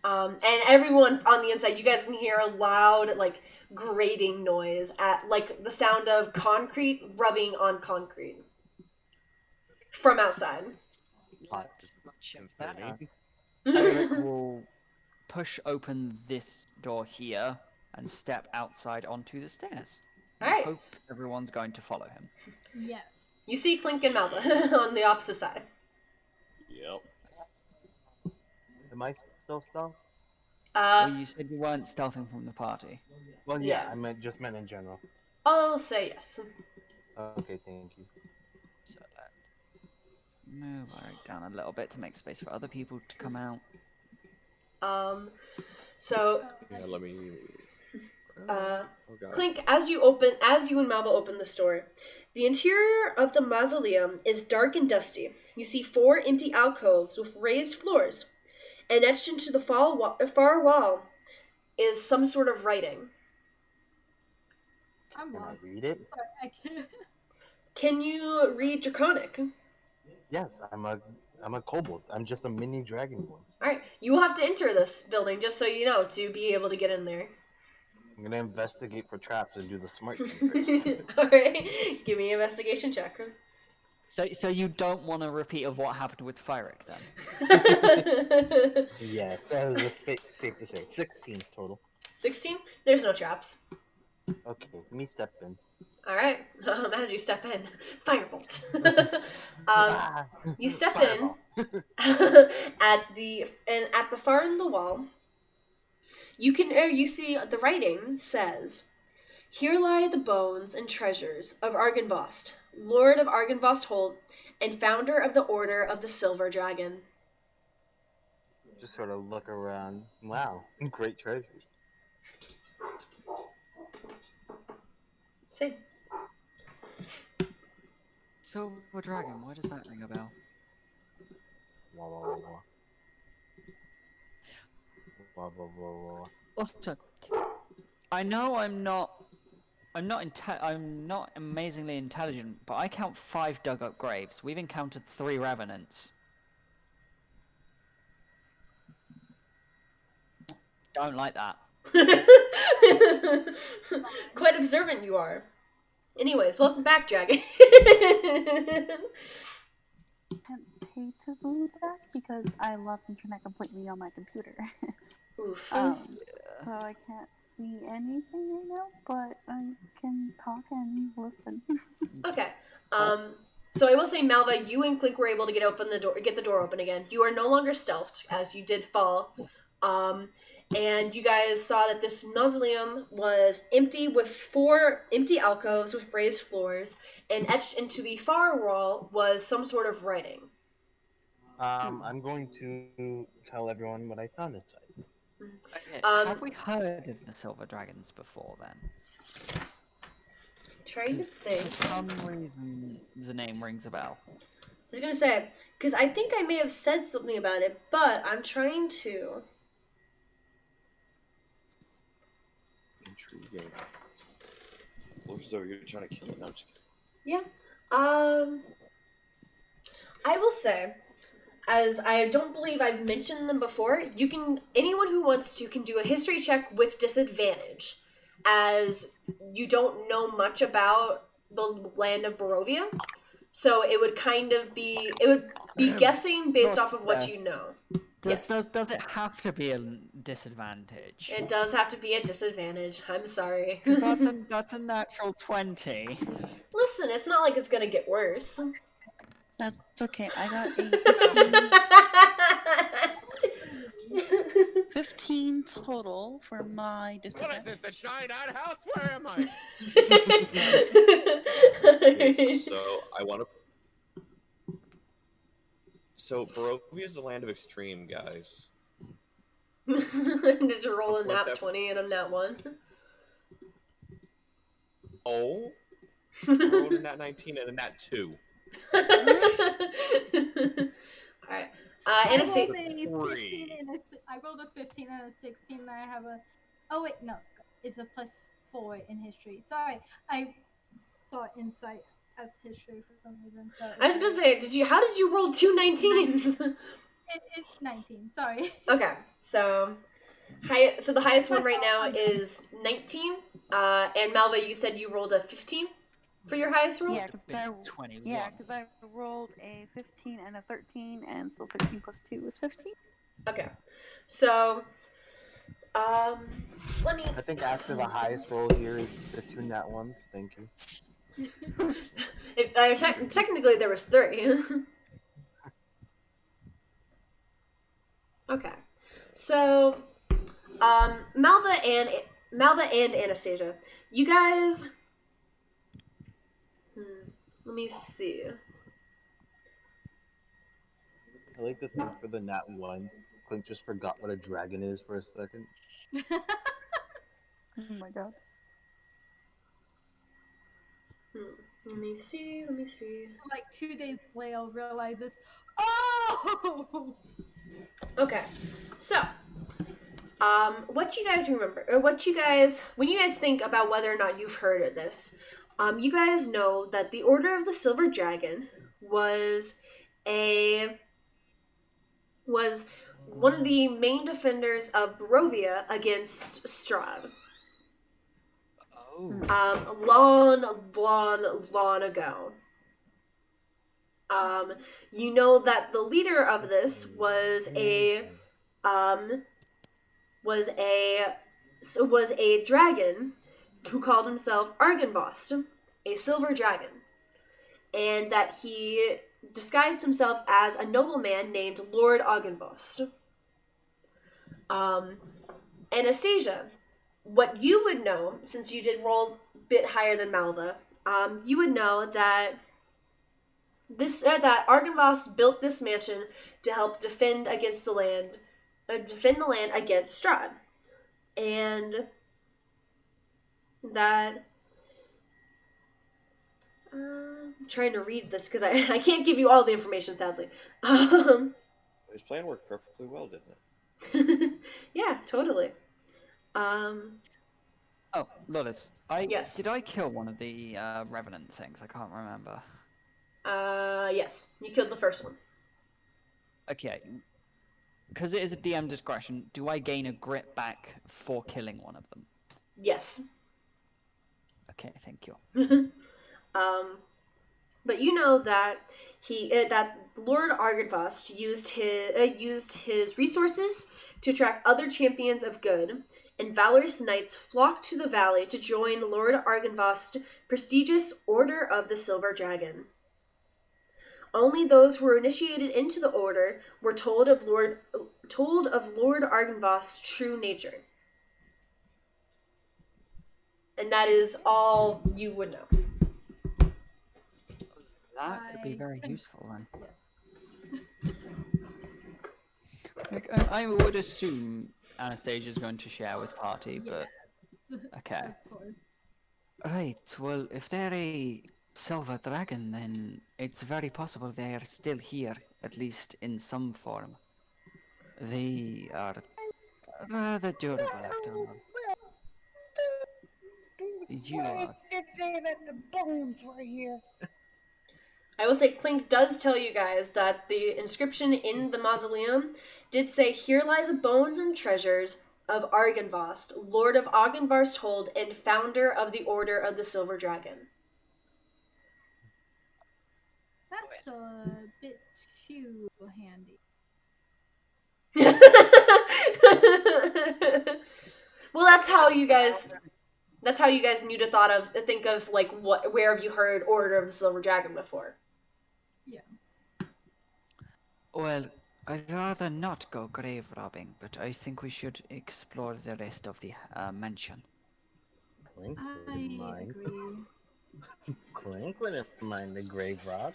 And everyone on the inside, you guys can hear a loud, like, grating noise at, like, the sound of concrete rubbing on concrete from outside. Let's check that out. Concerning. Eric will push open this door here and step outside onto the stairs. I Alright. hope everyone's going to follow him. Yes. You see Clink and Malva on the opposite side. Yep. Am I still stealth? Well, you said you weren't stealthing from the party. Well, Yeah. yeah, I just meant in general. I'll say yes. Okay, thank you. So let's move Eric down a little bit to make space for other people to come out. So Yeah, let me. Uh, Oh god. Clink, as you and Malva open the door, the interior of the mausoleum is dark and dusty. You see 4 empty alcoves with raised floors, and etched into the far wall is some sort of writing. I'm Can I lost. read it? Sorry, I can't. Can you read Draconic? Yes, I'm a kobold. I'm just a mini dragonborn. Alright, you will have to enter this building, just so you know, to be able to get in there. I'm gonna investigate for traps and do the smart thing first. Alright, give me an investigation check. So you don't want a repeat of what happened with Fyric then? Yes, that was safe to say. 16 total. 16? There's no traps. Okay, let me step in. Alright, as you step in, firebolt. Ah, You step in fireball. at the far end of the wall. You see the writing says, "Here lie the bones and treasures of Argynvost, Lord of Argynvost Holt, and founder of the Order of the Silver Dragon." Just sort of look around. Wow, great treasures. Same. Silver Dragon, why does that ring a bell? Wah, wah, wah, wah. Wah, wah, wah, wah. Also, I know I'm not amazingly intelligent, but I count 5 dug up graves. We've encountered 3 revenants. Don't like that. Quite observant you are. Anyways, welcome back, Dragon. Can't pay to believe that because I lost internet completely on my computer. Oof. So I can't see anything right now, but I can talk and listen. Okay. So I will say, Malva, you and Clink were able to get the door open again. You are no longer stealthed, as you did fall. And you guys saw that this mausoleum was empty, with 4 empty alcoves with raised floors, and etched into the far wall was some sort of writing. I'm going to tell everyone what I found inside. Okay, Um, have we heard of the Silver Dragons before then? Trying to 'Cause think. for some reason the name rings a bell. I was gonna say, because I think I may have said something about it, but I'm trying to. Intriguing. Looks as though you're trying to kill it. No, I'm just kidding. Yeah. I will say, as I don't believe I've mentioned them before, anyone who wants to can do a history check with disadvantage, as you don't know much about the land of Barovia. So it would be guessing based off of what you know. Yes. Does it have to be a disadvantage? It does have to be a disadvantage. I'm sorry. Because that's a natural 20. Listen, it's not like it's gonna get worse. That's okay. I got a 15 total for my What is disadvantage. this, a Shine-Eyed house? Where am I? So I want to. So Barovia is the land of extreme, guys. Did you roll a Point nat that- 20 and a nat 1? Oh, I rolled a nat 19 and a nat 2. Alright. I rolled Anastasia. a 15 Three. and I rolled a 15 and a 16, and I have a. Oh wait, no, it's a +4 in history. Sorry, I saw insight as history for some reason. So I was gonna say, how did you roll 2 19s? It's 19. Sorry. Okay, so the highest one right now is 19. And Malva, you said you rolled a 15 for your highest roll? Yeah, because I 21. rolled a 15 and a 13, and so 13 plus 2 is 15. Okay. So, let me. I think after the highest roll here is the 2 nat ones. Thank you. Technically, there was 3. Okay. So, Malva and Anastasia, you guys. Let me see. I like to think for the nat 1, Clint just forgot what a dragon is for a second. Oh my god. Let me see. Like 2 days later, realizes, oh. Okay, so, what you guys remember, or when you guys think about whether or not you've heard of this, you guys know that the Order of the Silver Dragon was one of the main defenders of Barovia against Strahd. Oh. Long ago. You know that the leader of this was a was a dragon who called himself Argynvost, a silver dragon, and that he disguised himself as a nobleman named Lord Argynvost. Anastasia, what you would know, since you did roll a bit higher than Malva, you would know that that Argynvost built this mansion to help defend the land against Strahd, and that I'm trying to read this because I can't give you all the information, sadly. His plan worked perfectly well, didn't it? Yeah, totally. Oh, Lolis, Yes. did I kill one of the revenant things? I can't remember. Yes, you killed the first one. Okay, because it is a DM discretion. Do I gain a grit back for killing one of them? Yes. Okay, thank you. But you know that that Lord Argynvost used his resources to attract other champions of good, and valorous knights flocked to the valley to join Lord Argynvost's prestigious Order of the Silver Dragon. Only those who were initiated into the order were told of Lord Argynvost's true nature. And that is all you would know. That could be very useful then. Yeah. Like, I would assume Anastasia's going to share with party, but okay. Of course. Right, well, if they're a silver dragon, then it's very possible they are still here, at least in some form. They are rather durable after all. You are. It did say that the bones were here. I will say Clink does tell you guys that the inscription in the mausoleum did say, "Here lie the bones and treasures of Argynvost, Lord of Argynvarsthold and founder of the Order of the Silver Dragon." That's a bit too handy. Well, that's how you guys knew to think of like where have you heard Order of the Silver Dragon before? Yeah. Well, I'd rather not go grave robbing, but I think we should explore the rest of the mansion. Clink I wouldn't mind. agree. Clink wouldn't mind the grave rob.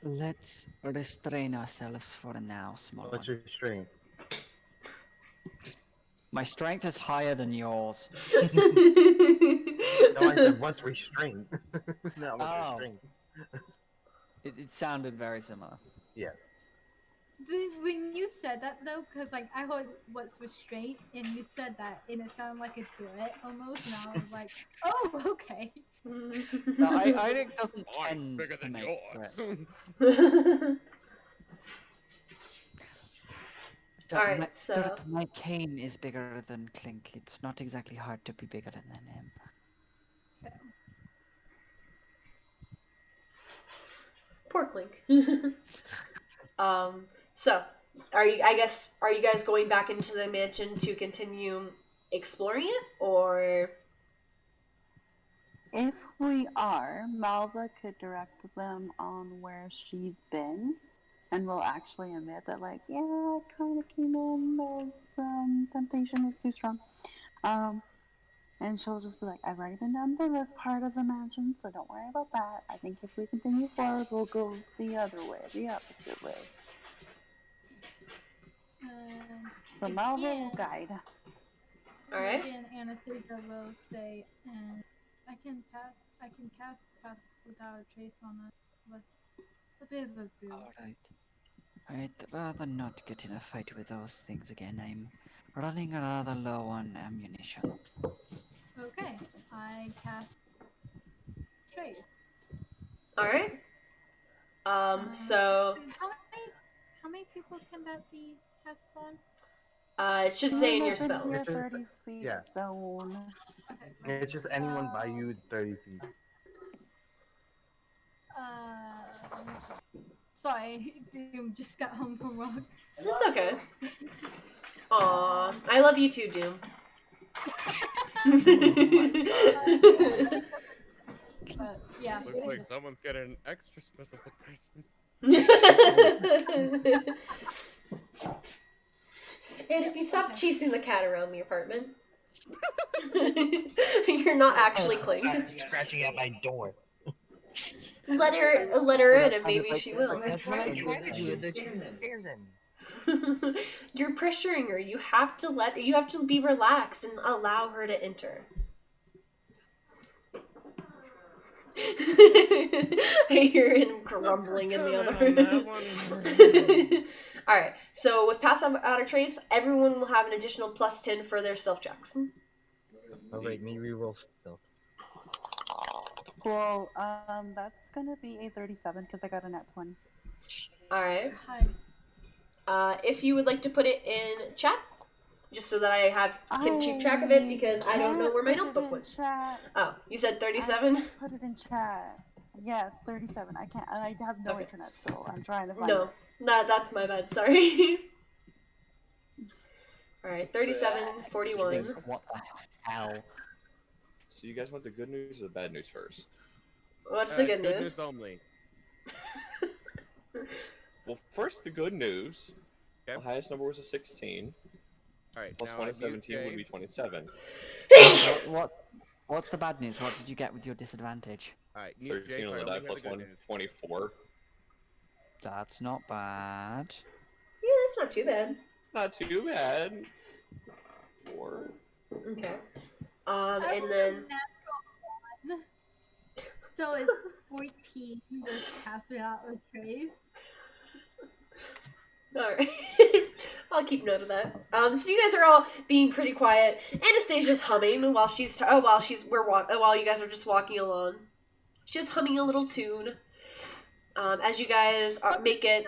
Let's restrain ourselves for now, small What's one. your strength? My strength is higher than yours. No, I said what's restraint. Not what's Oh. restraint. It sounded very similar. Yes. When you said that though, because like I heard what's restraint, and you said that, and it sounded like a threat almost, and I was like, oh, okay. No, Eirik doesn't Mine's tend bigger to than make yours. threats. Alright, so My cane is bigger than Clink. It's not exactly hard to be bigger than him. poor Clink. So are you guys going back into the mansion to continue exploring it, or If we are, Malva could direct them on where she's been, and we'll actually admit that, like, yeah, I kind of came in, those temptation was too strong. And she'll just be like, I've already been down to this part of the mansion, so don't worry about that. I think if we continue forward, we'll go the other way, the opposite way. So Malva will guide. Alright. Again, Anastasia will say, and I can cast pass without a trace on it. Was a bit of a boo. Alright. I'd rather not get in a fight with those things again. I'm running rather low on ammunition. Okay, I cast trace. Alright. So How many people can that be cast on? It should say in your Within your spells. 30 feet Yeah. zone. It's just anyone by you 30 feet. Let me see. Sorry, Doom just got home from work. It's okay. Aw, I love you too, Doom. But yeah. Looks like someone's getting an extra special for Christmas. And if you stop chasing the cat around the apartment, you're not actually clean. Scratching at my door. Let her in, and maybe she will. That's what I tried to do. The stairs in. You're pressuring her. You have to be relaxed and allow her to enter. I hear him grumbling in the other room. Alright, so with Pass Outer Trace, everyone will have an additional plus 10 for their stealth checks. Oh wait, me reroll still. Cool. That's gonna be a 37 because I got a nat 20. Alright. Hi. If you would like to put it in chat, just so that I can keep track of it, because I don't know where my notebook went. Chat. Oh, you said 37? Put it in chat. Yes, 37. I can't. I have no internet still. I'm trying to find No, it. that's my bad. Sorry. All right, 37, 41. What the hell? So you guys want the good news or the bad news first? What's the good Good news? news only. Well, first the good news. Okay. The highest number was a 16. All right. Plus now 1 I is 17 mute would be Jay. 27. What's the bad news? What did you get with your disadvantage? All right. Mute Jay. 13 on So I the die only have the plus good 1, news. 24. That's not bad. Yeah, that's not too bad. It's not too bad. 4. Okay. I And rolled then a natural 1. So it's 14 just cast without a trace. all right, I'll keep note of that. So you guys are all being pretty quiet. Anastasia's humming while while you guys are just walking along. She's humming a little tune. As you guys make it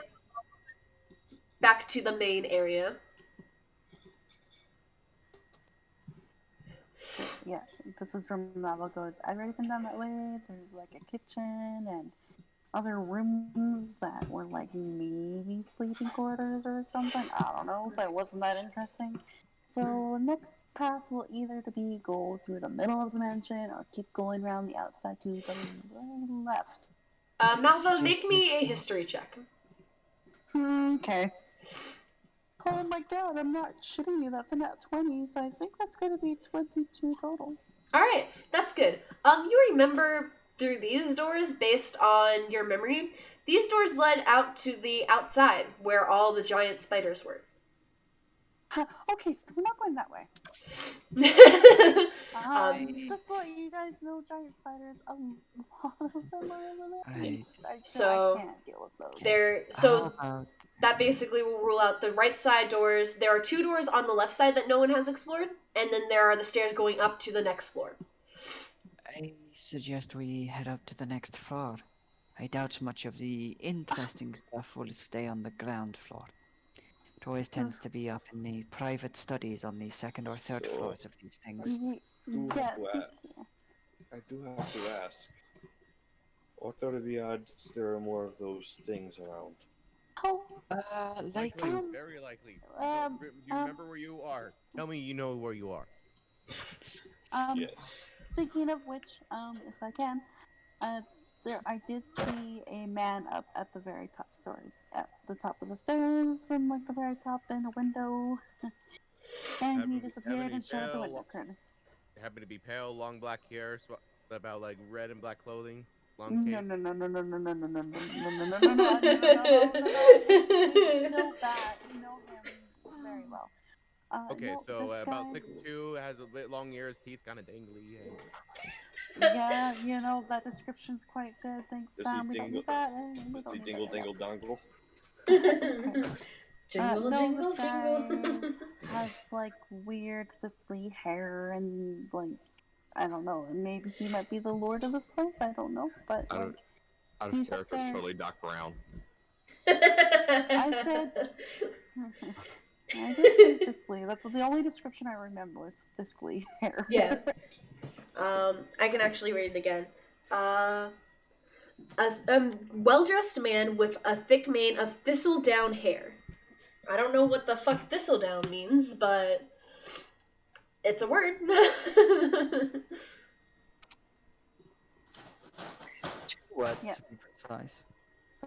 back to the main area. Yeah, this is from Malvo goes, I've already been down that way. There's like a kitchen and other rooms that were like maybe sleeping quarters or something. I don't know, but it wasn't that interesting. So next path will either to be go through the middle of the mansion or keep going around the outside to the left. Malvo, make me a history check. Okay. Oh my god, I'm not shitting you. That's a nat 20, so I think that's going to be 22 total. Alright, that's good. You remember through these doors, based on your memory, these doors led out to the outside, where all the giant spiders were. Okay, so we're not going that way. Just to let you guys know, giant spiders, a lot of them are over there. Right. So I can't deal with those. That basically will rule out the right side doors. There are 2 doors on the left side that no one has explored, and then there are the stairs going up to the next floor. I suggest we head up to the next floor. I doubt much of the interesting stuff will stay on the ground floor. It always tends to be up in the private studies on the second or third floors of these things. Yes. I do have to ask. What are the odds there are more of those things around? Oh, Likely, very likely. Do you remember where you are? Tell me you know where you are. Yes. Speaking of which, if I can, I did see a man up at the very top stairs, at the top of the stairs, and like the very top in a window, and he disappeared and shut the window curtain. Happen to be pale, long black hair, about like red and black clothing, No, long cape. no, no, no, no, no, no, no, no, no, no, no, no, no, no. You know that. You know him very well. Okay, no, so this about guy- 6'2", has a bit long ears, teeth kind of dangly. Yeah, you know, that description's quite good. Thanks, Does Sam. he We don't dingle? need that. And we Does don't he need dingle that. dingle dongle? Jingle, No, jingle, this guy jingle. has like weird thistly hair and like I don't know. Maybe he might be the lord of this place. I don't know, but Out like of he's character, it's upstairs. totally Doc Brown. I said. I did say thistly. That's the only description I remember was thistly hair. Yeah. I can actually read it again. A well-dressed man with a thick mane of thistledown hair. I don't know what the fuck thistledown means, but it's a word. Two words Yeah. to be precise.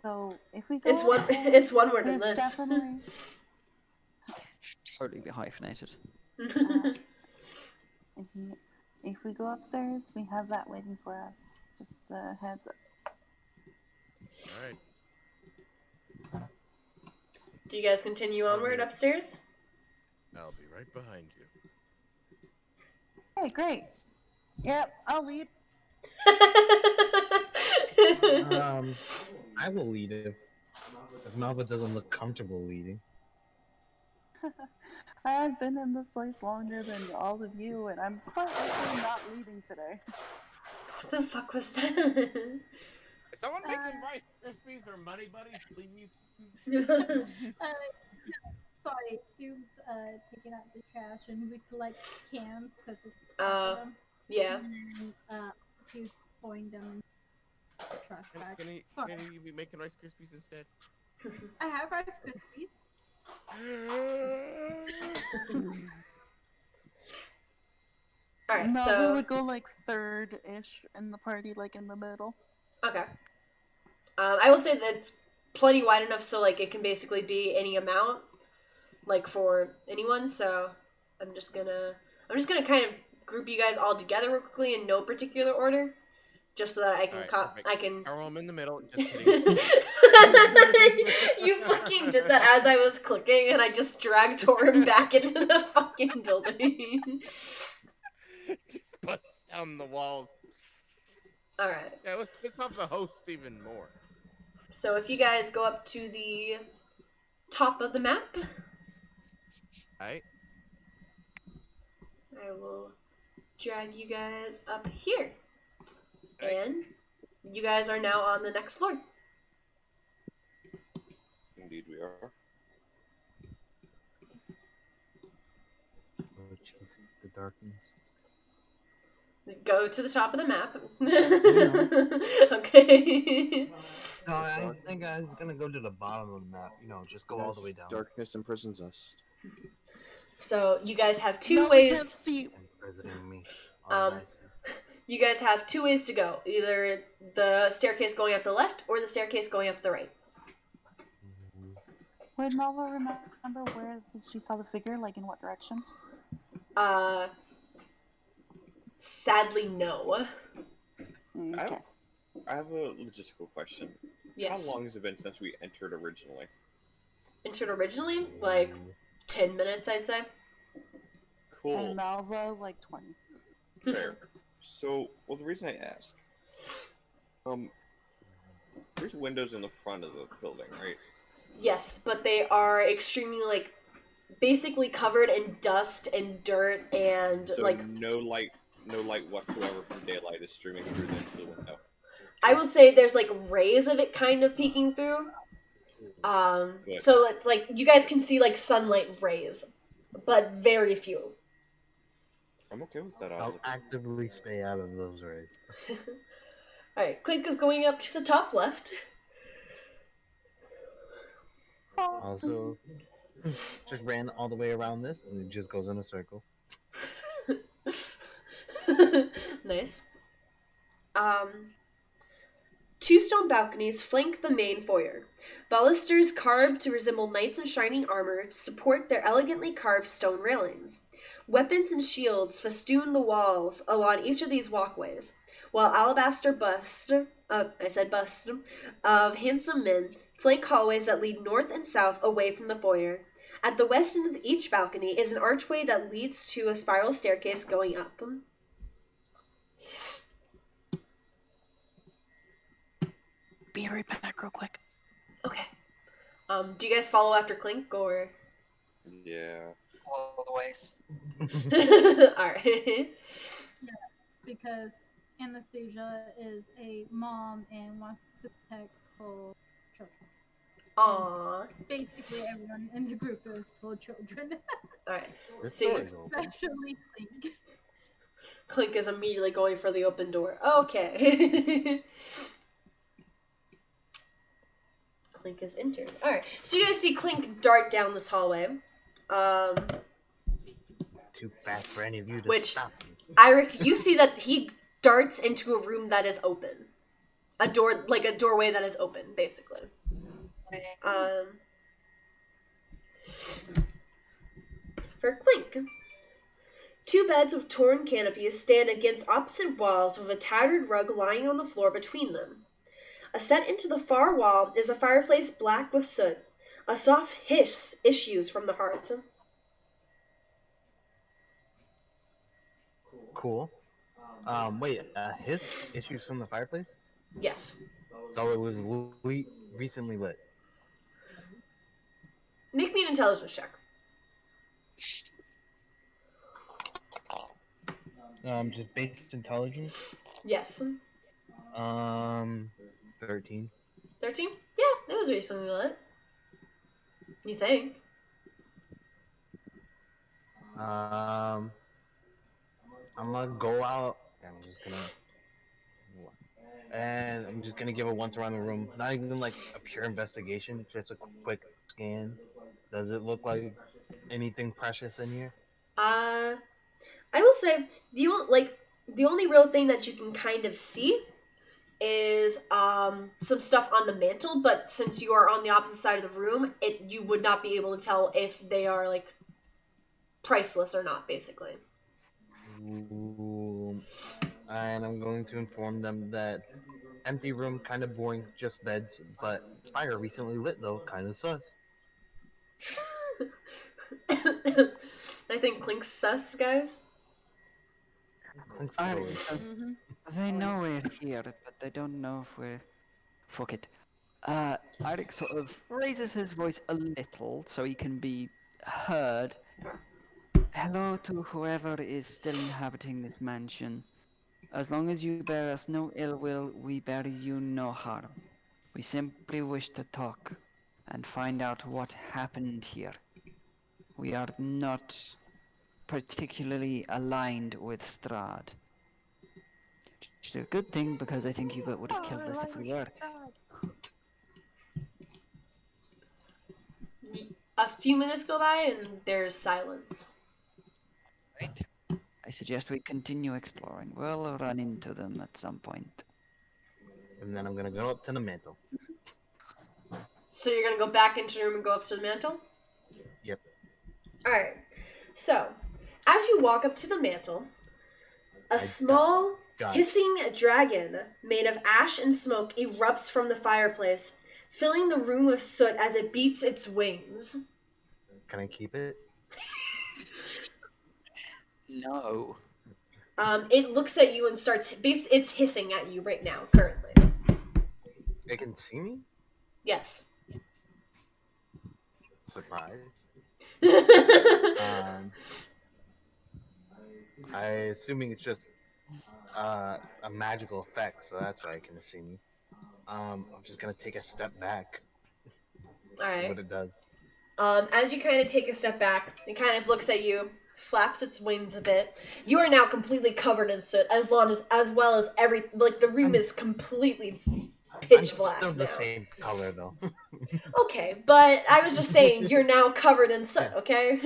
So if we go It's one. upstairs, It's one word in there's this. definitely Should totally be hyphenated. if we go upstairs, we have that waiting for us. Just heads up. All right. Do you guys continue onward upstairs? I'll be right behind you. Hey, great. Yep, I'll lead. I will lead if Malva doesn't look comfortable leading. I've been in this place longer than all of you, and I'm quite likely not leading today. What the fuck was that? Is someone making Rice Krispies or Money Buddies, please? Sorry, Tube's taking out the trash, and we collect cans because we them. Yeah. And he's pouring them in the trash bag. Can he be making Rice Krispies instead? I have Rice Krispies. Alright, No, so we would go like third-ish in the party, like in the middle. okay. I will say that it's plenty wide enough so like it can basically be any amount, like for anyone. So I'm just gonna kind of group you guys all together real quickly in no particular order, just so that I can Right, I can. I'm in the middle. Just kidding. You fucking did that as I was clicking, and I just dragged Torin back into the fucking building. Just bust down the walls. All right. Yeah, let's piss off the host even more. So if you guys go up to the top of the map, Alright. I will drag you guys up here. And you guys are now on the next floor. Indeed, we are. Chase the darkness. Go to the top of the map. Okay. No, I think I was gonna go to the bottom of the map. Just go all the way down. Darkness imprisons us. So you guys have two No, we ways. can't see. President me. You guys have two ways to go. Either the staircase going up the left or the staircase going up the right. Would Malva remember where she saw the figure? Like in what direction? Sadly, no. Okay. I have a logistical question. Yes. How long has it been since we entered originally? Entered originally? Like 10 minutes, I'd say. Cool. And Malva, like 20. Fair. So, well, the reason I ask, there's windows in the front of the building, right? Yes, but they are extremely, like, basically covered in dust and dirt and, So like... no light whatsoever from daylight is streaming through them to the window. I will say there's, like, rays of it kind of peeking through. So it's, like, you guys can see, like, sunlight rays, but very few. I'm okay with that. I'll actively stay out of those rays. Alright, Clink is going up to the top left. Also, just ran all the way around this, and it just goes in a circle. Nice. Two stone balconies flank the main foyer. Balusters carved to resemble knights in shining armor support their elegantly carved stone railings. Weapons and shields festoon the walls along each of these walkways, while alabaster busts, of handsome men flank hallways that lead north and south away from the foyer. At the west end of each balcony is an archway that leads to a spiral staircase going up. Be right back real quick. Okay. Do you guys follow after Clink, or? Yeah. All the ways. Alright. Yes, because Anastasia is a mom and wants to protect her children. Aww. Basically, everyone in the group is full children, Alright. This See, door is open. especially Clink. Clink is immediately going for the open door. Okay. Clink is entered. Alright. So you guys see Clink dart down this hallway. Too fast for any of you to Which- stop me. Eirik, you see that he darts into a room that is open. A door, like a doorway that is open, basically. For Clink, two beds with torn canopies stand against opposite walls with a tattered rug lying on the floor between them. Set into the far wall is a fireplace black with soot. A soft hiss issues from the hearth. Cool. Wait, his issues from the fireplace? Yes. So it was recently lit. Make me an intelligence check. Just basic intelligence. Yes. 13. 13? Yeah, it was recently lit. You think? I'm gonna go out. I'm just gonna give a once around the room. Not even like a pure investigation, just a quick scan. Does it look like anything precious in here? I will say the only real thing that you can kind of see is some stuff on the mantle, but since you are on the opposite side of the room, you would not be able to tell if they are like priceless or not, basically. Ooh. And I'm going to inform them that empty room, kind of boring, just beds, but fire recently lit though, kind of sus. I think Clink's sus, guys. Clink's I- story. because Mm-hmm. they know we're here, but they don't know if we're. Fuck it. Eric sort of raises his voice a little so he can be heard. Hello to whoever is still inhabiting this mansion. As long as you bear us no ill will, we bear you no harm. We simply wish to talk and find out what happened here. We are not particularly aligned with Strahd. Which is a good thing because I think you would have killed us if we were. A few minutes go by and there's silence. Right. I suggest we continue exploring. We'll run into them at some point. And then I'm gonna go up to the mantle. So you're gonna go back into the room and go up to the mantle? Yep. Alright. So, as you walk up to the mantle, a small Got it. hissing dragon made of ash and smoke erupts from the fireplace, filling the room with soot as it beats its wings. Can I keep it? No. It looks at you and it's hissing at you right now, currently. It can see me? Yes. Surprise. I assuming it's just a magical effect, so that's why it can see me. I'm just gonna take a step back. See Alright. what it does. As you kind of take a step back, it kind of looks at you, flaps its wings a bit. You are now completely covered in soot, as well as the room is completely pitch black Still the now. same color though. Okay, but I was just saying you're now covered in soot, okay?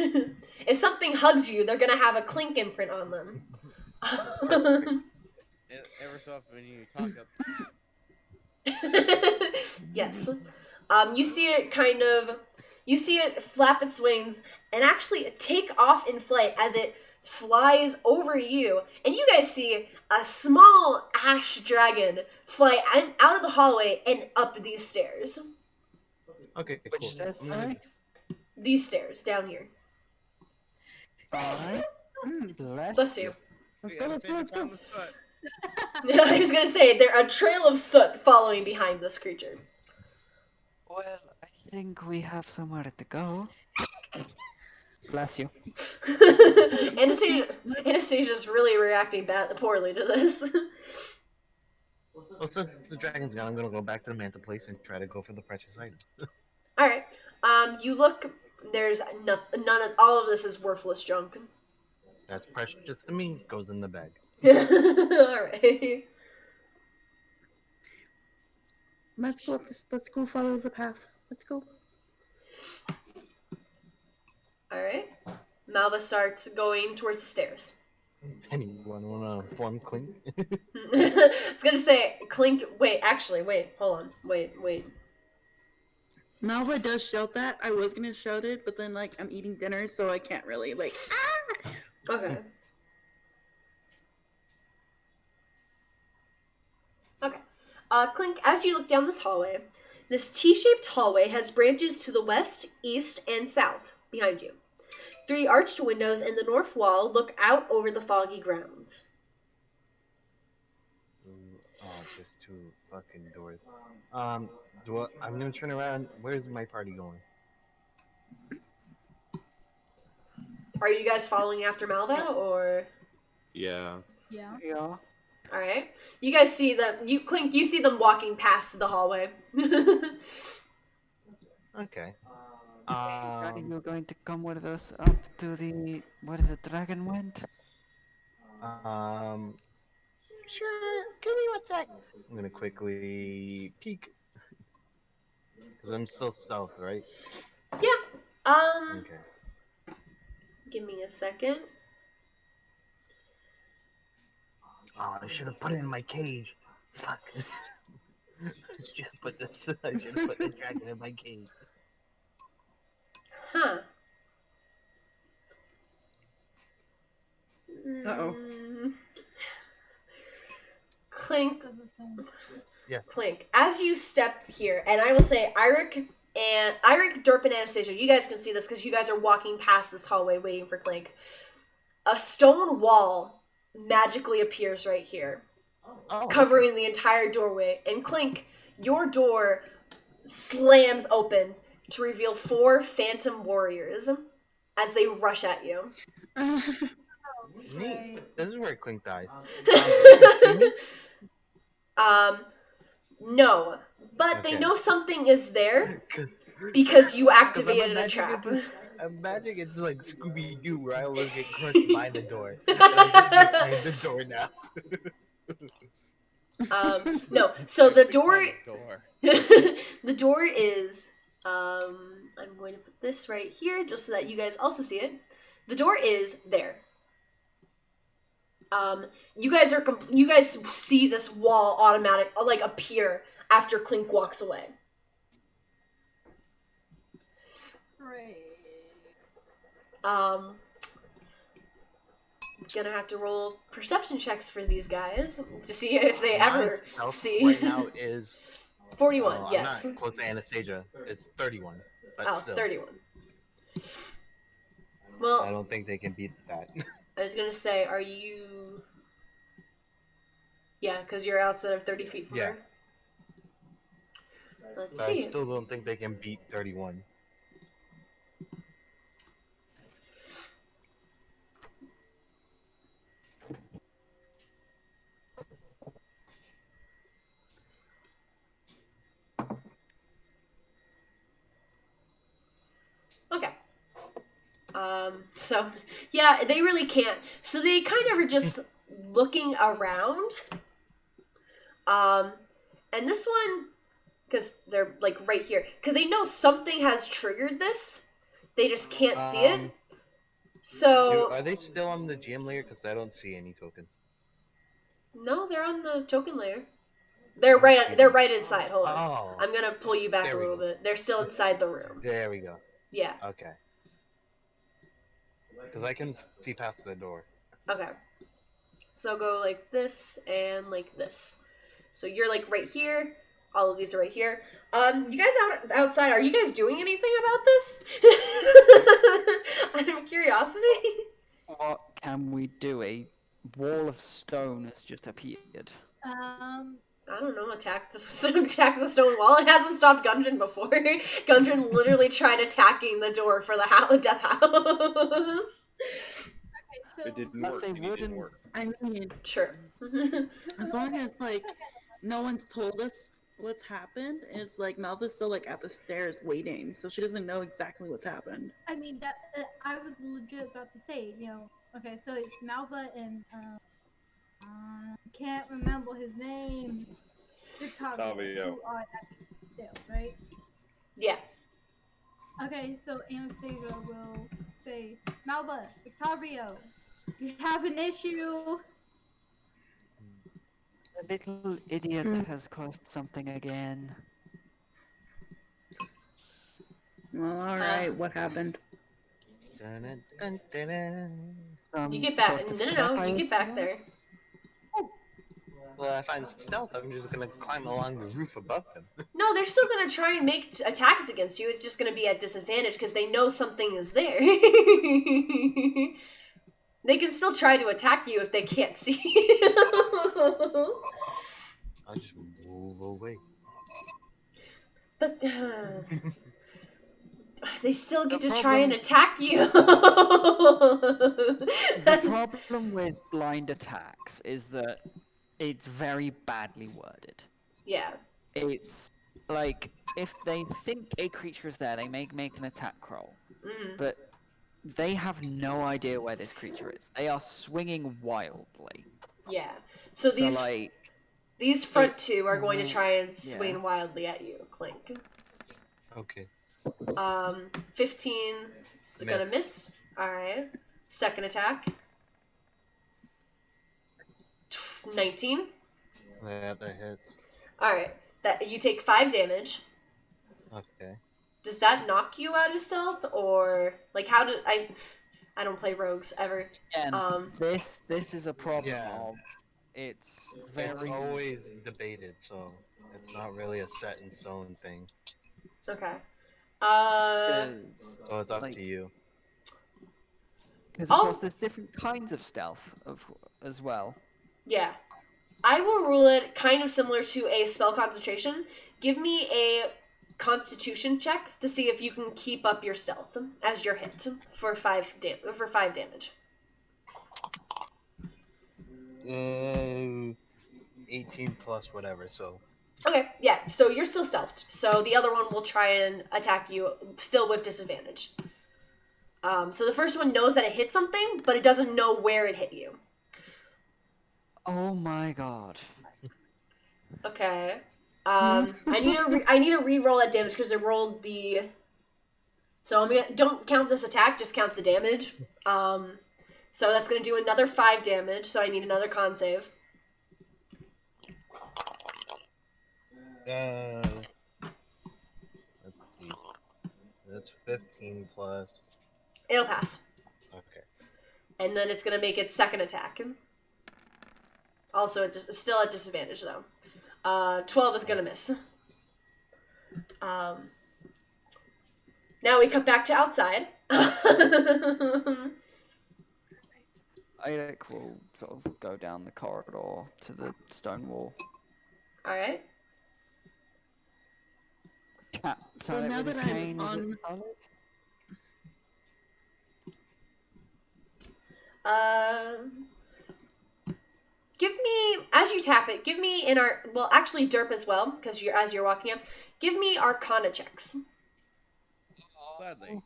If something hugs you, they're gonna have a Clink imprint on them. Ever so often when you talk up, Yes. You see it flap its wings and actually take off in flight as it flies over you. And you guys see a small ash dragon fly out of the hallway and up these stairs. Okay, cool. Which says sorry? These stairs, down here. Alright. Bless you. let's go. Foot. I was gonna say, there's a trail of soot following behind this creature. Well, I think we have somewhere to go. Bless you. Anastasia's really reacting poorly to this. Well, since the dragon's gone, I'm gonna go back to the mantle place and try to go for the precious item. All right. You look. There's none of all of this is worthless junk. That's precious to me. Goes in the bag. All right. Let's go up this. Let's go follow the path. Let's go. All right. Malva starts going towards the stairs. Anyone wanna inform Clink? I was gonna say Clink. Wait, actually, wait. Hold on. Wait. Malva does shout that. I was gonna shout it, but then like I'm eating dinner, so I can't really like. Ah! Okay. Okay. Clink, as you look down this hallway, this T-shaped hallway has branches to the west, east, and south behind you. 3 arched windows in the north wall look out over the foggy grounds. Oh, just 2 fucking doors. I'm gonna turn around. Where's my party going? Are you guys following after Malva, or? Yeah. Yeah. Yeah. All right. You guys see them. Clink, you see them walking past the hallway. Okay. Are you going to come with us up to where the dragon went? Sure. Give me 1 sec. I'm gonna quickly peek. Because I'm still stealth, right? Yeah. Okay. Give me a second. Oh, I should have put it in my cage. Fuck. I should have put the dragon in my cage. Huh. Uh-oh. Clink. Yes. Clink. As you step here, and I will say, Eirik, Derp, and Anastasia, you guys can see this because you guys are walking past this hallway waiting for Clink. A stone wall magically appears right here, covering the entire doorway. And Clink, your door slams open to reveal 4 phantom warriors as they rush at you. Neat. This is where Clink dies. No, but they Okay. know something is there because you activated a trap. Imagine it's like Scooby Doo, where I always get crushed by the door. And I'm just behind the door now. No. So the door, Door. the door is. I'm going to put this right here just so that you guys also see it. The door is there. You guys see this wall appear after Clink walks away. Right. Gonna have to roll perception checks for these guys to see if they ever My see. right now is 41, yes. I'm not close to Anastasia. It's 31. But still, 31. Well, I don't think they can beat that. I was gonna say, are you... Yeah, because you're outside of 30 feet from her. Let's But see. I still don't think they can beat 31. Okay. So, yeah, they really can't. So they kind of are just looking around. And this one, because they're, like, right here. Because they know something has triggered this. They just can't see it. So... Are they still on the GM layer? Because I don't see any tokens. No, they're on the token layer. They're right inside. Hold on. Oh. I'm gonna pull you back There a we little go. bit. They're still inside the room. There we go. Yeah. Okay. Because I can see past the door. Okay. So go like this and like this. So you're like right here. All of these are right here. You guys outside, are you guys doing anything about this? Out of curiosity? What can we do? A wall of stone has just appeared. I don't know, attack the stone wall. It hasn't stopped Gundren before. Gundren literally tried attacking the door for the death house. Okay, so It didn't work. It didn't work. I mean, Sure. as long as like no one's told us what's happened is like Malva's still like at the stairs waiting, so she doesn't know exactly what's happened. I mean, that I was legit about to say, okay, so it's Malva and can't remember his name. Victavio, who are at the stairs, right? Yeah. Okay, so Anastasia will say, Malva, Victavio, we have an issue. The little idiot has caused something again. Well, all right. What happened? Dun, dun, dun, dun. You get back. Sort of No, trap, I you get back assume? there. Well, if I'm stealth, I'm just gonna climb along the roof above them. No, they're still gonna try and make attacks against you. It's just gonna be at disadvantage because they know something is there. They can still try to attack you if they can't see you. I'll just move away. But they still get The to try and problem- attack you. The That's- problem with blind attacks is that it's very badly worded. yeah. It's like, if they think a creature is there, they may make an attack roll. Mhm. But they have no idea where this creature is. They are swinging wildly. Yeah. So these front two are going to try and swing wildly at you, Clink. Okay. 15 is gonna miss. Alright. Second attack. 19. Yeah, that hits. Alright. That you take 5 damage. Okay. Does that knock you out of stealth, or like how did I don't play rogues ever. And this is a problem. Yeah. It's It's very always debated, so it's not really a set in stone thing. Okay. So it's up like- to you. because of course there's different kinds of stealth as well. Yeah. I will rule it kind of similar to a spell concentration. Give me a constitution check to see if you can keep up your stealth as you're hit for 5 damage. 18 plus whatever, so. Okay, yeah, so you're still stealthed. So the other one will try and attack you still with disadvantage. So the first one knows that it hit something, but it doesn't know where it hit you. Oh my god. Okay. I need to re-roll that damage because it rolled the. So don't count this attack, just count the damage. So that's gonna do another 5 damage. So I need another con save. Let's see. That's 15 plus. It'll pass, Okay. and then it's gonna make its second attack. Also, still at disadvantage though. 12 is gonna miss. Now we cut back to outside. Irek will sort of go down the corridor to the stone wall. Alright. Tap So it now with his that I'm cane, is it on- solid? Give me, as you tap it, give me in our, well, actually Derp as well, because as you're walking up, give me Arcana checks. Gladly.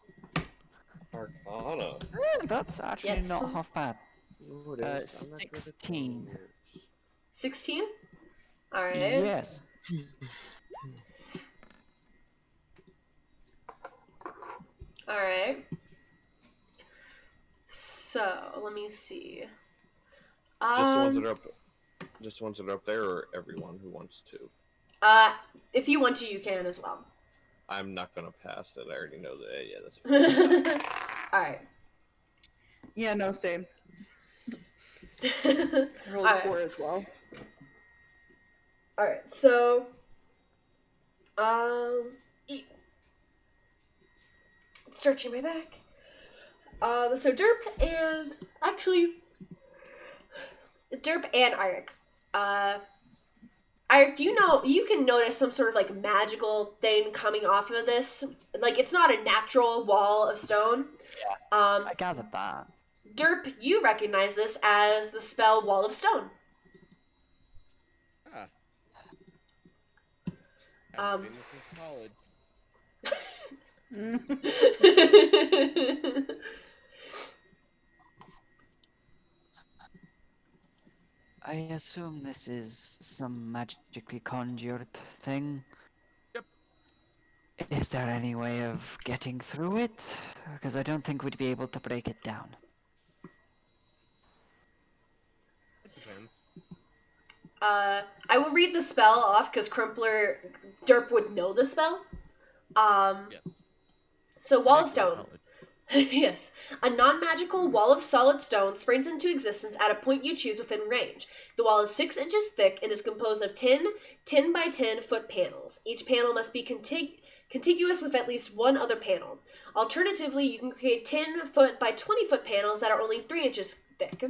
Arcana. That's actually Yes. not half bad. Ooh, it is. I'm not good at 16. numbers. 16? Alright. Yes. Alright. So, let me see. Just the ones that are up. Just the ones that are up there, or everyone who wants to. If you want to, you can as well. I'm not gonna pass it. I already know that. Yeah, that's fine. Alright. Yeah, no, same. Rolled Alright. 4 as well. Alright, so stretching my back. So Derp and Eirik. Eirik, you can notice some sort of like magical thing coming off of this. Like it's not a natural wall of stone. I gathered that. Derp, you recognize this as the spell Wall of Stone. Ah, Haven't seen this since college. I assume this is some magically conjured thing. Yep. Is there any way of getting through it? Because I don't think we'd be able to break it down. It depends. I will read the spell off because Derp would know the spell. Yes. So wall of Particularly stone. college. Yes. A non-magical wall of solid stone springs into existence at a point you choose within range. The wall is 6 inches thick and is composed of 10 by 10 foot panels. Each panel must be contiguous with at least one other panel. Alternatively, you can create 10 foot by 20 foot panels that are only 3 inches thick.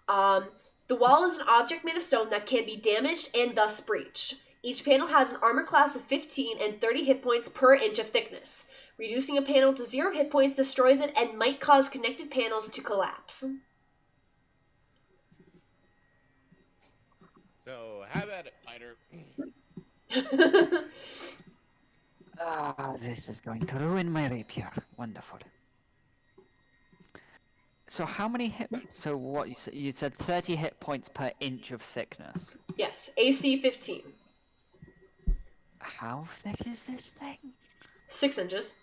The wall is an object made of stone that can be damaged and thus breached. Each panel has an armor class of 15 and 30 hit points per inch of thickness. Reducing a panel to 0 hit points destroys it and might cause connected panels to collapse. So, have at it, fighter. This is going to ruin my rapier. Wonderful. So how many hit? So what you said 30 hit points per inch of thickness. Yes, AC 15. How thick is this thing? 6 inches.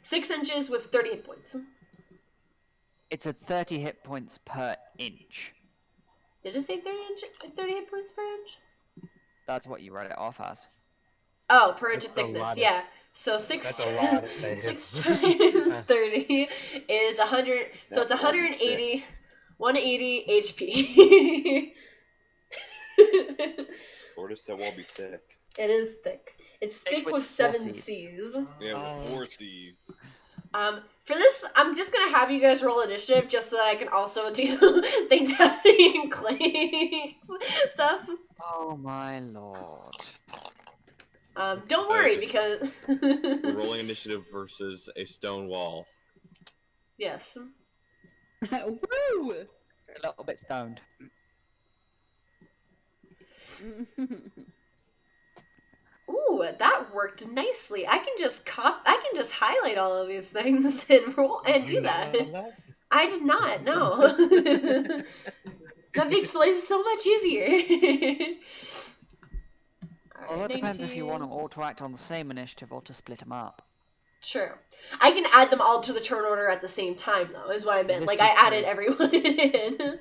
6 inches with 30 hit points. It's at 30 hit points per inch. Did it say 30 hit points per inch? That's what you read it off as. Oh, per inch of That's a thickness, lot of- yeah. So 6 That's a lot of six hit times 30 is 100. So it's That wall be 180. 180 HP. Or does that wall be thick? It is thick. It's thick with 7 C's. C's. Yeah, with 4 C's. For this, I'm just gonna have you guys roll initiative just so that I can also do things happening in Clay stuff. Oh my lord. Don't worry Nice. because We're rolling initiative versus a stone wall. yes. Woo! A little bit stoned. Ooh, that worked nicely. I can just highlight all of these things and roll and do that. I did not. No. That makes life so much easier. Well, Alright, that depends if you 19. want to auto-act on the same initiative or to split them up. Sure. I can add them all to the turn order at the same time, though, is what I meant. This Like, is I added true. everyone in.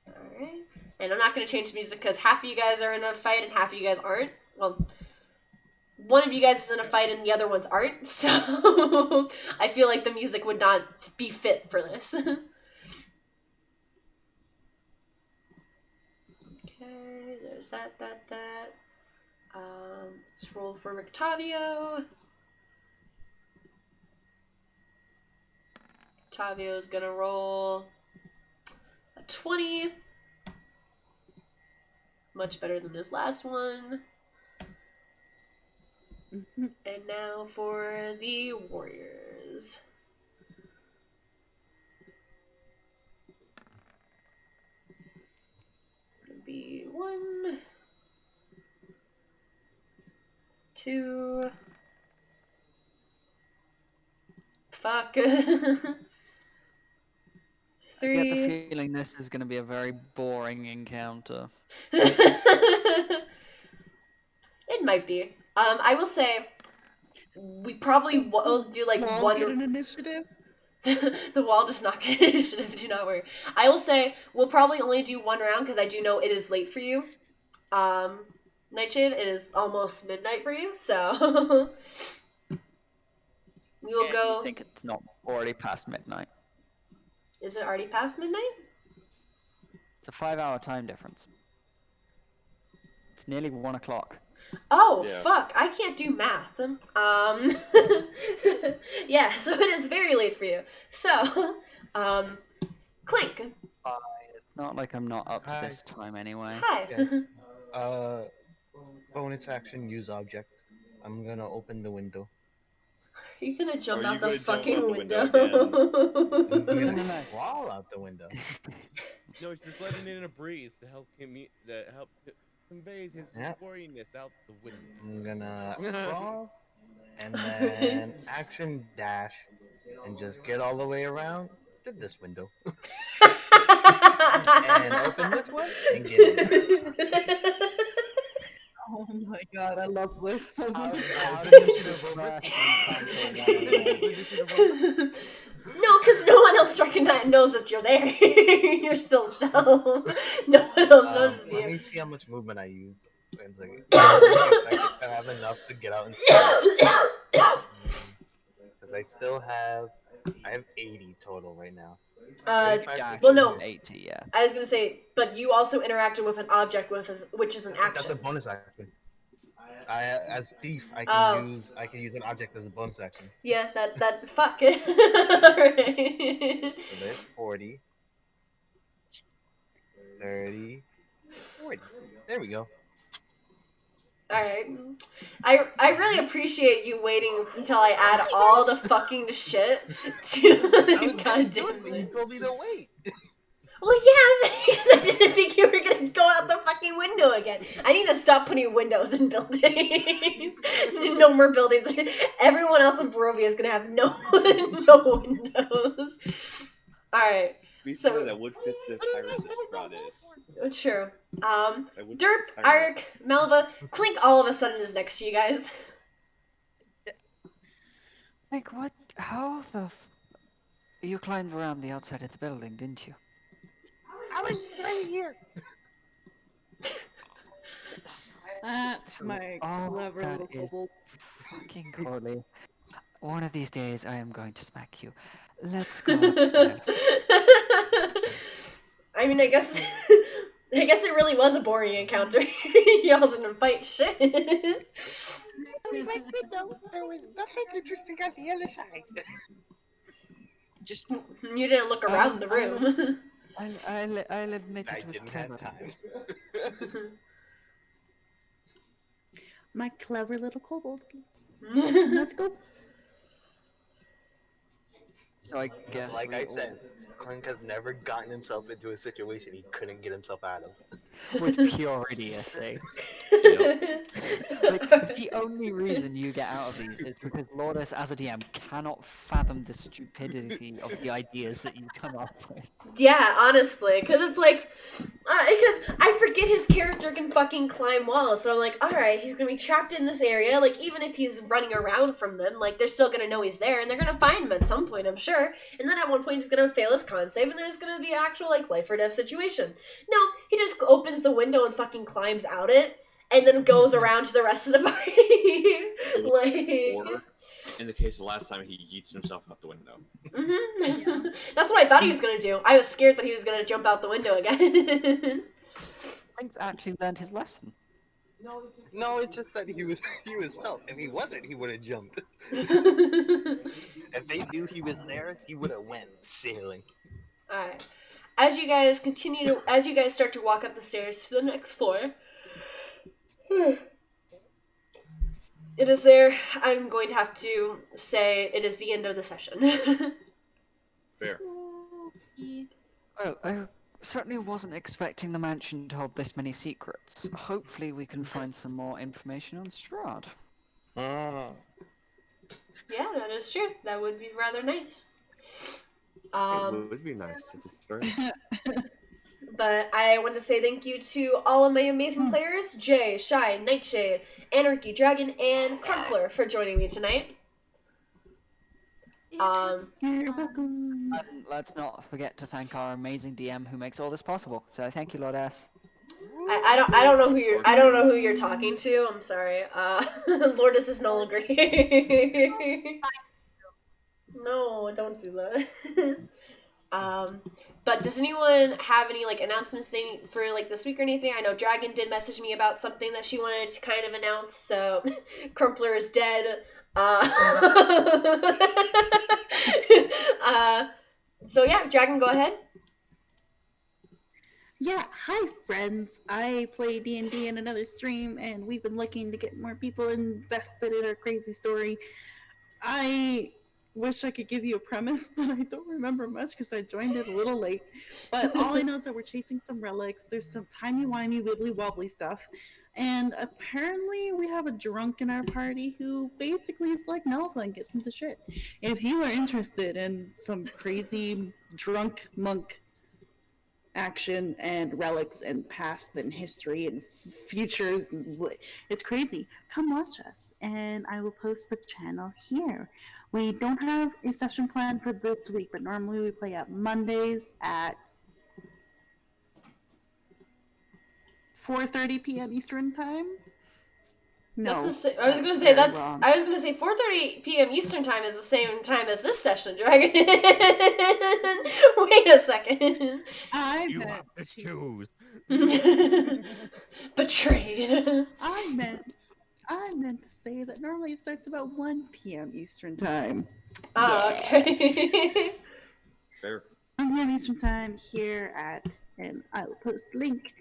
Alright. And I'm not going to change the music because half of you guys are in a fight and half of you guys aren't. Well, one of you guys is in a fight and the other ones aren't. So I feel like the music would not be fit for this. Okay, there's that. Let's roll for Octavio. Octavio's gonna roll a 20. Much better than his last one. And now for the Warriors. Gonna be 1, 2. Fuck. I get the 3. feeling this is going to be a very boring encounter. It might be. I will say we probably will do like Wall one. get an initiative? The wall does not get initiative. Do not worry. I will say we'll probably only do one round because I do know it is late for you. Nightshade, it is almost midnight for you, so we will go. I think it's not already past midnight. Is it already past midnight? It's a 5-hour time difference. It's nearly 1 o'clock. Oh, Yeah. fuck. I can't do math. Yeah, so it is very late for you. So, Clink. It's not like I'm not up to Hi. this time anyway. Hi. Yes. Bonus action, use object. I'm gonna open the window. Are you gonna jump Are out you the gonna jump fucking out the window? window I'm Gonna- gonna crawl out the window. No, he's just letting in a breeze to help convey his Yep. worriness out the window. I'm gonna crawl and then action dash and just get all the way around to this window and open this one and get in. Oh my god, I love this so much. How does this reverse encounter 101? No, because no one else knows that you're there. You're still stealth. No one else noticed Let you. me see how much movement I use. And like, if I have enough to get out and because I have 80 total right now. Well, no. 80, yeah. I was gonna say, but you also interacted with an object which is an That's action. a bonus action. As thief, I can use an object as a bonus action. Yeah, that fuck it. Alright. So there's 40, 30, 40. There we go. Alright. I really appreciate you waiting until I add all the fucking shit to the goddamn You told me to wait. Well, yeah, because I didn't think you were gonna go out the fucking window again. I need to stop putting windows in buildings. No more buildings. Everyone else in Barovia is gonna have no windows. Alright. So that would fit the pirates of Strahd is. True. Derp, Arik, Malva, Clink all of a sudden is next to you guys. Like, what? How the you climbed around the outside of the building, didn't you? I was right here. That's my clever that little is kobold. fucking Corley. One of these days, I am going to smack you. Let's go upstairs. I mean, I guess it really was a boring encounter. Y'all didn't fight shit. I was like, there was nothing interesting on the other side. Just you didn't look around the room. I'll admit it was clever. My clever little kobold. Let's go. So I guess, like I said, Clink has never gotten himself into a situation he couldn't get himself out of. with pure idiocy. Like, the only reason you get out of these is because Lourdes, as a DM, cannot fathom the stupidity of the ideas that you come up with. Yeah, honestly, because it's like, because I forget his character can fucking climb walls, so I'm like, alright, he's gonna be trapped in this area, like, even if he's running around from them, like, they're still gonna know he's there, and they're gonna find him at some point, I'm sure, and then at one point he's gonna fail his con save, and then it's gonna be an actual, like, life or death situation. No, he just opens the window and fucking climbs out it, and then goes around to the rest of the party. Like... Or, in the case of the last time, he yeets himself out the window. Mm-hmm. That's what I thought he was gonna do. I was scared that he was gonna jump out the window again. Frank's actually learned his lesson. No, it's just that he was stealth. If he wasn't, he would have jumped. If they knew he was there, he would have went sailing. Alright. As you guys start to walk up the stairs to the next floor, it is there. I'm going to have to say it is the end of the session. Fair. Well, I certainly wasn't expecting the mansion to hold this many secrets. Hopefully we can find some more information on Strahd. Yeah, that is true. That would be rather nice. It would be nice to destroy. But I want to say thank you to all of my amazing players, Jay, Shy, Nightshade, Anarchy, Dragon, and Crumpler for joining me tonight. You're welcome. And let's not forget to thank our amazing DM who makes all this possible. So thank you, Lord S. I don't know who you're talking to. I'm sorry. Lourdes is no longer here. No, don't do that. But does anyone have any like announcements for like this week or anything? I know Dragon did message me about something that she wanted to kind of announce. So Crumpler is dead. So yeah, Dragon, go ahead. Yeah, hi friends. I play D&D in another stream, and we've been looking to get more people invested in our crazy story. I wish I could give you a premise, but I don't remember much because I joined it a little late. But all I know is that we're chasing some relics. There's some timey-wimey, wibbly-wobbly stuff. And apparently we have a drunk in our party who basically is like Melva and gets into shit. If you are interested in some crazy drunk monk action and relics and past and history and futures, it's crazy. Come watch us, and I will post the channel here. We don't have a session plan for this week, but normally we play at Mondays at 4:30 p.m. Eastern time. No, I was gonna say wrong. I was gonna say 4:30 p.m. Eastern time is the same time as this session, Dragon. Wait a second. You have to choose. Betrayed. I meant to say that normally it starts about 1 p.m. Eastern time. Oh, okay. Fair. 1 p.m. Eastern time here at, and I will post link.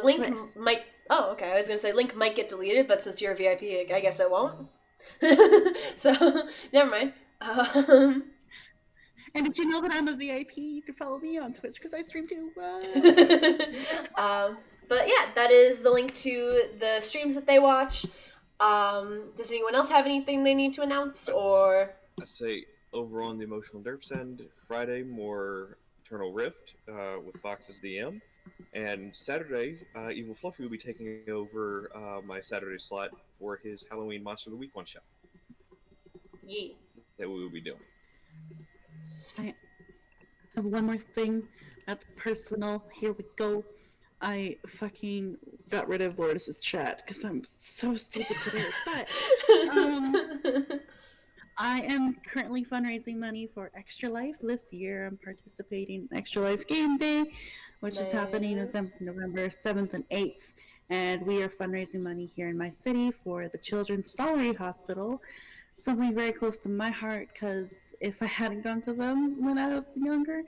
Link might. Oh, okay. I was gonna say link might get deleted, but since you're a VIP, I guess it won't. So never mind. And did you know that I'm a VIP? You can follow me on Twitch because I stream too. But yeah, that is the link to the streams that they watch. Does anyone else have anything they need to announce, or? I say over on the Emotional Derps end, Friday more Eternal Rift with Fox as DM, and Saturday Evil Fluffy will be taking over my Saturday slot for his Halloween Monster of the Week one shot. Yeah. That we will be doing. I have one more thing that's personal. Here we go. I fucking got rid of Lourdes' chat because I'm so stupid today. But I am currently fundraising money for Extra Life this year. I'm participating in Extra Life Game Day, which is happening November 7th and 8th. And we are fundraising money here in my city for the Children's Salary Hospital. Something very close to my heart, because if I hadn't gone to them when I was younger,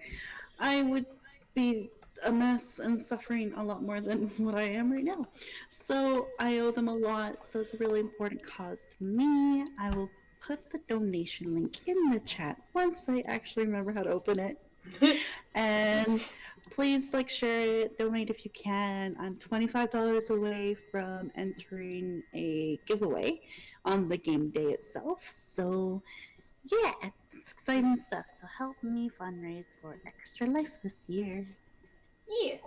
I would be a mess and suffering a lot more than what I am right now. So I owe them a lot, so it's a really important cause to me. I will put the donation link in the chat once I actually remember how to open it. And please share it, donate if you can. I'm $25 away from entering a giveaway on the game day itself. So yeah, it's exciting stuff. So help me fundraise for Extra Life this year. Yeah.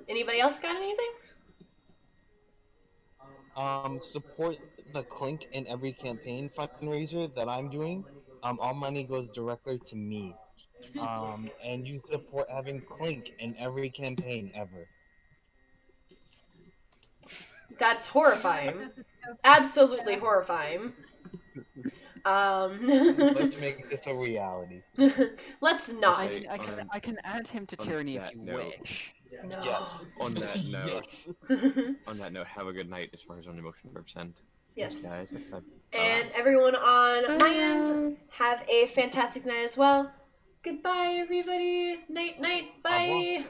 Anybody else got anything? Support the Clink in Every Campaign fundraiser that I'm doing. All money goes directly to me. And you support having Clink in every campaign ever. That's horrifying. Absolutely horrifying. Let's make this a reality. Let's not. I can add him to Tyranny if you wish. No. Yes. On that note, Yes. Have a good night as far as on Emotional Derps end. Yes. Thanks, guys. Next time. And everyone on my end, have a fantastic night as well. Goodbye, everybody. Night, night. Bye.